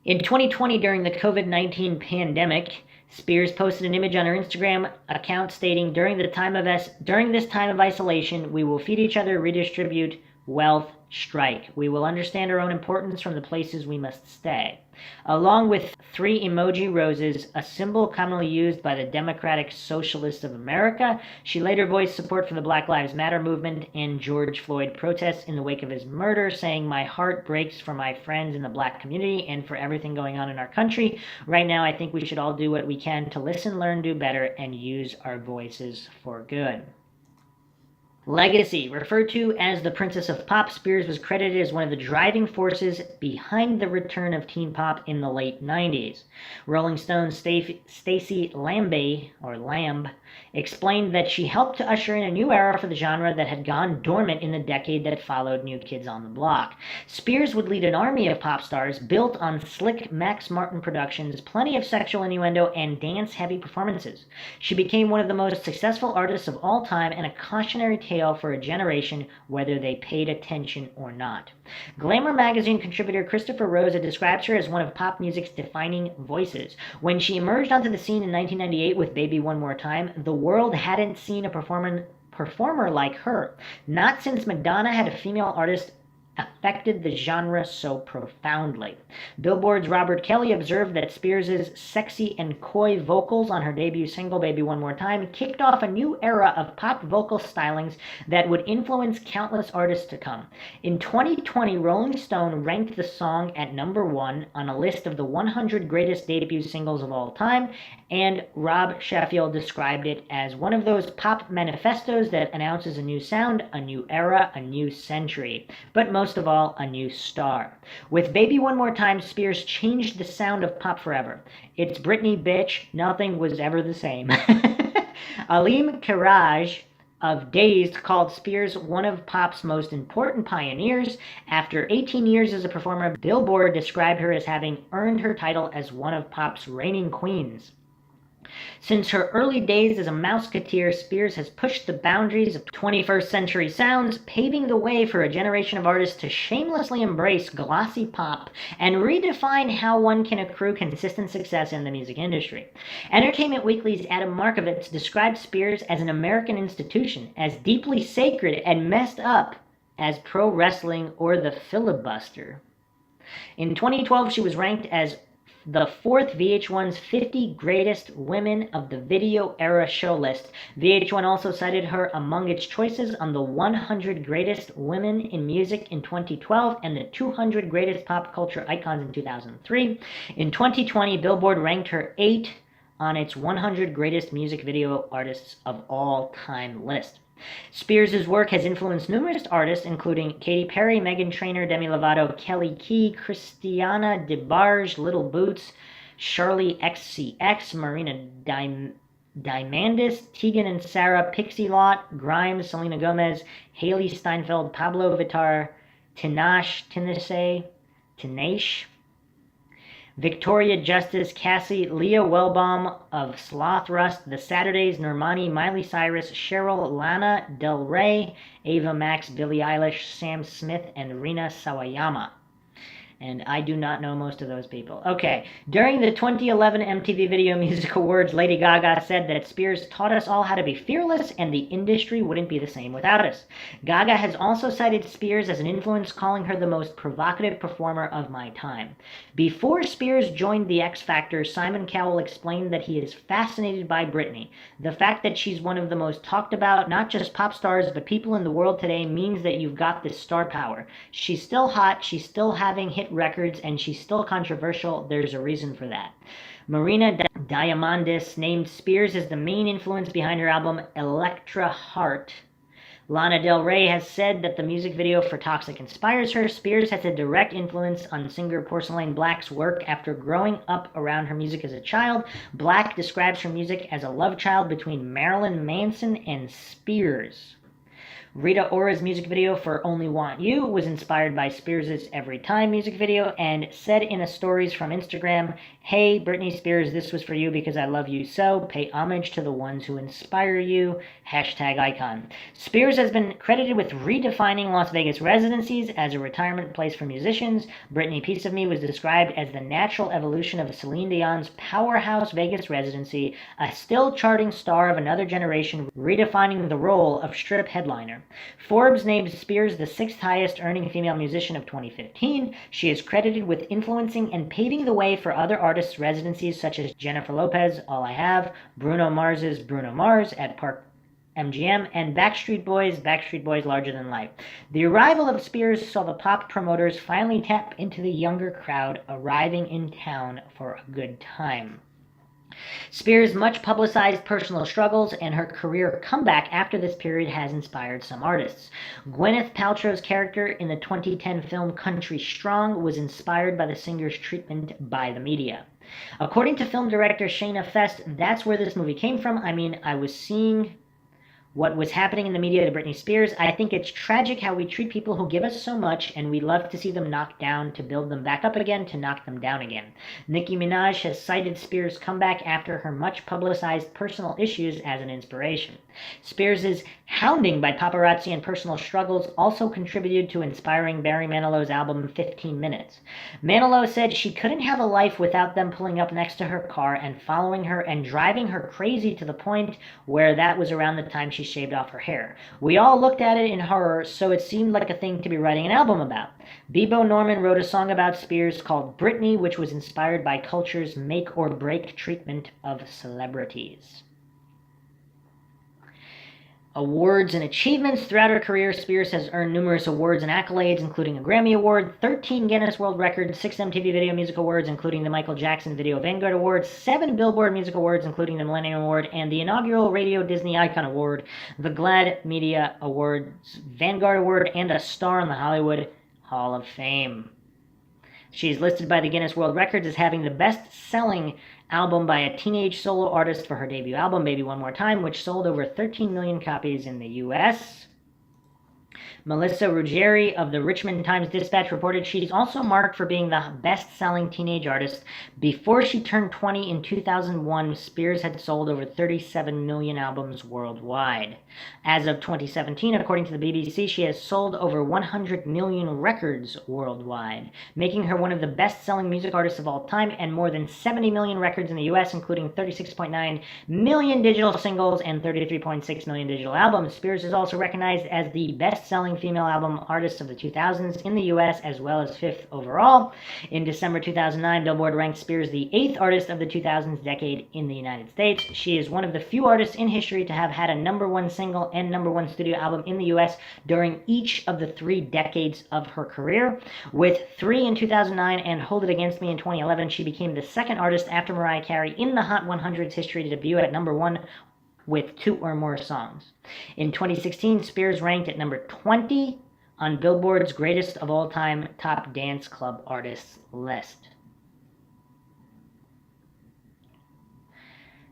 In 2020, during the COVID-19 pandemic, Spears posted an image on her Instagram account stating, during this time of isolation, we will feed each other, redistribute wealth, strike. We will understand our own importance from the places we must stay." Along with 3 emoji roses, a symbol commonly used by the Democratic Socialists of America, she later voiced support for the Black Lives Matter movement and George Floyd protests in the wake of his murder, saying, "My heart breaks for my friends in the black community and for everything going on in our country. Right now, I think we should all do what we can to listen, learn, do better, and use our voices for good." Legacy. Referred to as the Princess of Pop, Spears was credited as one of the driving forces behind the return of teen pop in the late 90s. Rolling Stone's Stacey Lamb explained that she helped to usher in a new era for the genre that had gone dormant in the decade that followed New Kids on the Block. Spears would lead an army of pop stars built on slick Max Martin productions, plenty of sexual innuendo, and dance-heavy performances. She became one of the most successful artists of all time and a cautionary tale for a generation, whether they paid attention or not. Glamour magazine contributor Christopher Rosa describes her as one of pop music's defining voices. When she emerged onto the scene in 1998 with Baby One More Time, the world hadn't seen a performer like her. Not since Madonna had a female artist affected the genre so profoundly. Billboard's Robert Kelly observed that Spears' sexy and coy vocals on her debut single Baby One More Time kicked off a new era of pop vocal stylings that would influence countless artists to come. In 2020, Rolling Stone ranked the song at number 1 on a list of the 100 greatest debut singles of all time, and Rob Sheffield described it as one of those pop manifestos that announces a new sound, a new era, a new century. But most of all, a new star. With Baby One More Time, Spears changed the sound of pop forever. It's Britney, bitch. Nothing was ever the same. Aleem Kiraj of Dazed called Spears one of pop's most important pioneers. After 18 years as a performer, Billboard described her as having earned her title as one of pop's reigning queens. Since her early days as a mouseketeer, Spears has pushed the boundaries of 21st century sounds, paving the way for a generation of artists to shamelessly embrace glossy pop and redefine how one can accrue consistent success in the music industry. Entertainment Weekly's Adam Markovitz described Spears as an American institution, as deeply sacred and messed up as pro wrestling or the filibuster. In 2012, she was ranked as the 4th VH1's 50 Greatest Women of the Video Era show list. VH1 also cited her among its choices on the 100 Greatest Women in Music in 2012 and the 200 Greatest Pop Culture Icons in 2003. In 2020, Billboard ranked her 8th on its 100 Greatest Music Video Artists of All Time list. Spears' work has influenced numerous artists, including Katy Perry, Meghan Trainor, Demi Lovato, Kelly Key, Christiana DeBarge, Little Boots, Charli XCX, Marina Diamandis, Tegan and Sara, Pixie Lott, Grimes, Selena Gomez, Haley Steinfeld, Pablo Vittar, Tinashe, Victoria Justice, Cassie, Leah Wellbaum of Sloth Rust, The Saturdays, Normani, Miley Cyrus, Cheryl, Lana Del Rey, Ava Max, Billie Eilish, Sam Smith, and Rina Sawayama. And I do not know most of those people. Okay, during the 2011 MTV Video Music Awards, Lady Gaga said that Spears taught us all how to be fearless and the industry wouldn't be the same without us. Gaga has also cited Spears as an influence, calling her the most provocative performer of my time. Before Spears joined the X Factor, Simon Cowell explained that he is fascinated by Britney. The fact that she's one of the most talked about, not just pop stars, but people in the world today means that you've got this star power. She's still hot, she's still having hit records, and she's still controversial. There's a reason for that. Marina Diamandis named Spears as the main influence behind her album Electra Heart. Lana Del Rey has said that the music video for Toxic inspires her. Spears has a direct influence on singer Porcelain Black's work after growing up around her music as a child. Black describes her music as a love child between Marilyn Manson and Spears. Rita Ora's music video for Only Want You was inspired by Spears' Every Time music video and said in a stories from Instagram, "Hey, Britney Spears, this was for you because I love you so. Pay homage to the ones who inspire you. #icon." Spears has been credited with redefining Las Vegas residencies as a retirement place for musicians. Britney Piece of Me was described as the natural evolution of Celine Dion's powerhouse Vegas residency, a still charting star of another generation, redefining the role of strip headliner. Forbes named Spears the 6th highest earning female musician of 2015. She is credited with influencing and paving the way for other artists' residencies such as Jennifer Lopez, All I Have, Bruno Mars's Bruno Mars at Park MGM, and Backstreet Boys Larger Than Life. The arrival of Spears saw the pop promoters finally tap into the younger crowd arriving in town for a good time. Spears' much publicized personal struggles and her career comeback after this period has inspired some artists. Gwyneth Paltrow's character in the 2010 film Country Strong was inspired by the singer's treatment by the media. According to film director Shayna Fest, that's where this movie came from. I mean, I was seeing what was happening in the media to Britney Spears. I think it's tragic how we treat people who give us so much, and we love to see them knocked down, to build them back up again, to knock them down again. Nicki Minaj has cited Spears' comeback after her much-publicized personal issues as an inspiration. Spears' hounding by paparazzi and personal struggles also contributed to inspiring Barry Manilow's album 15 Minutes. Manilow said she couldn't have a life without them pulling up next to her car and following her and driving her crazy to the point where that was around the time she shaved off her hair. We all looked at it in horror, so it seemed like a thing to be writing an album about. Bebo Norman wrote a song about Spears called Britney, which was inspired by culture's make-or-break treatment of celebrities. Awards and achievements. Throughout her career, Spears has earned numerous awards and accolades, including a Grammy Award, 13 Guinness World Records, 6 MTV Video Music Awards, including the Michael Jackson Video Vanguard Award, 7 Billboard Music Awards, including the Millennium Award, and the inaugural Radio Disney Icon Award, the GLAAD Media Awards Vanguard Award, and a star in the Hollywood Hall of Fame. She is listed by the Guinness World Records as having the best-selling album by a teenage solo artist for her debut album, Baby One More Time, which sold over 13 million copies in the U.S. Melissa Ruggieri of the Richmond Times-Dispatch reported she's also marked for being the best-selling teenage artist. Before she turned 20 in 2001, Spears had sold over 37 million albums worldwide. As of 2017, according to the BBC, she has sold over 100 million records worldwide, making her one of the best-selling music artists of all time, and more than 70 million records in the US, including 36.9 million digital singles and 33.6 million digital albums. Spears is also recognized as the best-selling female album artist of the 2000s in the US, as well as 5th overall. In December 2009, Billboard ranked Spears the 8th artist of the 2000s decade in the United States. She is one of the few artists in history to have had a #1 single and #1 studio album in the US during each of the 3 decades of her career. With 3 in 2009 and Hold It Against Me in 2011, she became the second artist after Mariah Carey in the Hot 100's history to debut at #1 with 2 or more songs. In 2016, Spears ranked at number 20 on Billboard's Greatest of All Time Top Dance Club Artists list.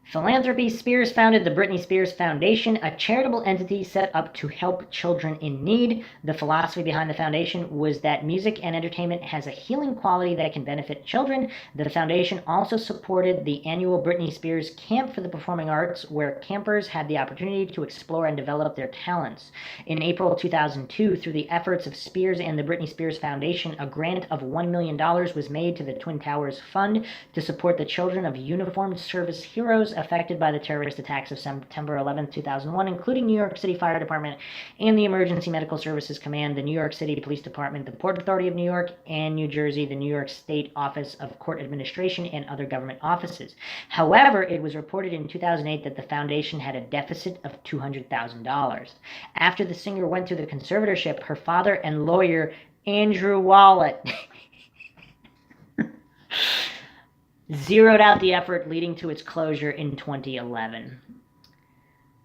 Philanthropy. Spears founded the Britney Spears Foundation, a charitable entity set up to help children in need. The philosophy behind the foundation was that music and entertainment has a healing quality that can benefit children. The foundation also supported the annual Britney Spears Camp for the Performing Arts, where campers had the opportunity to explore and develop their talents. In April 2002, through the efforts of Spears and the Britney Spears Foundation, a grant of $1 million was made to the Twin Towers Fund to support the children of uniformed service heroes affected by the terrorist attacks of September 11, 2001, including New York City Fire Department and the Emergency Medical Services Command, the New York City Police Department, the Port Authority of New York and New Jersey, the New York State Office of Court Administration, and other government offices. However, it was reported in 2008 that the foundation had a deficit of $200,000. After the singer went through the conservatorship, her father and lawyer, Andrew Wallet, zeroed out the effort, leading to its closure in 2011.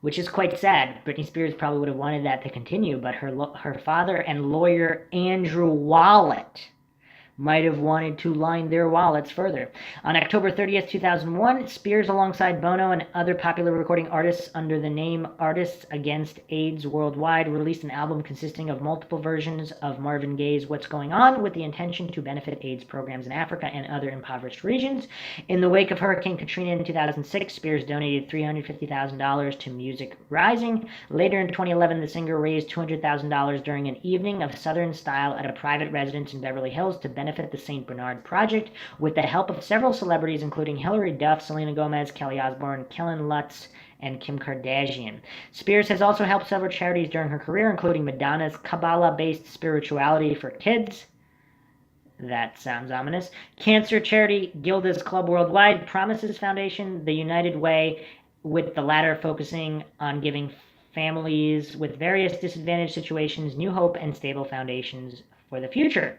which is quite sad. Britney Spears probably would have wanted that to continue, but her father and lawyer Andrew Wallet might have wanted to line their wallets further. On October 30th, 2001, Spears, alongside Bono and other popular recording artists under the name Artists Against AIDS Worldwide, released an album consisting of multiple versions of Marvin Gaye's What's Going On, with the intention to benefit AIDS programs in Africa and other impoverished regions. In the wake of Hurricane Katrina in 2006, Spears donated $350,000 to Music Rising. Later in 2011, the singer raised $200,000 during an evening of Southern style at a private residence in Beverly Hills to benefit the St. Bernard Project, with the help of several celebrities including Hilary Duff, Selena Gomez, Kelly Osbourne, Kellen Lutz, and Kim Kardashian. Spears has also helped several charities during her career, including Madonna's Kabbalah-based Spirituality for Kids. That sounds ominous. Cancer charity Gilda's Club Worldwide, Promises Foundation, The United Way, with the latter focusing on giving families with various disadvantaged situations new hope and stable foundations for the future.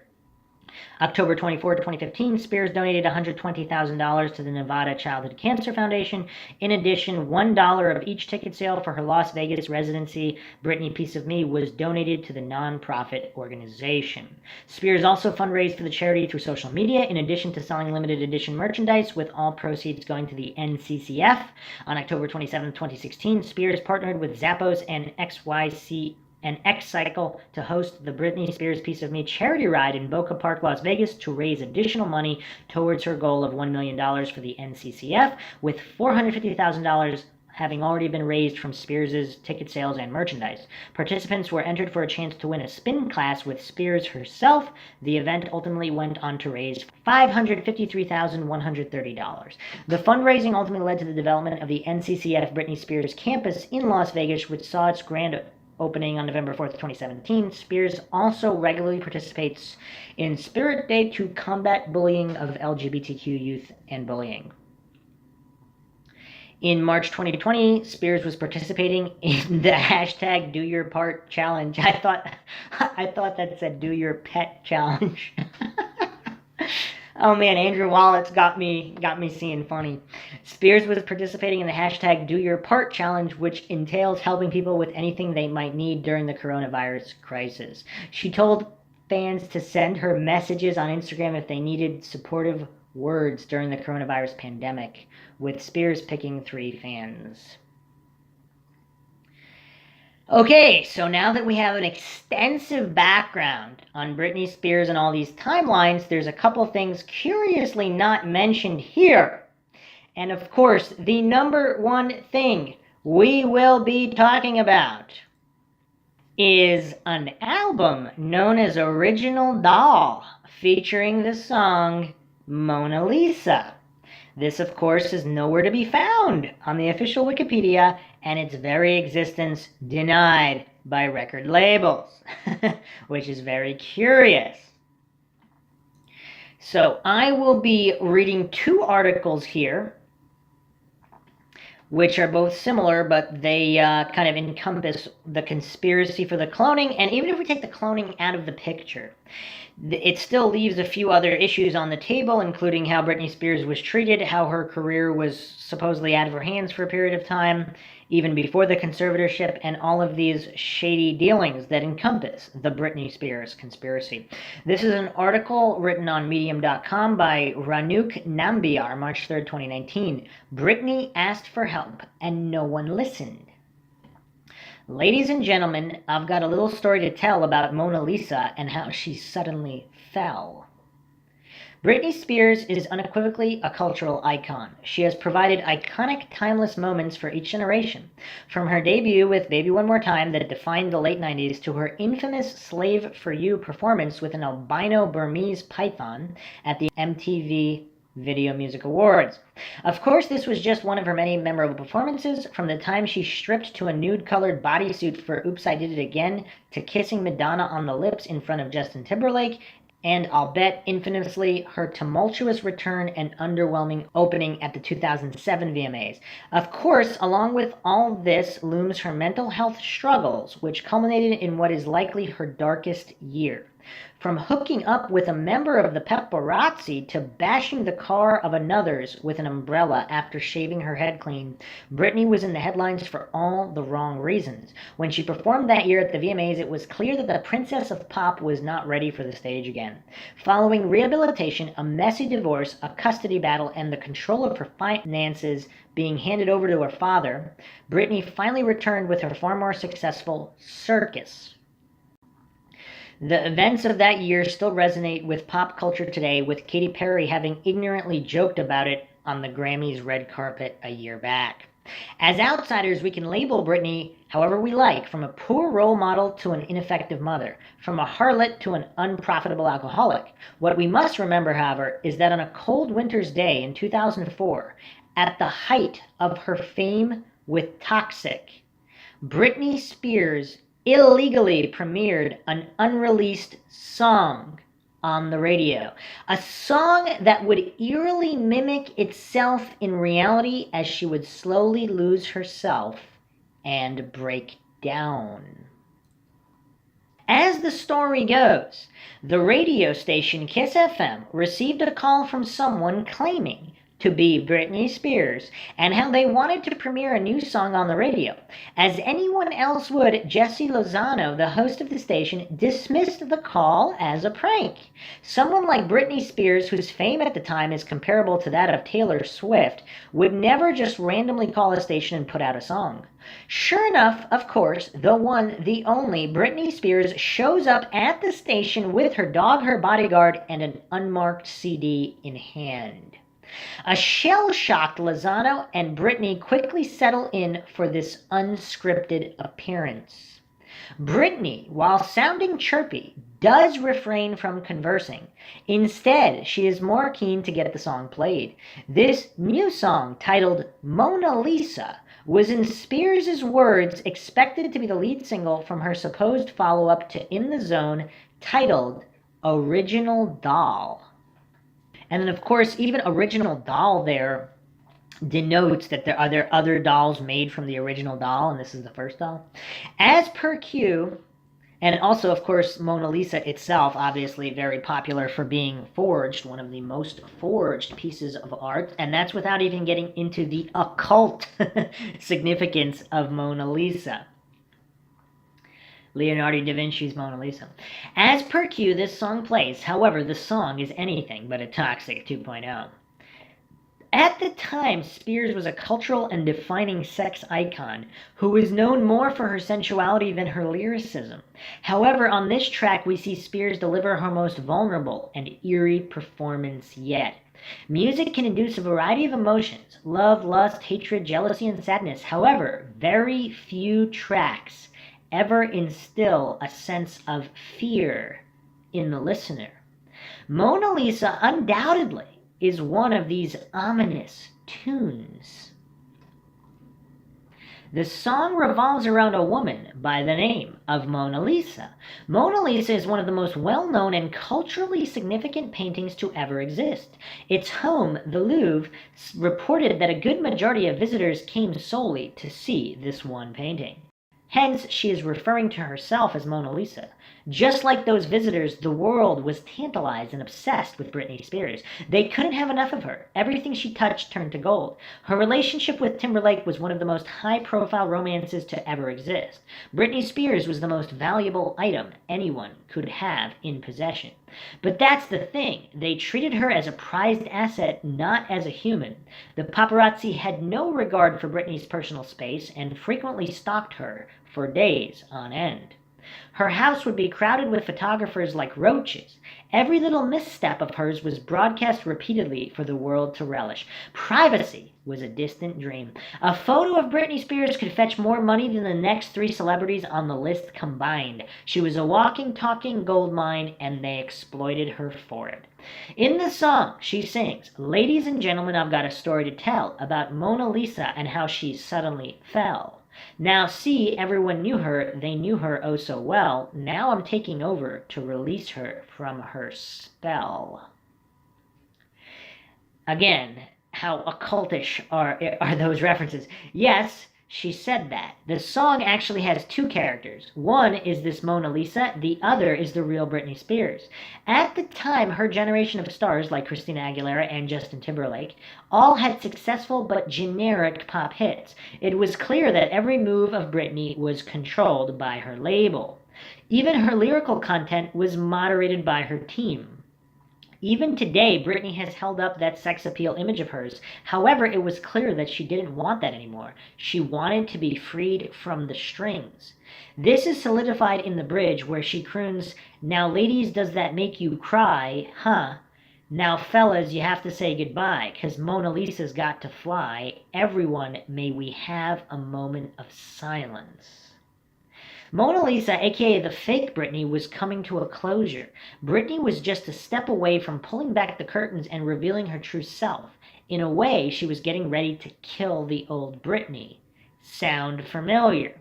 October 24, 2015, Spears donated $120,000 to the Nevada Childhood Cancer Foundation. In addition, $1 of each ticket sale for her Las Vegas residency, Britney Piece of Me, was donated to the nonprofit organization. Spears also fundraised for the charity through social media, in addition to selling limited edition merchandise, with all proceeds going to the NCCF. On October 27, 2016, Spears partnered with Zappos and X-Cycle to host the Britney Spears Piece of Me charity ride in Boca Park, Las Vegas, to raise additional money towards her goal of $1 million for the NCCF, with $450,000 having already been raised from Spears' ticket sales and merchandise. Participants were entered for a chance to win a spin class with Spears herself. The event ultimately went on to raise $553,130. The fundraising ultimately led to the development of the NCCF Britney Spears campus in Las Vegas, which saw its grand opening on November 4th, 2017. Spears also regularly participates in Spirit Day to combat bullying of LGBTQ youth and bullying. In March 2020, Spears was participating in the hashtag Do Your Part challenge. I thought that said Do Your Pet challenge. Oh man, Andrew Wallet's got me seeing funny. Spears was participating in the hashtag Do Your Part challenge, which entails helping people with anything they might need during the coronavirus crisis. She told fans to send her messages on Instagram if they needed supportive words during the coronavirus pandemic, with Spears picking 3 fans. Okay, so now that we have an extensive background on Britney Spears and all these timelines, there's a couple things curiously not mentioned here. And of course, the number one thing we will be talking about is an album known as Original Doll, featuring the song Mona Lisa. This, of course, is nowhere to be found on the official Wikipedia, and its very existence denied by record labels, which is very curious. So I will be reading 2 articles here, which are both similar, but they kind of encompass the conspiracy for the cloning. And even if we take the cloning out of the picture, it still leaves a few other issues on the table, including how Britney Spears was treated, how her career was supposedly out of her hands for a period of time, even before the conservatorship, and all of these shady dealings that encompass the Britney Spears conspiracy. This is an article written on Medium.com by Ranuk Nambiar, March 3rd, 2019. Britney asked for help, and no one listened. Ladies and gentlemen, I've got a little story to tell about Mona Lisa and how she suddenly fell. Britney Spears is unequivocally a cultural icon. She has provided iconic, timeless moments for each generation. From her debut with Baby One More Time that defined the late 90s to her infamous Slave for You performance with an albino Burmese python at the MTV Video Music Awards. Of course, this was just one of her many memorable performances, from the time she stripped to a nude-colored bodysuit for Oops, I Did It Again, to kissing Madonna on the lips in front of Justin Timberlake, and I'll bet infamously her tumultuous return and underwhelming opening at the 2007 VMAs. Of course, along with all this looms her mental health struggles, which culminated in what is likely her darkest year. From hooking up with a member of the paparazzi to bashing the car of another's with an umbrella after shaving her head clean, Britney was in the headlines for all the wrong reasons. When she performed that year at the VMAs, it was clear that the Princess of Pop was not ready for the stage again. Following rehabilitation, a messy divorce, a custody battle, and the control of her finances being handed over to her father, Britney finally returned with her far more successful Circus. The events of that year still resonate with pop culture today, with Katy Perry having ignorantly joked about it on the Grammys red carpet a year back. As outsiders, we can label Britney however we like, from a poor role model to an ineffective mother, from a harlot to an unprofitable alcoholic. What we must remember, however, is that on a cold winter's day in 2004, at the height of her fame with Toxic, Britney Spears illegally premiered an unreleased song on the radio. A song that would eerily mimic itself in reality as she would slowly lose herself and break down. As the story goes, the radio station Kiss FM received a call from someone claiming to be Britney Spears, and how they wanted to premiere a new song on the radio. As anyone else would, Jesse Lozano, the host of the station, dismissed the call as a prank. Someone like Britney Spears, whose fame at the time is comparable to that of Taylor Swift, would never just randomly call a station and put out a song. Sure enough, of course, the one, the only, Britney Spears shows up at the station with her dog, her bodyguard, and an unmarked CD in hand. A shell-shocked Lozano and Britney quickly settle in for this unscripted appearance. Britney, while sounding chirpy, does refrain from conversing. Instead, she is more keen to get the song played. This new song, titled Mona Lisa, was in Spears' words expected to be the lead single from her supposed follow-up to In the Zone, titled Original Doll. And then, of course, even Original Doll there denotes that there are other dolls made from the original doll, and this is the first doll. As per Q, and also, of course, Mona Lisa itself, obviously very popular for being forged, one of the most forged pieces of art, and that's without even getting into the occult significance of Mona Lisa. Leonardo da Vinci's Mona Lisa. As per Q, this song plays. However, the song is anything but a Toxic 2.0. At the time, Spears was a cultural and defining sex icon who was known more for her sensuality than her lyricism. However, on this track, we see Spears deliver her most vulnerable and eerie performance yet. Music can induce a variety of emotions: love, lust, hatred, jealousy, and sadness. However, very few tracks ever instill a sense of fear in the listener. Mona Lisa undoubtedly is one of these ominous tunes. The song revolves around a woman by the name of Mona Lisa. Mona Lisa is one of the most well-known and culturally significant paintings to ever exist. Its home, the Louvre, reported that a good majority of visitors came solely to see this one painting. Hence, she is referring to herself as Mona Lisa. Just like those visitors, the world was tantalized and obsessed with Britney Spears. They couldn't have enough of her. Everything she touched turned to gold. Her relationship with Timberlake was one of the most high-profile romances to ever exist. Britney Spears was the most valuable item anyone could have in possession. But that's the thing. They treated her as a prized asset, not as a human. The paparazzi had no regard for Britney's personal space and frequently stalked her for days on end. Her house would be crowded with photographers like roaches. Every little misstep of hers was broadcast repeatedly for the world to relish. Privacy was a distant dream. A photo of Britney Spears could fetch more money than the next 3 celebrities on the list combined. She was a walking, talking gold mine, and they exploited her for it. In the song, she sings, "Ladies and gentlemen, I've got a story to tell about Mona Lisa and how she suddenly fell. Now see, everyone knew her, they knew her oh so well. Now I'm taking over to release her from her spell." Again, how occultish are those references? Yes, she said that. The song actually has two characters. One is this Mona Lisa, the other is the real Britney Spears. At the time, her generation of stars like Christina Aguilera and Justin Timberlake all had successful but generic pop hits. It was clear that every move of Britney was controlled by her label. Even her lyrical content was moderated by her team. Even today, Britney has held up that sex appeal image of hers. However, it was clear that she didn't want that anymore. She wanted to be freed from the strings. This is solidified in the bridge where she croons, "Now ladies, does that make you cry? Huh? Now fellas, you have to say goodbye, 'cause Mona Lisa's got to fly. Everyone, may we have a moment of silence." Mona Lisa, aka the fake Britney, was coming to a closure. Britney was just a step away from pulling back the curtains and revealing her true self. In a way, she was getting ready to kill the old Britney. Sound familiar?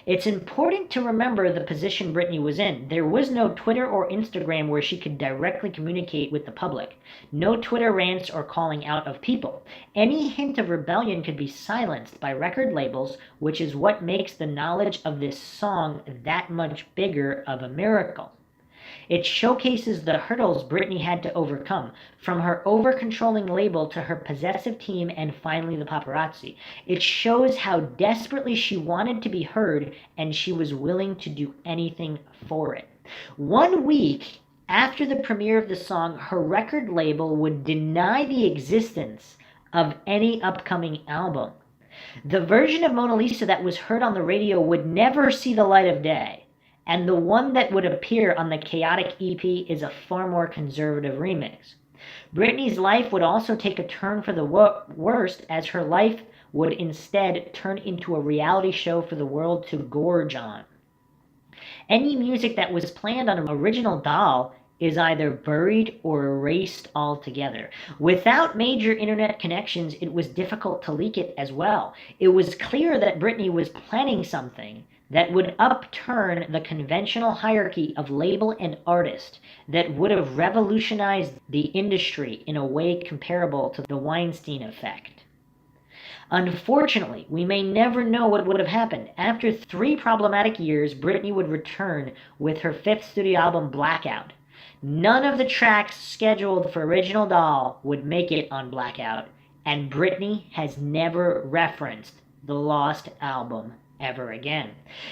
It's important to remember the position Britney was in. There was no Twitter or Instagram where she could directly communicate with the public. No Twitter rants or calling out of people. Any hint of rebellion could be silenced by record labels, which is what makes the knowledge of this song that much bigger of a miracle. It showcases the hurdles Britney had to overcome, from her over-controlling label to her possessive team and finally the paparazzi. It shows how desperately she wanted to be heard, and she was willing to do anything for it. 1 week after the premiere of the song, her record label would deny the existence of any upcoming album. The version of Mona Lisa that was heard on the radio would never see the light of day. And the one that would appear on the Chaotic EP is a far more conservative remix. Britney's life would also take a turn for the worst, as her life would instead turn into a reality show for the world to gorge on. Any music that was planned on an original doll is either buried or erased altogether. Without major internet connections, it was difficult to leak it as well. It was clear that Britney was planning something that would upturn the conventional hierarchy of label and artist, that would have revolutionized the industry in a way comparable to the Weinstein effect. Unfortunately, we may never know what would have happened. After 3 problematic years, Britney would return with her 5th studio album, Blackout. None of the tracks scheduled for Original Doll would make it on Blackout, and Britney has never referenced the lost album ever again.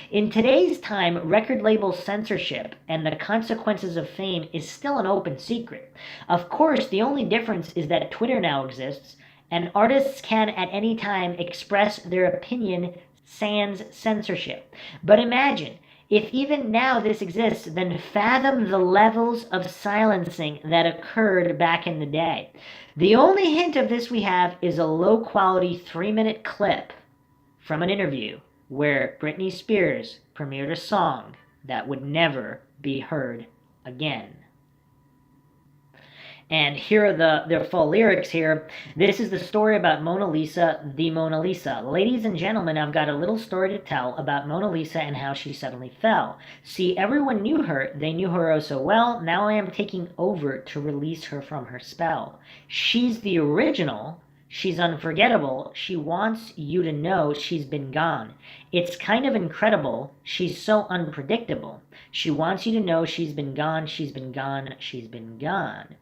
In today's time, record label censorship and the consequences of fame is still an open secret. Of course, the only difference is that Twitter now exists, and artists can at any time express their opinion sans censorship. But imagine, if even now this exists, then fathom the levels of silencing that occurred back in the day. The only hint of this we have is a low-quality 3-minute clip from an interview where Britney Spears premiered a song that would never be heard again. And here are their full lyrics here. This is the story about Mona Lisa, the Mona Lisa. Ladies and gentlemen, I've got a little story to tell about Mona Lisa and how she suddenly fell. See, everyone knew her. They knew her oh so well. Now I am taking over to release her from her spell. She's the original. She's unforgettable. She wants you to know she's been gone. It's kind of incredible. She's so unpredictable. She wants you to know she's been gone, she's been gone, she's been gone.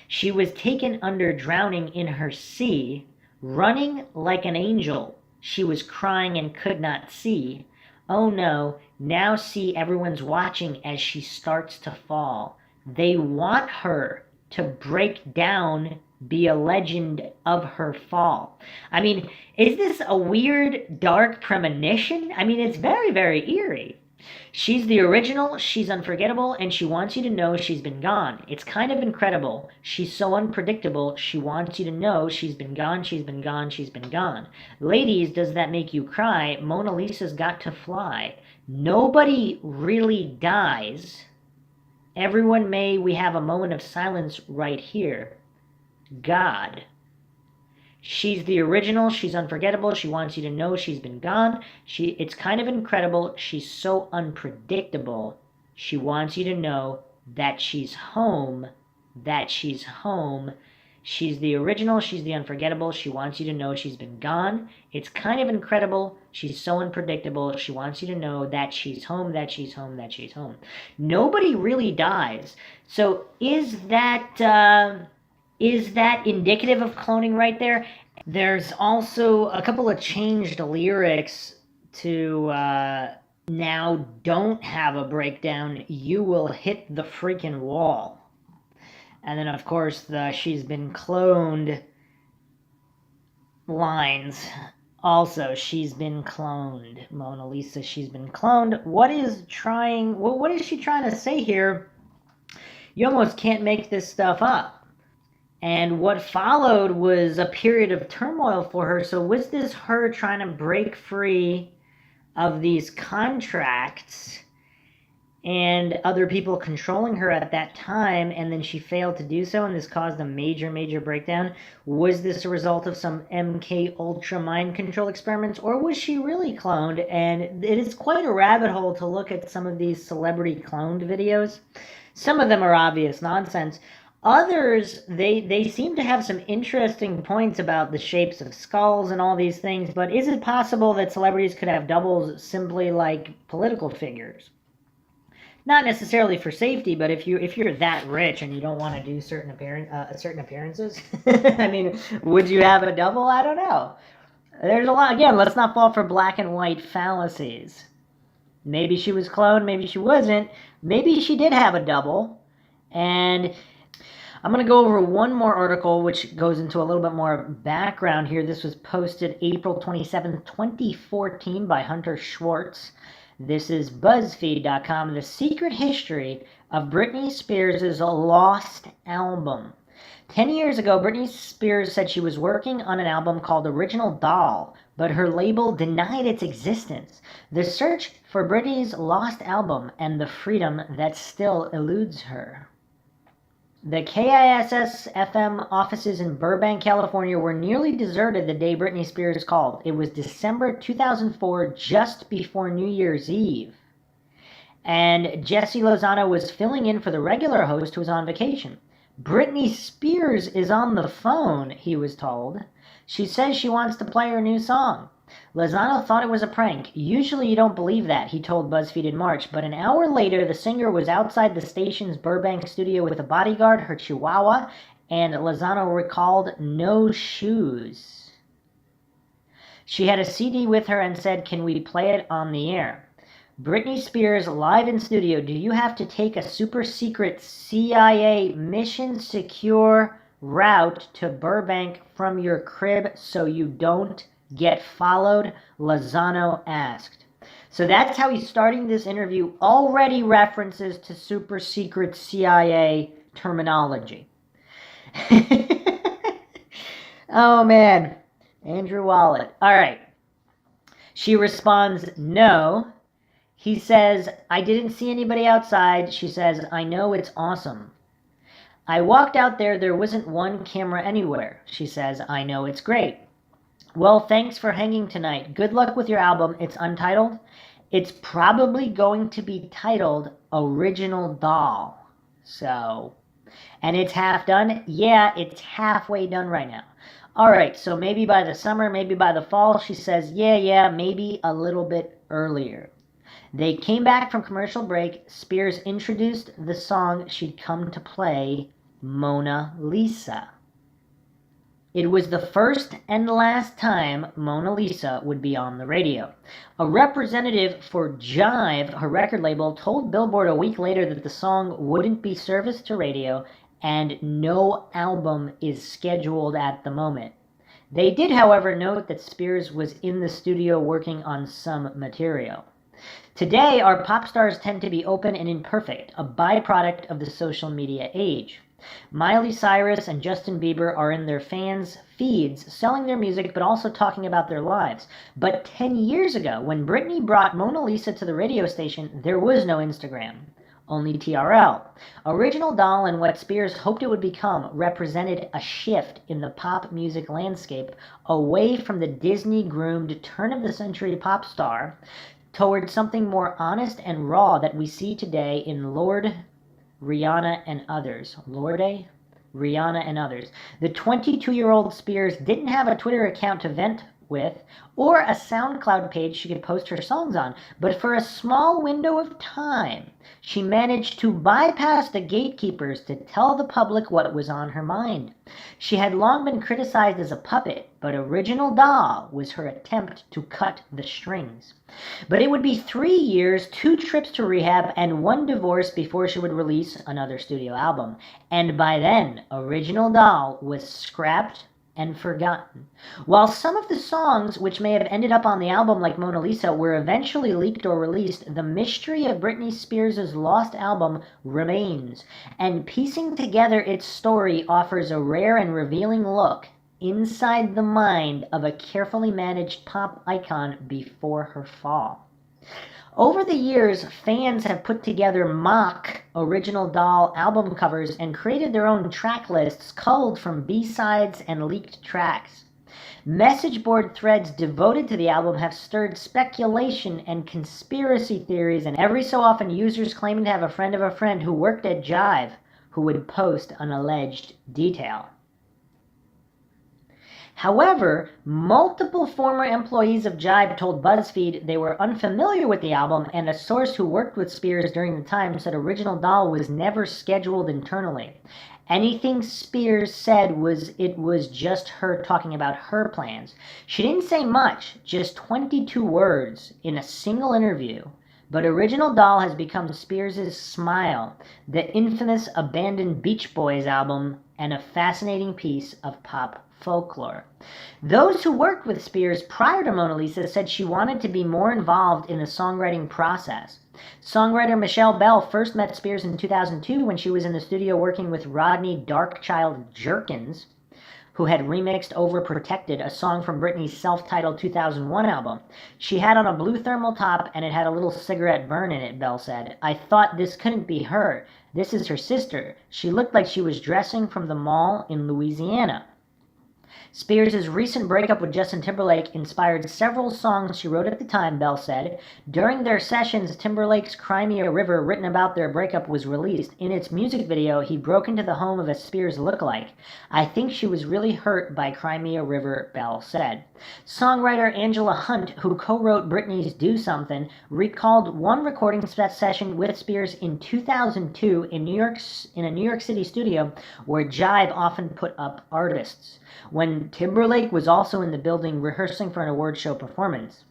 She was taken under, drowning in her sea, running like an angel. She was crying and could not see. Oh no, now see, everyone's watching as she starts to fall. They want her to break down, be a legend of her fall. I mean, is this a weird, dark premonition? I mean, it's very, very eerie. She's the original, she's unforgettable, and she wants you to know she's been gone. It's kind of incredible. She's so unpredictable, she wants you to know she's been gone, she's been gone, she's been gone. Ladies, does that make you cry? Mona Lisa's got to fly. Nobody really dies. Everyone, may we have a moment of silence right here. God. She's the original, she's unforgettable, she wants you to know she's been gone. It's kind of incredible, she's so unpredictable. She wants you to know that she's home, that she's home. She's the original, she's the unforgettable, she wants you to know she's been gone. It's kind of incredible, she's so unpredictable, she wants you to know that she's home, that she's home, that she's home. Nobody really dies. So is that indicative of cloning right there? There's also a couple of changed lyrics to now don't have a breakdown, you will hit the freaking wall. And then, of course, the she's been cloned lines. Also, she's been cloned. Mona Lisa, she's been cloned. What is she trying to say here? You almost can't make this stuff up. And what followed was a period of turmoil for her. So was this her trying to break free of these contracts and other people controlling her at that time, and then she failed to do so, and this caused a major breakdown? Was this a result of some MK Ultra mind control experiments, or was she really cloned? And it is quite a rabbit hole to look at some of these celebrity cloned videos. Some of them are obvious nonsense. Others, they seem to have some interesting points about the shapes of skulls and all these things, but is it possible that celebrities could have doubles simply like political figures? Not necessarily for safety, but if you're that rich and you don't want to do certain appearances, I mean, would you have a double? I don't know. There's a lot. Again, let's not fall for black and white fallacies. Maybe she was cloned, maybe she wasn't. Maybe she did have a double. And I'm going to go over one more article which goes into a little bit more background here. This was posted April 27th, 2014 by Hunter Schwartz. This is BuzzFeed.com, The Secret History of Britney Spears' Lost Album. 10 years ago, Britney Spears said she was working on an album called Original Doll, but her label denied its existence. The search for Britney's lost album and the freedom that still eludes her. The KISS-FM offices in Burbank, California were nearly deserted the day Britney Spears called. It was December 2004, just before New Year's Eve. And Jesse Lozano was filling in for the regular host who was on vacation. Britney Spears is on the phone, he was told. She says she wants to play her new song. Lozano thought it was a prank. Usually you don't believe that, he told BuzzFeed in March, but an hour later the singer was outside the station's Burbank studio with a bodyguard, her chihuahua, and Lozano recalled no shoes. She had a CD with her and said, "Can we play it on the air?" Britney Spears live in studio. Do you have to take a super secret CIA mission secure route to Burbank from your crib so you don't get followed? Lozano asked. So that's how he's starting this interview. Already references to super secret CIA terminology. Oh man. Andrew Wallet. All right. She responds, no. He says, I didn't see anybody outside. She says, I know, it's awesome. I walked out there wasn't one camera anywhere. She says, I know, it's great. Well, thanks for hanging tonight. Good luck with your album. It's untitled. It's probably going to be titled Original Doll. So, and it's half done? Yeah, it's halfway done right now. All right, so maybe by the summer, maybe by the fall. She says, yeah, maybe a little bit earlier. They came back from commercial break. Spears introduced the song she'd come to play, Mona Lisa. It was the first and last time Mona Lisa would be on the radio. A representative for Jive, her record label, told Billboard a week later that the song wouldn't be serviced to radio and no album is scheduled at the moment. They did, however, note that Spears was in the studio working on some material. Today, our pop stars tend to be open and imperfect, a byproduct of the social media age. Miley Cyrus and Justin Bieber are in their fans' feeds, selling their music but also talking about their lives. But 10 years ago, when Britney brought Mona Lisa to the radio station, there was no Instagram, only TRL. Original Doll and what Spears hoped it would become represented a shift in the pop music landscape away from the Disney-groomed turn-of-the-century pop star toward something more honest and raw that we see today in Lorde, Rihanna, and others. Lorde? Rihanna, and others. The 22-year-old Spears didn't have a Twitter account to vent with, or a SoundCloud page she could post her songs on, but for a small window of time, she managed to bypass the gatekeepers to tell the public what was on her mind. She had long been criticized as a puppet, but Original Doll was her attempt to cut the strings. But it would be 3 years, 2 trips to rehab, and 1 divorce before she would release another studio album. And by then, Original Doll was scrapped and forgotten. While some of the songs, which may have ended up on the album like Mona Lisa, were eventually leaked or released, the mystery of Britney Spears' lost album remains, and piecing together its story offers a rare and revealing look inside the mind of a carefully managed pop icon before her fall. Over the years, fans have put together mock Original Doll album covers and created their own track lists culled from B-sides and leaked tracks. Message board threads devoted to the album have stirred speculation and conspiracy theories, and every so often users claiming to have a friend of a friend who worked at Jive who would post an alleged detail. However, multiple former employees of Jive told BuzzFeed they were unfamiliar with the album, and a source who worked with Spears during the time said Original Doll was never scheduled internally. Anything Spears said was it was just her talking about her plans. She didn't say much, just 22 words in a single interview. But Original Doll has become Spears' Smile, the infamous Abandoned Beach Boys album, and a fascinating piece of pop folklore. Those who worked with Spears prior to Mona Lisa said she wanted to be more involved in the songwriting process. Songwriter Michelle Bell first met Spears in 2002 when she was in the studio working with Rodney Darkchild Jerkins, who had remixed Overprotected, a song from Britney's self-titled 2001 album. She had on a blue thermal top and it had a little cigarette burn in it, Bell said. I thought this couldn't be her. This is her sister. She looked like she was dressing from the mall in Louisiana. Spears' recent breakup with Justin Timberlake inspired several songs she wrote at the time, Bell said. During their sessions, Timberlake's Cry Me a River, written about their breakup, was released. In its music video, he broke into the home of a Spears lookalike. I think she was really hurt by Cry Me a River, Bell said. Songwriter Angela Hunt, who co-wrote Britney's Do Something, recalled one recording session with Spears in 2002 in a New York City studio where Jive often put up artists, when Timberlake was also in the building rehearsing for an award show performance.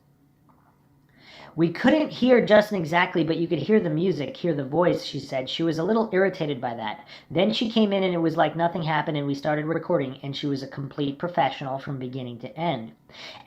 We couldn't hear Justin exactly, but you could hear the music, hear the voice, she said. She was a little irritated by that. Then she came in and it was like nothing happened and we started recording, and she was a complete professional from beginning to end.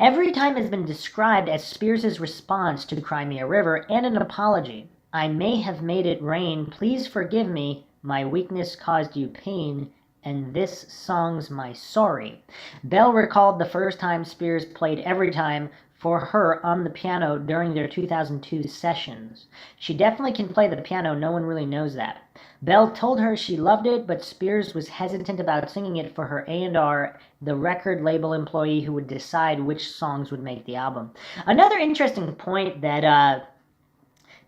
Every time has been described as Spears' response to Cry Me a River and an apology. I may have made it rain. Please forgive me. My weakness caused you pain, and this song's my sorry. Bell recalled the first time Spears played Every Time for her on the piano during their 2002 sessions. She definitely can play the piano, no one really knows that. Bell told her she loved it, but Spears was hesitant about singing it for her A&R, the record label employee who would decide which songs would make the album. Another interesting point that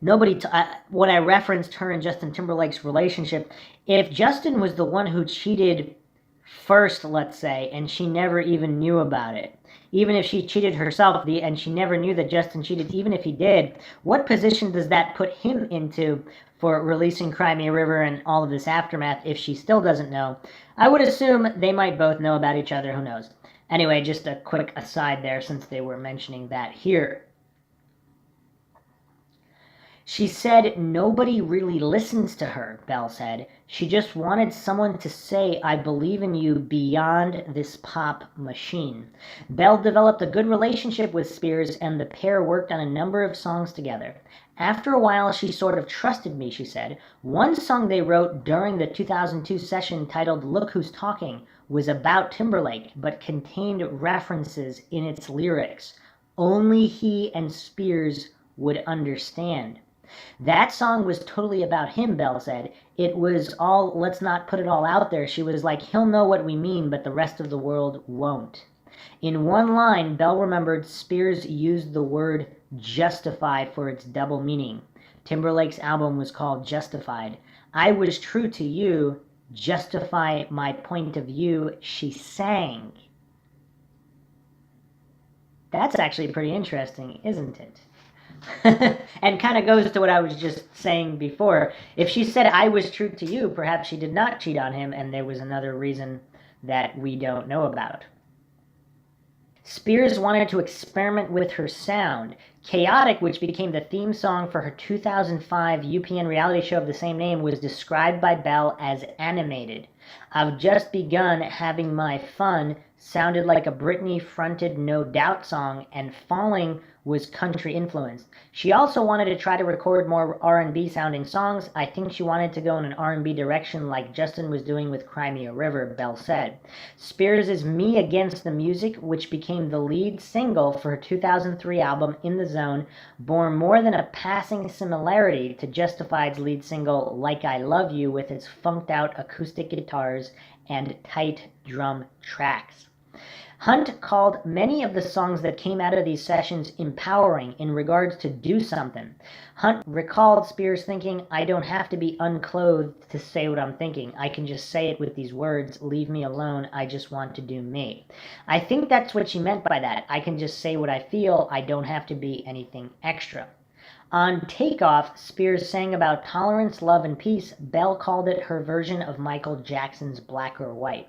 when I referenced her and Justin Timberlake's relationship, if Justin was the one who cheated first, let's say, and she never even knew about it, even if she cheated herself and she never knew that Justin cheated, even if he did, what position does that put him into for releasing Cry Me a River and all of this aftermath if she still doesn't know? I would assume they might both know about each other, who knows. Anyway, just a quick aside there since they were mentioning that here. She said nobody really listens to her, Bell said. She just wanted someone to say, I believe in you beyond this pop machine. Bell developed a good relationship with Spears, and the pair worked on a number of songs together. After a while, she sort of trusted me, she said. One song they wrote during the 2002 session titled Look Who's Talking was about Timberlake, but contained references in its lyrics. Only he and Spears would understand. That song was totally about him, Bell said. It was all, let's not put it all out there. She was like, he'll know what we mean, but the rest of the world won't. In one line, Bell remembered Spears used the word justify for its double meaning. Timberlake's album was called Justified. I was true to you, justify my point of view, she sang. That's actually pretty interesting, isn't it? And kind of goes to what I was just saying before. If she said I was true to you, perhaps she did not cheat on him and there was another reason that we don't know about. Spears wanted to experiment with her sound. Chaotic, which became the theme song for her 2005 UPN reality show of the same name, was described by Bell as animated. I've just begun having my fun sounded like a Britney-fronted No Doubt song, and Falling was country influenced. She also wanted to try to record more R&B sounding songs. I think she wanted to go in an R&B direction like Justin was doing with Cry Me a River, Bell said. Spears' Me Against the Music, which became the lead single for her 2003 album In the Zone, bore more than a passing similarity to Justified's lead single Like I Love You with its funked out acoustic guitars and tight drum tracks. Hunt called many of the songs that came out of these sessions empowering in regards to do something. Hunt recalled Spears thinking, I don't have to be unclothed to say what I'm thinking. I can just say it with these words, leave me alone, I just want to do me. I think that's what she meant by that. I can just say what I feel, I don't have to be anything extra. On Takeoff, Spears sang about tolerance, love, and peace. Bell called it her version of Michael Jackson's Black or White.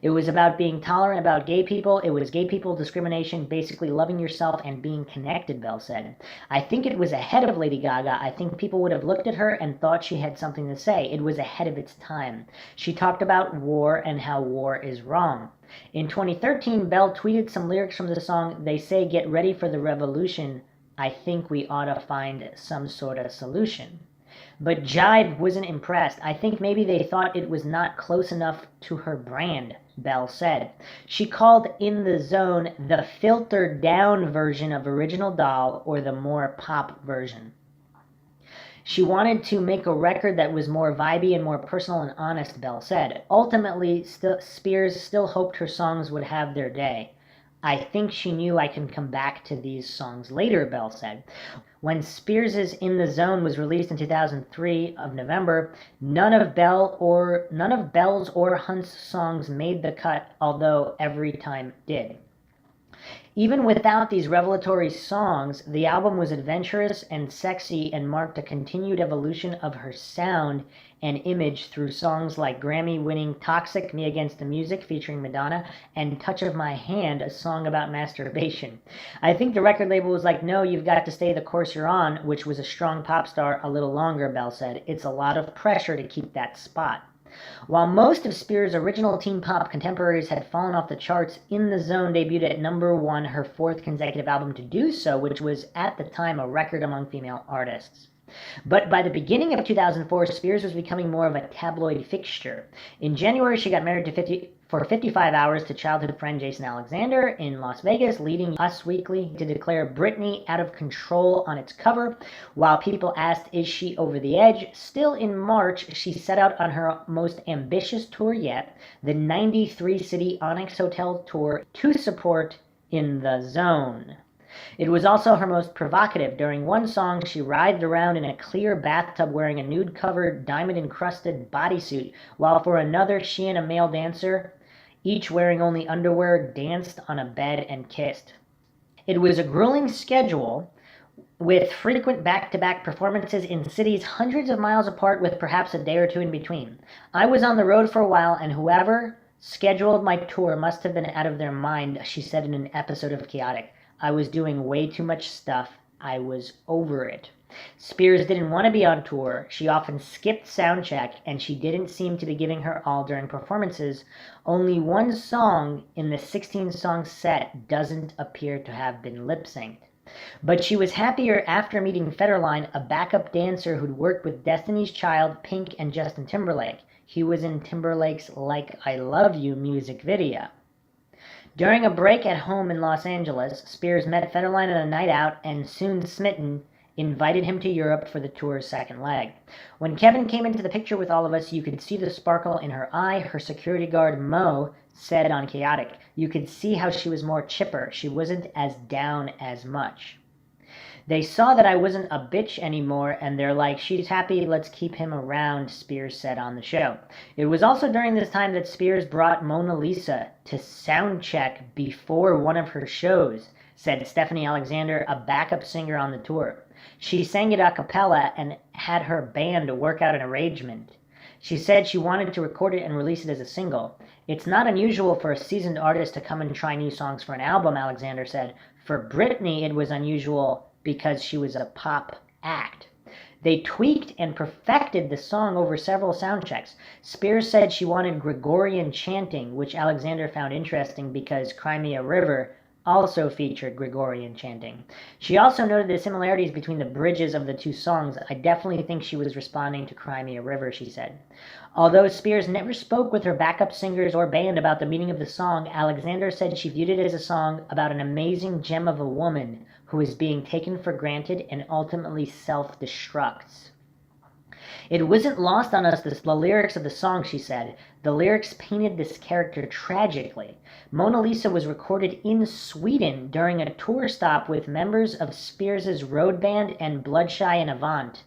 It was about being tolerant about gay people. It was gay people discrimination, basically loving yourself and being connected, Bell said. I think it was ahead of Lady Gaga. I think people would have looked at her and thought she had something to say. It was ahead of its time. She talked about war and how war is wrong. In 2013, Bell tweeted some lyrics from the song, They Say Get Ready for the Revolution. I think we ought to find some sort of solution. But Jive wasn't impressed. I think maybe they thought it was not close enough to her brand, Bell said. She called In the Zone the filtered down version of Original Doll, or the more pop version. She wanted to make a record that was more vibey and more personal and honest, Bell said. Ultimately, Spears still hoped her songs would have their day. I think she knew I can come back to these songs later, Bell said. When Spears' In the Zone was released in 2003 of November, none of Bell's or Hunt's songs made the cut, although Every Time did. Even without these revelatory songs, the album was adventurous and sexy and marked a continued evolution of her sound and image through songs like Grammy-winning Toxic, Me Against the Music featuring Madonna, and Touch of My Hand, a song about masturbation. I think the record label was like, no, you've got to stay the course you're on, which was a strong pop star a little longer, Bell said. It's a lot of pressure to keep that spot. While most of Spears' original teen pop contemporaries had fallen off the charts, In the Zone debuted at #1, her fourth consecutive album to do so, which was at the time a record among female artists. But by the beginning of 2004, Spears was becoming more of a tabloid fixture. In January, she got married for 55 hours to childhood friend Jason Alexander in Las Vegas, leading Us Weekly to declare Britney out of control on its cover. While people asked, is she over the edge? Still in March, she set out on her most ambitious tour yet, the 93-city Onyx Hotel tour, to support In the Zone. It was also her most provocative. During one song, she writhed around in a clear bathtub wearing a nude-covered, diamond-encrusted bodysuit, while for another, she and a male dancer, each wearing only underwear, danced on a bed and kissed. It was a grueling schedule, with frequent back-to-back performances in cities hundreds of miles apart with perhaps a day or two in between. I was on the road for a while, and whoever scheduled my tour must have been out of their mind, she said in an episode of Chaotic. I was doing way too much stuff. I was over it. Spears didn't want to be on tour. She often skipped soundcheck, and she didn't seem to be giving her all during performances. Only one song in the 16-song set doesn't appear to have been lip-synced. But she was happier after meeting Federline, a backup dancer who'd worked with Destiny's Child, Pink, and Justin Timberlake. He was in Timberlake's Like I Love You music video. During a break at home in Los Angeles, Spears met Federline at a night out and, soon smitten, invited him to Europe for the tour's second leg. When Kevin came into the picture with all of us, you could see the sparkle in her eye, her security guard, Mo, said on Chaotic. You could see how she was more chipper. She wasn't as down as much. They saw that I wasn't a bitch anymore, and they're like, she's happy, let's keep him around, Spears said on the show. It was also during this time that Spears brought Mona Lisa to sound check before one of her shows, said Stephanie Alexander, a backup singer on the tour. She sang it a cappella and had her band work out an arrangement. She said she wanted to record it and release it as a single. It's not unusual for a seasoned artist to come and try new songs for an album, Alexander said. For Britney, it was unusual because she was a pop act. They tweaked and perfected the song over several sound checks. Spears said she wanted Gregorian chanting, which Alexander found interesting because Crimea River also featured Gregorian chanting. She also noted the similarities between the bridges of the two songs. I definitely think she was responding to Crimea River, she said. Although Spears never spoke with her backup singers or band about the meaning of the song, Alexander said she viewed it as a song about an amazing gem of a woman who is being taken for granted and ultimately self-destructs. It wasn't lost on us the lyrics of the song, she said. The lyrics painted this character tragically. Mona Lisa was recorded in Sweden during a tour stop with members of Spears' road band and Bloodshy and Avant,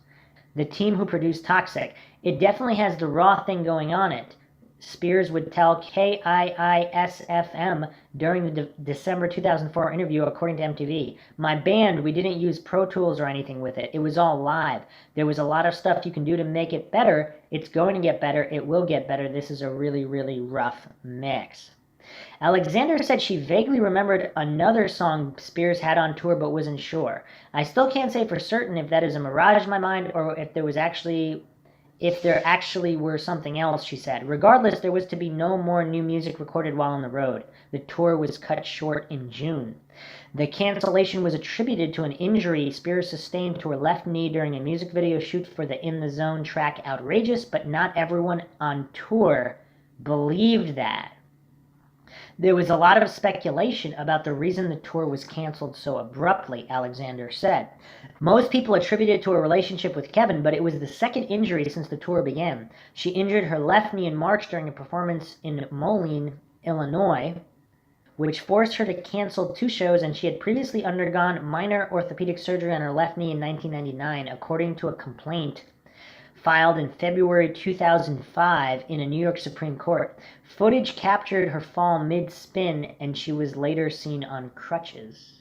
the team who produced Toxic. It definitely has the raw thing going on it, Spears would tell KIISFM during the December 2004 interview, according to MTV. My band, we didn't use Pro Tools or anything with it. It was all live. There was a lot of stuff you can do to make it better. It's going to get better. It will get better. This is a really, really rough mix. Alexander said she vaguely remembered another song Spears had on tour but wasn't sure. I still can't say for certain if that is a mirage in my mind or if there actually were something else, she said. Regardless, there was to be no more new music recorded while on the road. The tour was cut short in June. The cancellation was attributed to an injury Spears sustained to her left knee during a music video shoot for the In the Zone track Outrageous, but not everyone on tour believed that. There was a lot of speculation about the reason the tour was canceled so abruptly, Alexander said. Most people attribute it to a relationship with Kevin, but it was the second injury since the tour began. She injured her left knee in March during a performance in Moline, Illinois, which forced her to cancel 2 shows, and she had previously undergone minor orthopedic surgery on her left knee in 1999, according to a complaint filed in February 2005 in a New York Supreme Court. Footage captured her fall mid-spin, and she was later seen on crutches.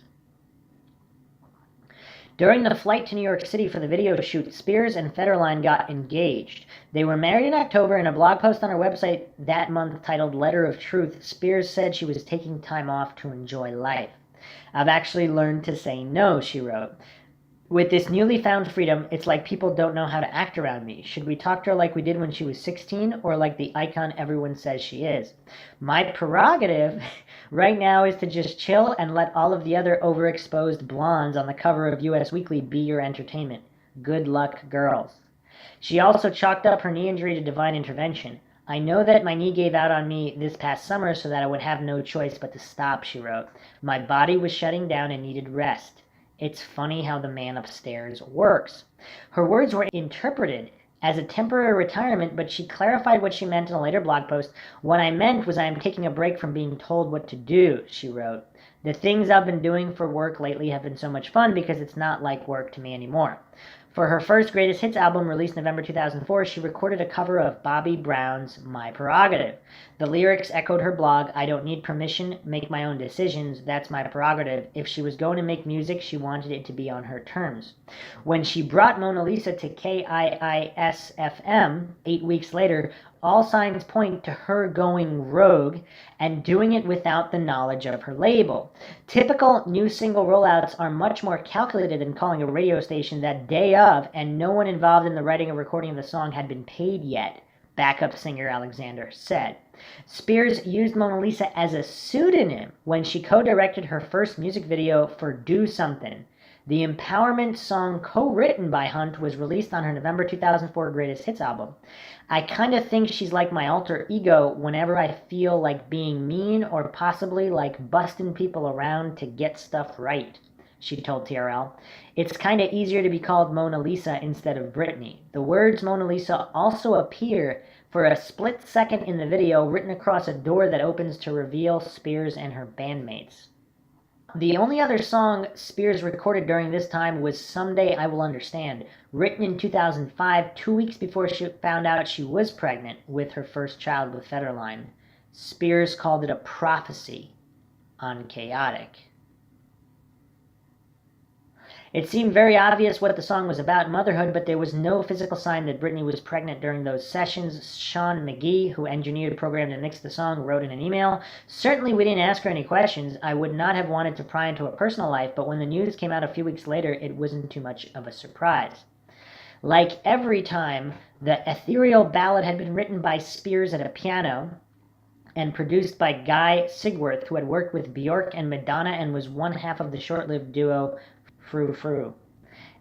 During the flight to New York City for the video shoot, Spears and Federline got engaged. They were married in October. In a blog post on her website that month titled Letter of Truth, Spears said she was taking time off to enjoy life. I've actually learned to say no, she wrote. With this newly found freedom, it's like people don't know how to act around me. Should we talk to her like we did when she was 16, or like the icon everyone says she is? My prerogative right now is to just chill and let all of the other overexposed blondes on the cover of US Weekly be your entertainment. Good luck, girls. She also chalked up her knee injury to divine intervention. I know that my knee gave out on me this past summer so that I would have no choice but to stop, she wrote. My body was shutting down and needed rest. It's funny how the man upstairs works. Her words were interpreted as a temporary retirement, but she clarified what she meant in a later blog post. What I meant was I am taking a break from being told what to do, she wrote. The things I've been doing for work lately have been so much fun because it's not like work to me anymore. For her first Greatest Hits album released November 2004, she recorded a cover of Bobby Brown's My Prerogative. The lyrics echoed her blog, I don't need permission, make my own decisions, that's my prerogative. If she was going to make music, she wanted it to be on her terms. When she brought Mona Lisa to KIISFM 8 weeks later, all signs point to her going rogue and doing it without the knowledge of her label. Typical new single rollouts are much more calculated than calling a radio station that day of, and no one involved in the writing or recording of the song had been paid yet, backup singer Alexander said. Spears used Mona Lisa as a pseudonym when she co-directed her first music video for Do Something. The empowerment song co-written by Hunt was released on her November 2004 Greatest Hits album. I kind of think she's like my alter ego whenever I feel like being mean or possibly like busting people around to get stuff right, she told TRL. It's kind of easier to be called Mona Lisa instead of Britney. The words Mona Lisa also appear for a split second in the video, written across a door that opens to reveal Spears and her bandmates. The only other song Spears recorded during this time was Someday I Will Understand, written in 2005, 2 weeks before she found out she was pregnant with her first child with Federline. Spears called it a prophecy on Chaotic. It seemed very obvious what the song was about, motherhood, but there was no physical sign that Britney was pregnant during those sessions. Sean McGee, who engineered, programmed, and mixed the song, wrote in an email, "Certainly we didn't ask her any questions. I would not have wanted to pry into her personal life, but when the news came out a few weeks later, it wasn't too much of a surprise." Like every time, the ethereal ballad had been written by Spears at a piano and produced by Guy Sigworth, who had worked with Bjork and Madonna and was one half of the short-lived duo Frou Frou.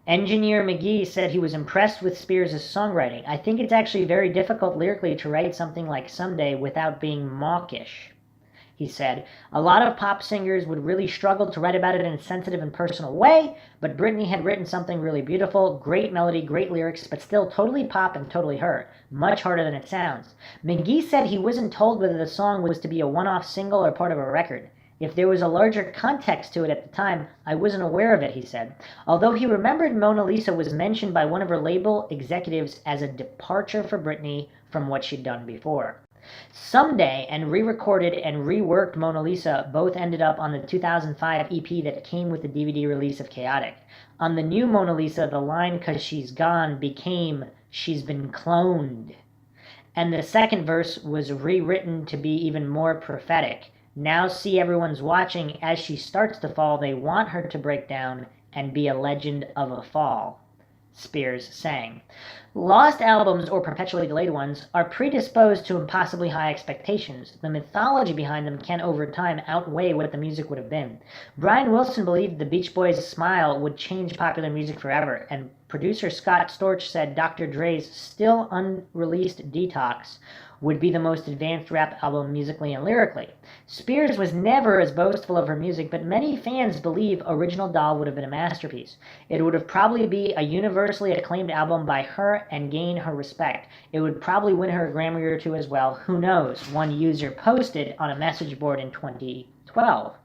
Engineer McGee said he was impressed with Spears' songwriting. "I think it's actually very difficult lyrically to write something like Someday without being mawkish," he said. "A lot of pop singers would really struggle to write about it in a sensitive and personal way, but Britney had written something really beautiful, great melody, great lyrics, but still totally pop and totally her. Much harder than it sounds." McGee said he wasn't told whether the song was to be a one-off single or part of a record. "If there was a larger context to it at the time, I wasn't aware of it," he said. Although he remembered Mona Lisa was mentioned by one of her label executives as a departure for Britney from what she'd done before. Someday and re-recorded and reworked Mona Lisa both ended up on the 2005 EP that came with the DVD release of Chaotic. On the new Mona Lisa, the line "'cause she's gone" became "she's been cloned." And the second verse was rewritten to be even more prophetic. "Now see everyone's watching. As she starts to fall, they want her to break down and be a legend of a fall," Spears sang. Lost albums, or perpetually delayed ones, are predisposed to impossibly high expectations. The mythology behind them can, over time, outweigh what the music would have been. Brian Wilson believed the Beach Boys' Smile would change popular music forever, and producer Scott Storch said Dr. Dre's still unreleased Detox would be the most advanced rap album musically and lyrically. Spears was never as boastful of her music, but many fans believe Original Doll would have been a masterpiece. It would have probably be a universally acclaimed album by her and gain her respect. It would probably win her a Grammy or two as well. Who knows? One user posted on a message board in 2012.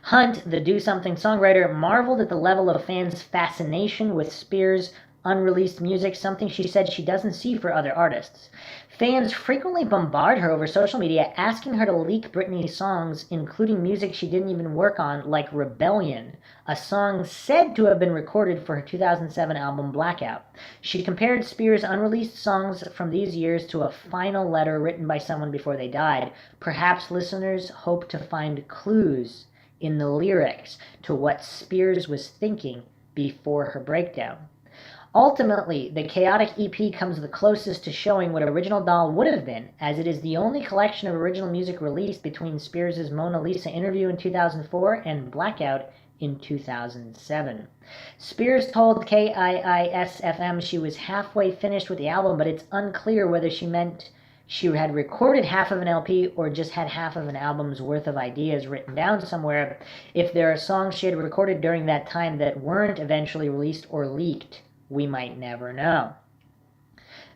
Hunt, the Do Something songwriter, marveled at the level of fans' fascination with Spears' unreleased music, something she said she doesn't see for other artists. Fans frequently bombard her over social media, asking her to leak Britney's songs, including music she didn't even work on, like Rebellion, a song said to have been recorded for her 2007 album Blackout. She compared Spears' unreleased songs from these years to a final letter written by someone before they died. Perhaps listeners hope to find clues in the lyrics to what Spears was thinking before her breakdown. Ultimately, the Chaotic EP comes the closest to showing what Original Doll would have been, as it is the only collection of original music released between Spears' Mona Lisa interview in 2004 and Blackout in 2007. Spears told KIIS-FM she was halfway finished with the album, but it's unclear whether she meant she had recorded half of an LP or just had half of an album's worth of ideas written down somewhere. If there are songs she had recorded during that time that weren't eventually released or leaked, we might never know.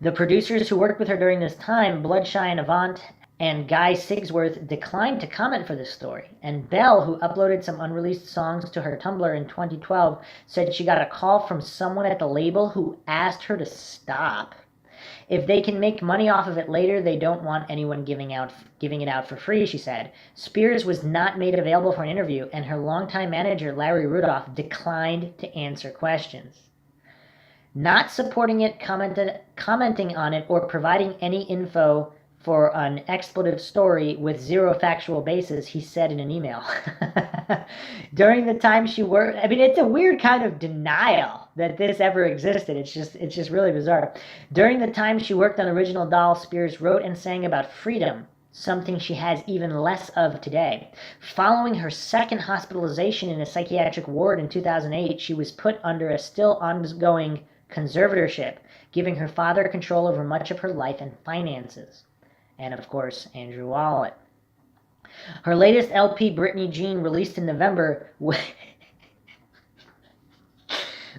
The producers who worked with her during this time, Bloodshy and Avant and Guy Sigsworth, declined to comment for this story. And Belle, who uploaded some unreleased songs to her Tumblr in 2012, said she got a call from someone at the label who asked her to stop. If they can make money off of it later, they don't want anyone giving it out for free, she said. Spears was not made available for an interview, and her longtime manager, Larry Rudolph, declined to answer questions. Not supporting it, commenting on it, or providing any info for an expletive story with zero factual basis, he said in an email. During the time she worked, it's a weird kind of denial that this ever existed. It's just really bizarre. During the time she worked on Original Doll, Spears wrote and sang about freedom, something she has even less of today. Following her second hospitalization in a psychiatric ward in 2008, she was put under a still ongoing conservatorship, giving her father control over much of her life and finances. And of course, Andrew Wallet. Her latest LP, Britney Jean, released in November.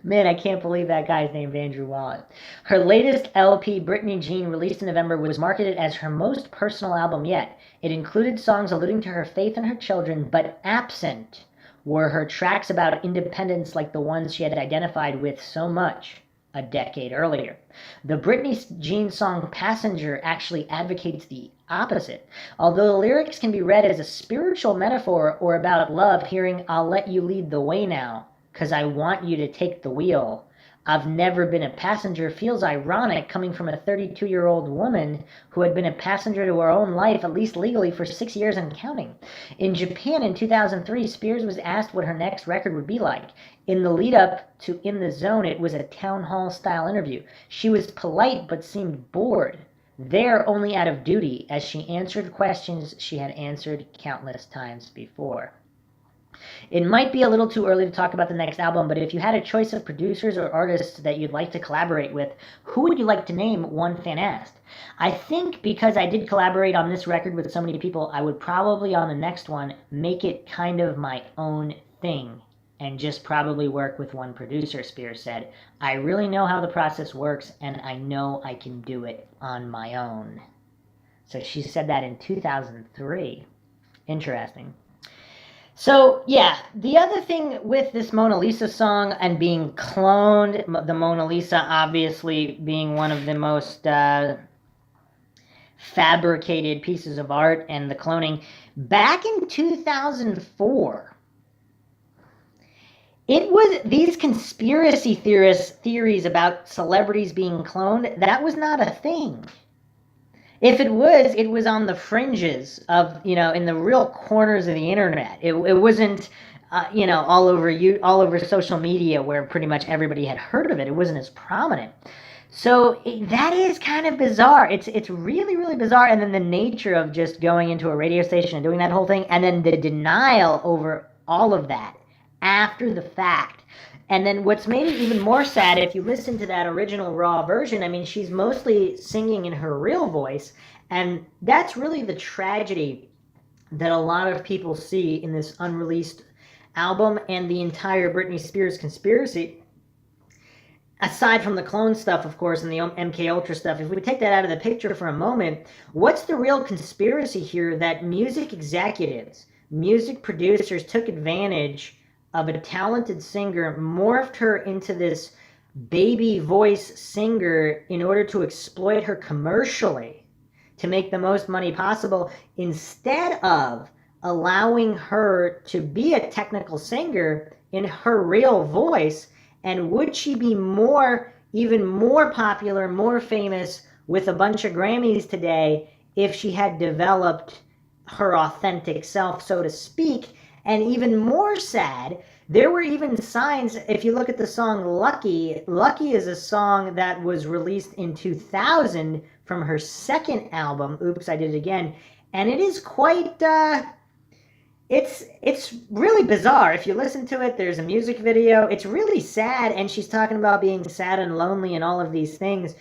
Man, I can't believe that guy's named Andrew Wallet. Her latest LP, Britney Jean, released in November, was marketed as her most personal album yet. It included songs alluding to her faith in her children, but absent were her tracks about independence like the ones she had identified with so much a decade earlier. The Britney Jean song Passenger actually advocates the opposite. Although the lyrics can be read as a spiritual metaphor or about love, hearing "I'll let you lead the way now, 'cause I want you to take the wheel. I've never been a passenger" feels ironic coming from a 32-year-old woman who had been a passenger to her own life, at least legally, for 6 years and counting. In Japan in 2003, Spears was asked what her next record would be like. In the lead-up to In the Zone, it was a town hall-style interview. She was polite but seemed bored, there only out of duty, as she answered questions she had answered countless times before. It might be a little too early to talk about the next album, but if you had a choice of producers or artists that you'd like to collaborate with, who would you like to name? One fan asked. I think because I did collaborate on this record with so many people, I would probably on the next one make it kind of my own thing and just probably work with one producer, Spears said. I really know how the process works, and I know I can do it on my own. So she said that in 2003. Interesting. So, yeah, the other thing with this Mona Lisa song and being cloned, the Mona Lisa obviously being one of the most fabricated pieces of art, and the cloning, back in 2004, it was these conspiracy theories about celebrities being cloned, that was not a thing. If it was on the fringes of, in the real corners of the internet. It wasn't, all over social media where pretty much everybody had heard of it. It wasn't as prominent. So that is kind of bizarre. It's really, really bizarre. And then the nature of just going into a radio station and doing that whole thing, and then the denial over all of that after the fact. And then what's made it even more sad, if you listen to that original raw version, I mean, she's mostly singing in her real voice, and that's really the tragedy that a lot of people see in this unreleased album and the entire Britney Spears conspiracy. Aside from the clone stuff, of course, and the MK Ultra stuff, if we take that out of the picture for a moment, what's the real conspiracy here? That music executives, music producers took advantage of a talented singer, morphed her into this baby voice singer in order to exploit her commercially, to make the most money possible, instead of allowing her to be a technical singer in her real voice. And would she be even more popular, more famous, with a bunch of Grammys today if she had developed her authentic self, so to speak? And even more sad, there were even signs, if you look at the song Lucky, Lucky is a song that was released in 2000 from her second album, Oops, I Did It Again, and it is quite, it's really bizarre. If you listen to it, there's a music video, it's really sad, and she's talking about being sad and lonely and all of these things.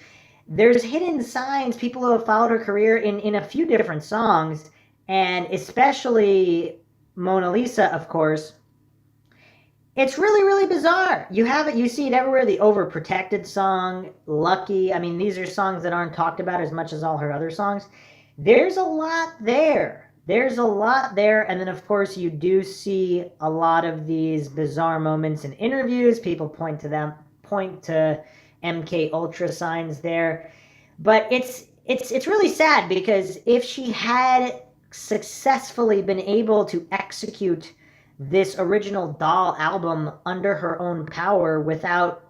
There's hidden signs, people who have followed her career in a few different songs, and especially Mona Lisa, of course. It's really, really bizarre. You see it everywhere. The Overprotected song, Lucky. I mean, these are songs that aren't talked about as much as all her other songs. There's a lot there. And then, of course, you do see a lot of these bizarre moments in interviews. People point to MK Ultra signs there. But it's really sad, because if she had successfully been able to execute this original Doll album under her own power without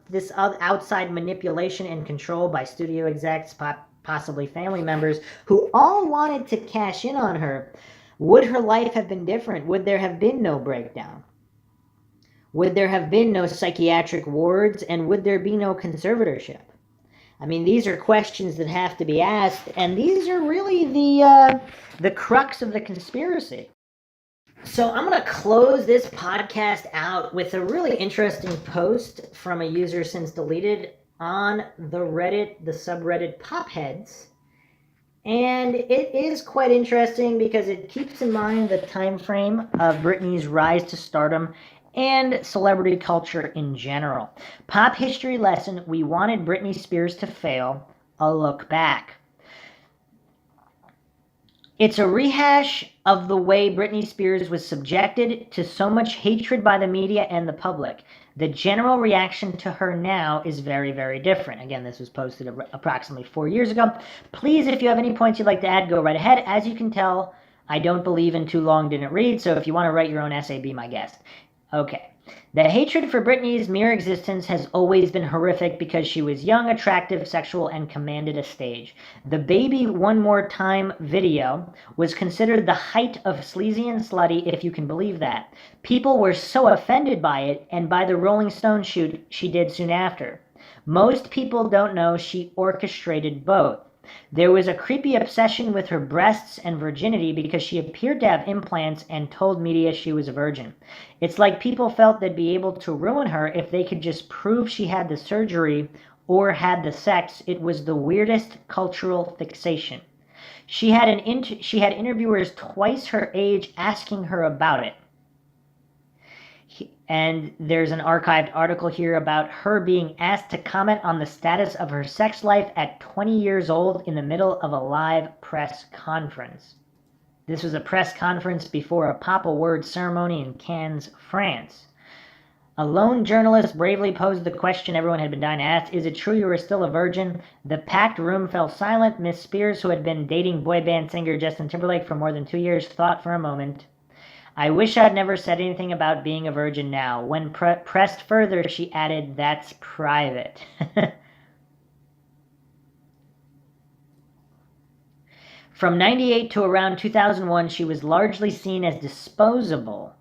this outside manipulation and control by studio execs, possibly family members, who all wanted to cash in on her, would her life have been different? Would there have been no breakdown? Would there have been no psychiatric wards? And would there be no conservatorship? I mean, these are questions that have to be asked, and these are really the crux of the conspiracy. So I'm going to close this podcast out with a really interesting post from a user since deleted on the subreddit Popheads. And it is quite interesting because it keeps in mind the time frame of Britney's rise to stardom and celebrity culture in general. Pop history lesson: we wanted Britney Spears to fail. A look back. It's a rehash of the way Britney Spears was subjected to so much hatred by the media and the public. The general reaction to her now is very, very different. Again, this was posted approximately 4 years ago. Please, if you have any points you'd like to add, go right ahead. As you can tell, I don't believe in too long didn't read, so if you want to write your own essay, be my guest. Okay. The hatred for Britney's mere existence has always been horrific because she was young, attractive, sexual, and commanded a stage. The Baby One More Time video was considered the height of sleazy and slutty, if you can believe that. People were so offended by it and by the Rolling Stones shoot she did soon after. Most people don't know she orchestrated both. There was a creepy obsession with her breasts and virginity because she appeared to have implants and told media she was a virgin. It's like people felt they'd be able to ruin her if they could just prove she had the surgery or had the sex. It was the weirdest cultural fixation. She had interviewers twice her age asking her about it. And there's an archived article here about her being asked to comment on the status of her sex life at 20 years old in the middle of a live press conference. This was a press conference before a Pop Award ceremony in Cannes, France. A lone journalist bravely posed the question everyone had been dying to ask: is it true you were still a virgin? The packed room fell silent. Miss Spears, who had been dating boy band singer Justin Timberlake for more than 2 years, thought for a moment. I wish I'd never said anything about being a virgin now. When pressed further, she added, that's private. From 98 to around 2001, she was largely seen as disposable.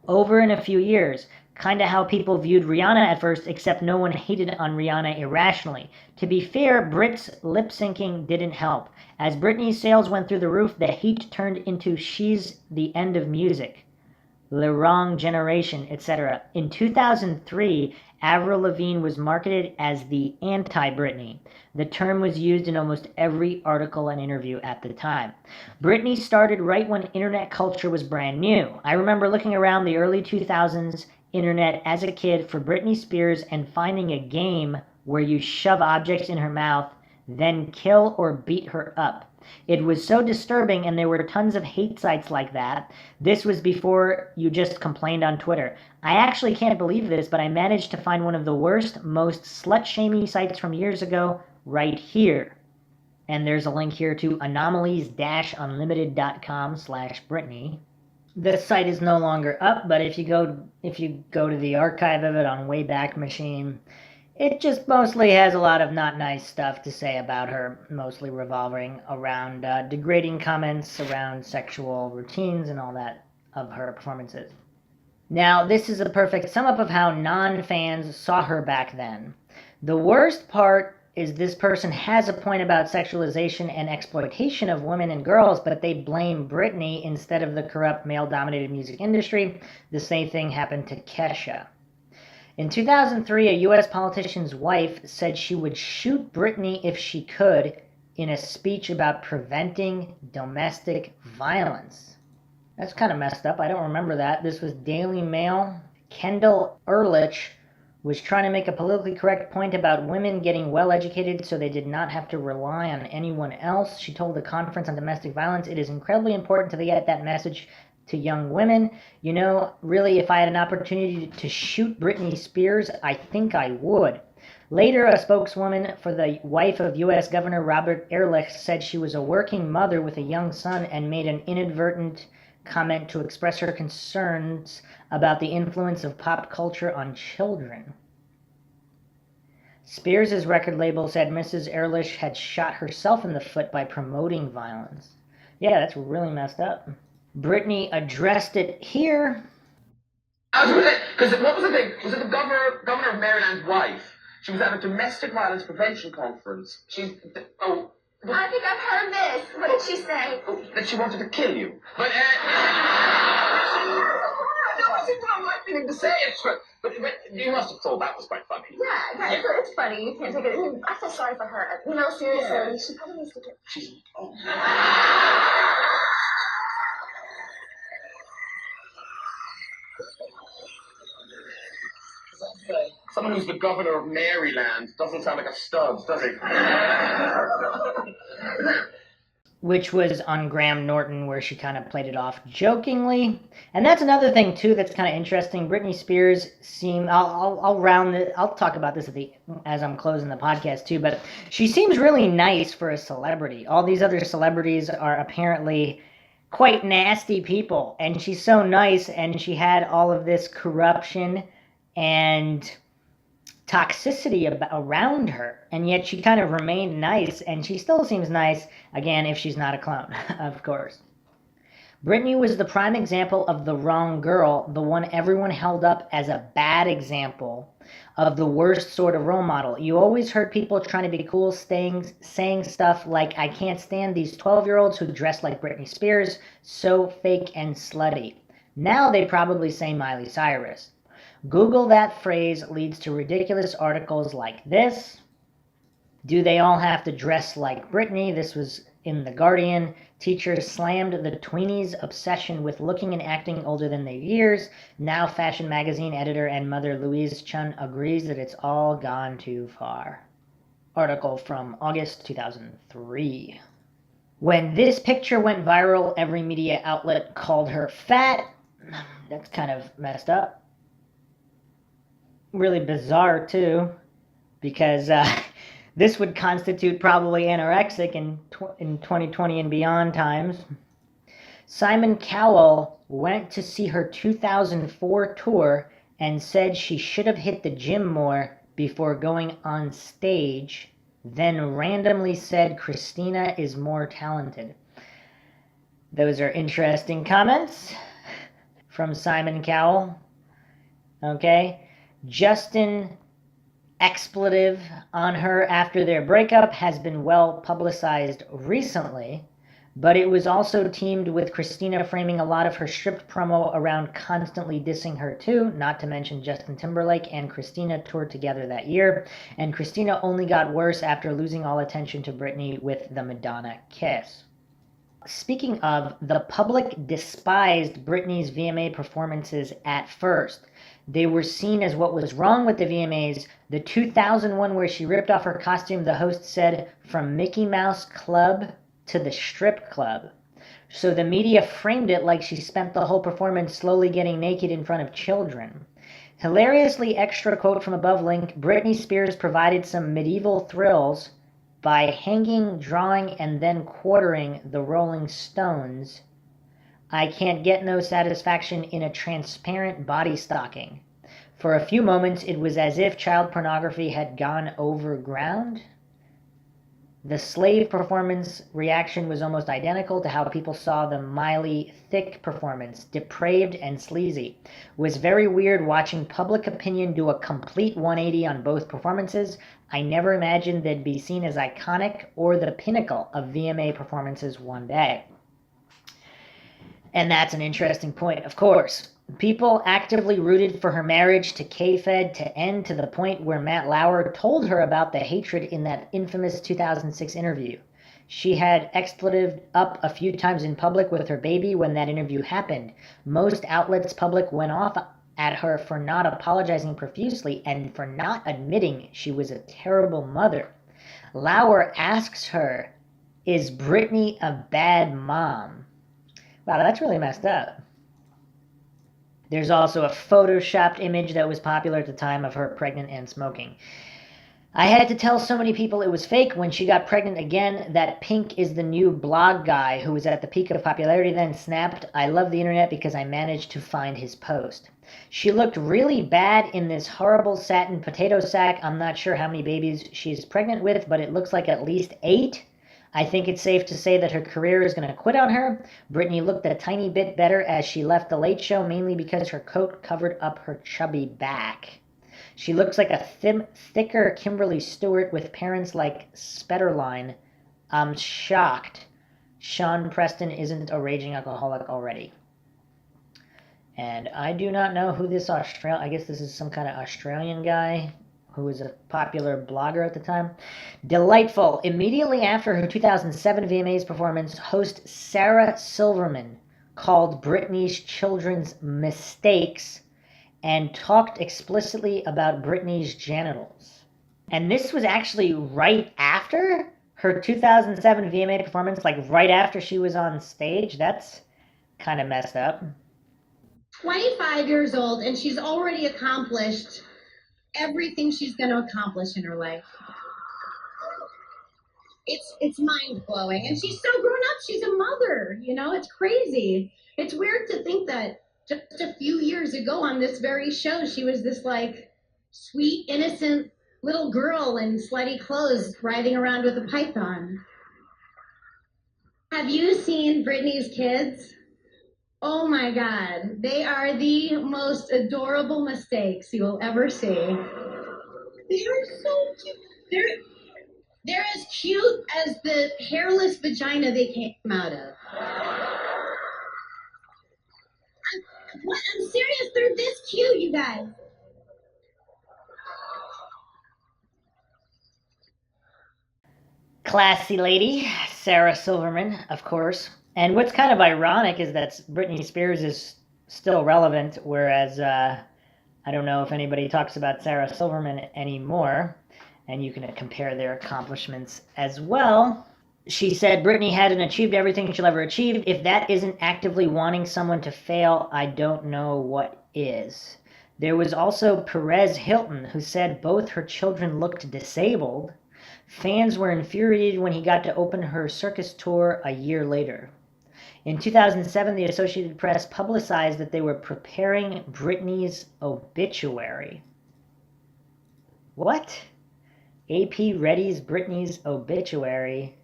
Over in a few years, kinda how people viewed Rihanna at first, except no one hated on Rihanna irrationally. To be fair, Brit's lip-syncing didn't help. As Britney's sales went through the roof, the hate turned into she's the end of music, the wrong generation, etc. In 2003, Avril Lavigne was marketed as the anti-Britney. The term was used in almost every article and interview at the time. Britney started right when internet culture was brand new. I remember looking around the early 2000s internet as a kid for Britney Spears and finding a game where you shove objects in her mouth, then kill or beat her up. It was so disturbing, and there were tons of hate sites like that. This was before you just complained on Twitter. I actually can't believe this, but I managed to find one of the worst, most slut-shaming sites from years ago right here. And there's a link here to anomalies-unlimited.com/Britney. This site is no longer up, but if you go to the archive of it on Wayback Machine, it just mostly has a lot of not nice stuff to say about her, mostly revolving around degrading comments around sexual routines and all that of her performances. Now, this is a perfect sum up of how non-fans saw her back then. The worst part is this person has a point about sexualization and exploitation of women and girls, but they blame Britney instead of the corrupt male-dominated music industry. The same thing happened to Kesha. In 2003, a U.S. politician's wife said she would shoot Britney if she could in a speech about preventing domestic violence. That's kind of messed up. I don't remember that. This was Daily Mail. Kendall Ehrlich was trying to make a politically correct point about women getting well-educated so they did not have to rely on anyone else. She told the conference on domestic violence, it is incredibly important to get that message to young women. You know, really, if I had an opportunity to shoot Britney Spears, I think I would. Later, a spokeswoman for the wife of U.S. Governor Robert Ehrlich said she was a working mother with a young son and made an inadvertent comment to express her concerns about the influence of pop culture on children. Spears' record label said Mrs. Ehrlich had shot herself in the foot by promoting violence. Yeah, that's really messed up. Britney addressed it here. Because what was the thing? Was it the governor of Maryland's wife? She was at a domestic violence prevention conference. I think I've heard this. What did she say? That she wanted to kill you. But no, it's an unlikely thing to say. But you must have thought that was quite funny. Yeah. It's funny. You can't take it. I feel sorry for her. No, seriously, yeah. She probably needs to get. Someone who's the governor of Maryland doesn't sound like a stud, does he? which was on Graham Norton, where she kind of played it off jokingly. And that's another thing too that's kind of interesting. Britney Spears I'll talk about this as I'm closing the podcast too, but she seems really nice for a celebrity. All these other celebrities are apparently quite nasty people, and she's so nice, and she had all of this corruption and toxicity around her, and yet she kind of remained nice, and she still seems nice, again, if she's not a clone, of course. Britney was the prime example of the wrong girl, the one everyone held up as a bad example of the worst sort of role model. You always heard people trying to be cool, saying stuff like, I can't stand these 12-year-olds who dress like Britney Spears, so fake and slutty. Now they probably say Miley Cyrus. Google that phrase leads to ridiculous articles like this. Do they all have to dress like Britney? This was in The Guardian. Teachers slammed the tweenies' obsession with looking and acting older than their years. Now fashion magazine editor and mother Louise Chun agrees that it's all gone too far. Article from August 2003. When this picture went viral, every media outlet called her fat. That's kind of messed up. Really bizarre too, because this would constitute probably anorexic in 2020 and beyond times. Simon Cowell went to see her 2004 tour and said she should have hit the gym more before going on stage, then randomly said Christina is more talented. Those are interesting comments from Simon Cowell. Okay. Justin expletive on her after their breakup has been well publicized recently, but it was also teamed with Christina framing a lot of her stripped promo around constantly dissing her too, not to mention Justin Timberlake and Christina toured together that year, and Christina only got worse after losing all attention to Britney with the Madonna kiss. Speaking of, the public despised Britney's VMA performances at first. They were seen as what was wrong with the VMAs. The 2001 where she ripped off her costume, the host said, from Mickey Mouse Club to the strip club. So the media framed it like she spent the whole performance slowly getting naked in front of children. Hilariously extra quote from above link, Britney Spears provided some medieval thrills by hanging, drawing, and then quartering the Rolling Stones. I can't get no satisfaction in a transparent body stocking. For a few moments, it was as if child pornography had gone overground. The slave performance reaction was almost identical to how people saw the Miley Thick performance, depraved and sleazy. It was very weird watching public opinion do a complete 180 on both performances. I never imagined they'd be seen as iconic or the pinnacle of VMA performances one day. And that's an interesting point, of course. People actively rooted for her marriage to K-Fed to end to the point where Matt Lauer told her about the hatred in that infamous 2006 interview. She had expletive up a few times in public with her baby when that interview happened. Most outlets public went off at her for not apologizing profusely and for not admitting she was a terrible mother. Lauer asks her, is Britney a bad mom? Wow, that's really messed up. There's also a photoshopped image that was popular at the time of her pregnant and smoking. I had to tell so many people it was fake when she got pregnant again. That Pink is the new blog guy who was at the peak of popularity then snapped, I love the internet because I managed to find his post. She looked really bad in this horrible satin potato sack. I'm not sure how many babies she's pregnant with, but it looks like at least 8. I think it's safe to say that her career is going to quit on her. Britney looked a tiny bit better as she left The Late Show, mainly because her coat covered up her chubby back. She looks like a thicker Kimberly Stewart with parents like Spetterline. I'm shocked Sean Preston isn't a raging alcoholic already. And I do not know who this I guess this is some kind of Australian guy who was a popular blogger at the time. Delightful. Immediately after her 2007 VMAs performance, host Sarah Silverman called Britney's children's mistakes and talked explicitly about Britney's genitals. And this was actually right after her 2007 VMA performance, like right after she was on stage, that's kind of messed up. 25 years old, and she's already accomplished everything she's going to accomplish in her life. It's mind-blowing. And she's so grown up. She's a mother, you know? It's crazy. It's weird to think that just a few years ago on this very show, she was this, like, sweet, innocent little girl in slutty clothes riding around with a python. Have you seen Britney's kids? Oh my God, they are the most adorable mistakes you will ever see. They are so cute. They're as cute as the hairless vagina they came out of. I'm serious, they're this cute, you guys. Classy lady, Sarah Silverman, of course. And what's kind of ironic is that Britney Spears is still relevant, whereas I don't know if anybody talks about Sarah Silverman anymore, and you can compare their accomplishments as well. She said, Britney hadn't achieved everything she'll ever achieve. If that isn't actively wanting someone to fail, I don't know what is. There was also Perez Hilton, who said both her children looked disabled. Fans were infuriated when he got to open her circus tour a year later. In 2007, the Associated Press publicized that they were preparing Britney's obituary. What? AP readies Britney's obituary.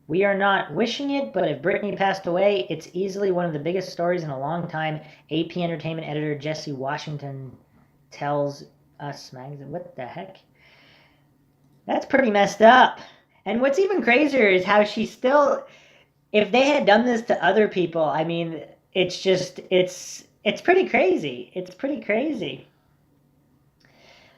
We are not wishing it, but if Britney passed away, it's easily one of the biggest stories in a long time. AP Entertainment editor Jesse Washington tells Us Magazine. What the heck? That's pretty messed up. And what's even crazier is how she still... If they had done this to other people, I mean, it's just, it's pretty crazy. It's pretty crazy.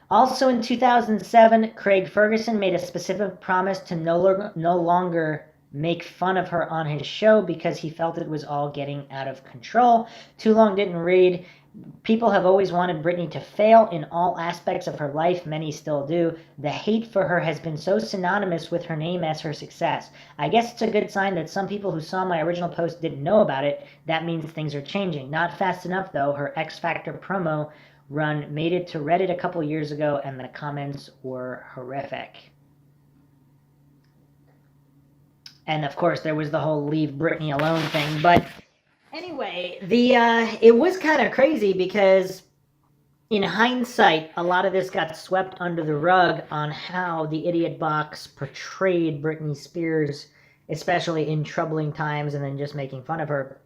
Also in 2007, Craig Ferguson made a specific promise to no longer make fun of her on his show because he felt it was all getting out of control. Too Long Didn't Read. People have always wanted Britney to fail in all aspects of her life. Many still do. The hate for her has been so synonymous with her name as her success. I guess it's a good sign that some people who saw my original post didn't know about it. That means things are changing. Not fast enough, though. Her X Factor promo run made it to Reddit a couple years ago, and the comments were horrific. And, of course, there was the whole leave Britney alone thing, but... Anyway, it was kind of crazy because in hindsight, a lot of this got swept under the rug on how the Idiot Box portrayed Britney Spears, especially in troubling times, and then just making fun of her.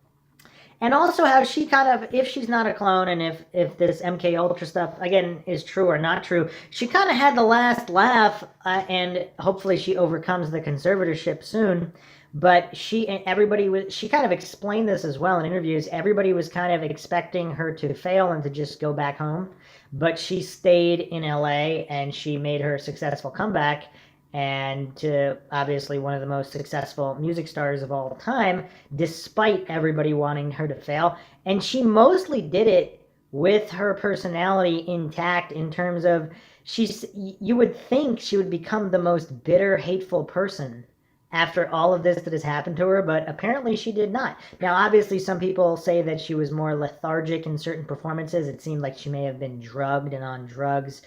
And also how she kind of, if she's not a clone, and if this MK Ultra stuff, again, is true or not true, she kind of had the last laugh, and hopefully she overcomes the conservatorship soon. But she kind of explained this as well in interviews. Everybody was kind of expecting her to fail and to just go back home. But she stayed in LA and she made her successful comeback. And to obviously one of the most successful music stars of all time, despite everybody wanting her to fail. And she mostly did it with her personality intact in terms of you would think she would become the most bitter, hateful person after all of this that has happened to her, but apparently she did not. Now, obviously, some people say that she was more lethargic in certain performances. It seemed like she may have been drugged and on drugs.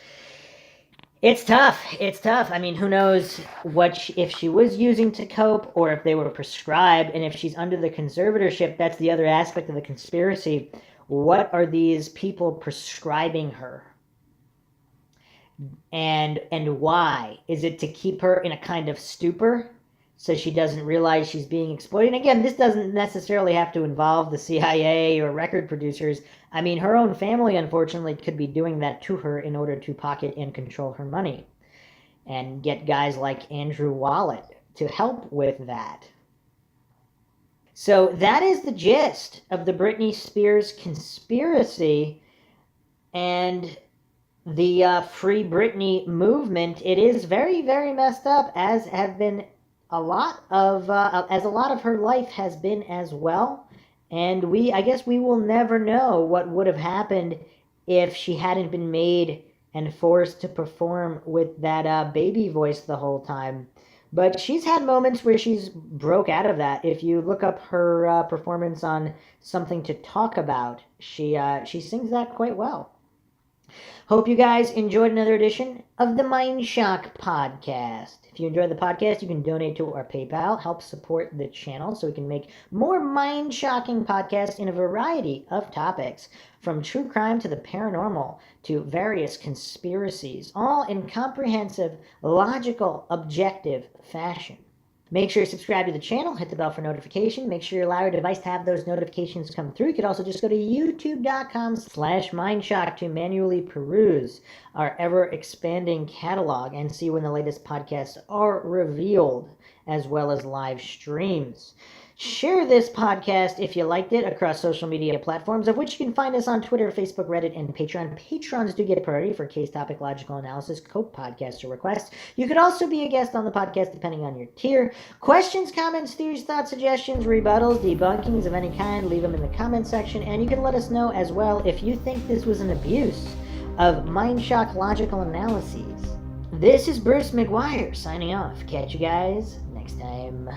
It's tough. It's tough. I mean, who knows if she was using to cope or if they were prescribed, and if she's under the conservatorship, that's the other aspect of the conspiracy. What are these people prescribing her? And why? Is it to keep her in a kind of stupor so she doesn't realize she's being exploited? And again, this doesn't necessarily have to involve the CIA or record producers. I mean, her own family, unfortunately, could be doing that to her in order to pocket and control her money and get guys like Andrew Wallet to help with that. So that is the gist of the Britney Spears conspiracy and the Free Britney movement. It is very, very messed up, as have been a lot of her life has been as well. And I guess we will never know what would have happened if she hadn't been made and forced to perform with that baby voice the whole time. But she's had moments where she's broke out of that. If you look up her performance on Something to Talk About, she sings that quite well. Hope you guys enjoyed another edition of the Mindshock podcast. If you enjoyed the podcast, you can donate to our PayPal, help support the channel so we can make more mind-shocking podcasts in a variety of topics, from true crime to the paranormal to various conspiracies, all in comprehensive, logical, objective fashion. Make sure you subscribe to the channel, hit the bell for notification, make sure you allow your device to have those notifications come through. You could also just go to youtube.com/Mindshock to manually peruse our ever-expanding catalog and see when the latest podcasts are revealed, as well as live streams. Share this podcast if you liked it across social media platforms, of which you can find us on Twitter, Facebook, Reddit, and Patreon. Patrons do get priority for case topic, logical analysis, co-podcasts, or requests. You could also be a guest on the podcast depending on your tier. Questions, comments, theories, thoughts, suggestions, rebuttals, debunkings of any kind, leave them in the comment section, and you can let us know as well if you think this was an abuse of Mindshock logical analyses. This is Bruce McGuire signing off. Catch you guys next time.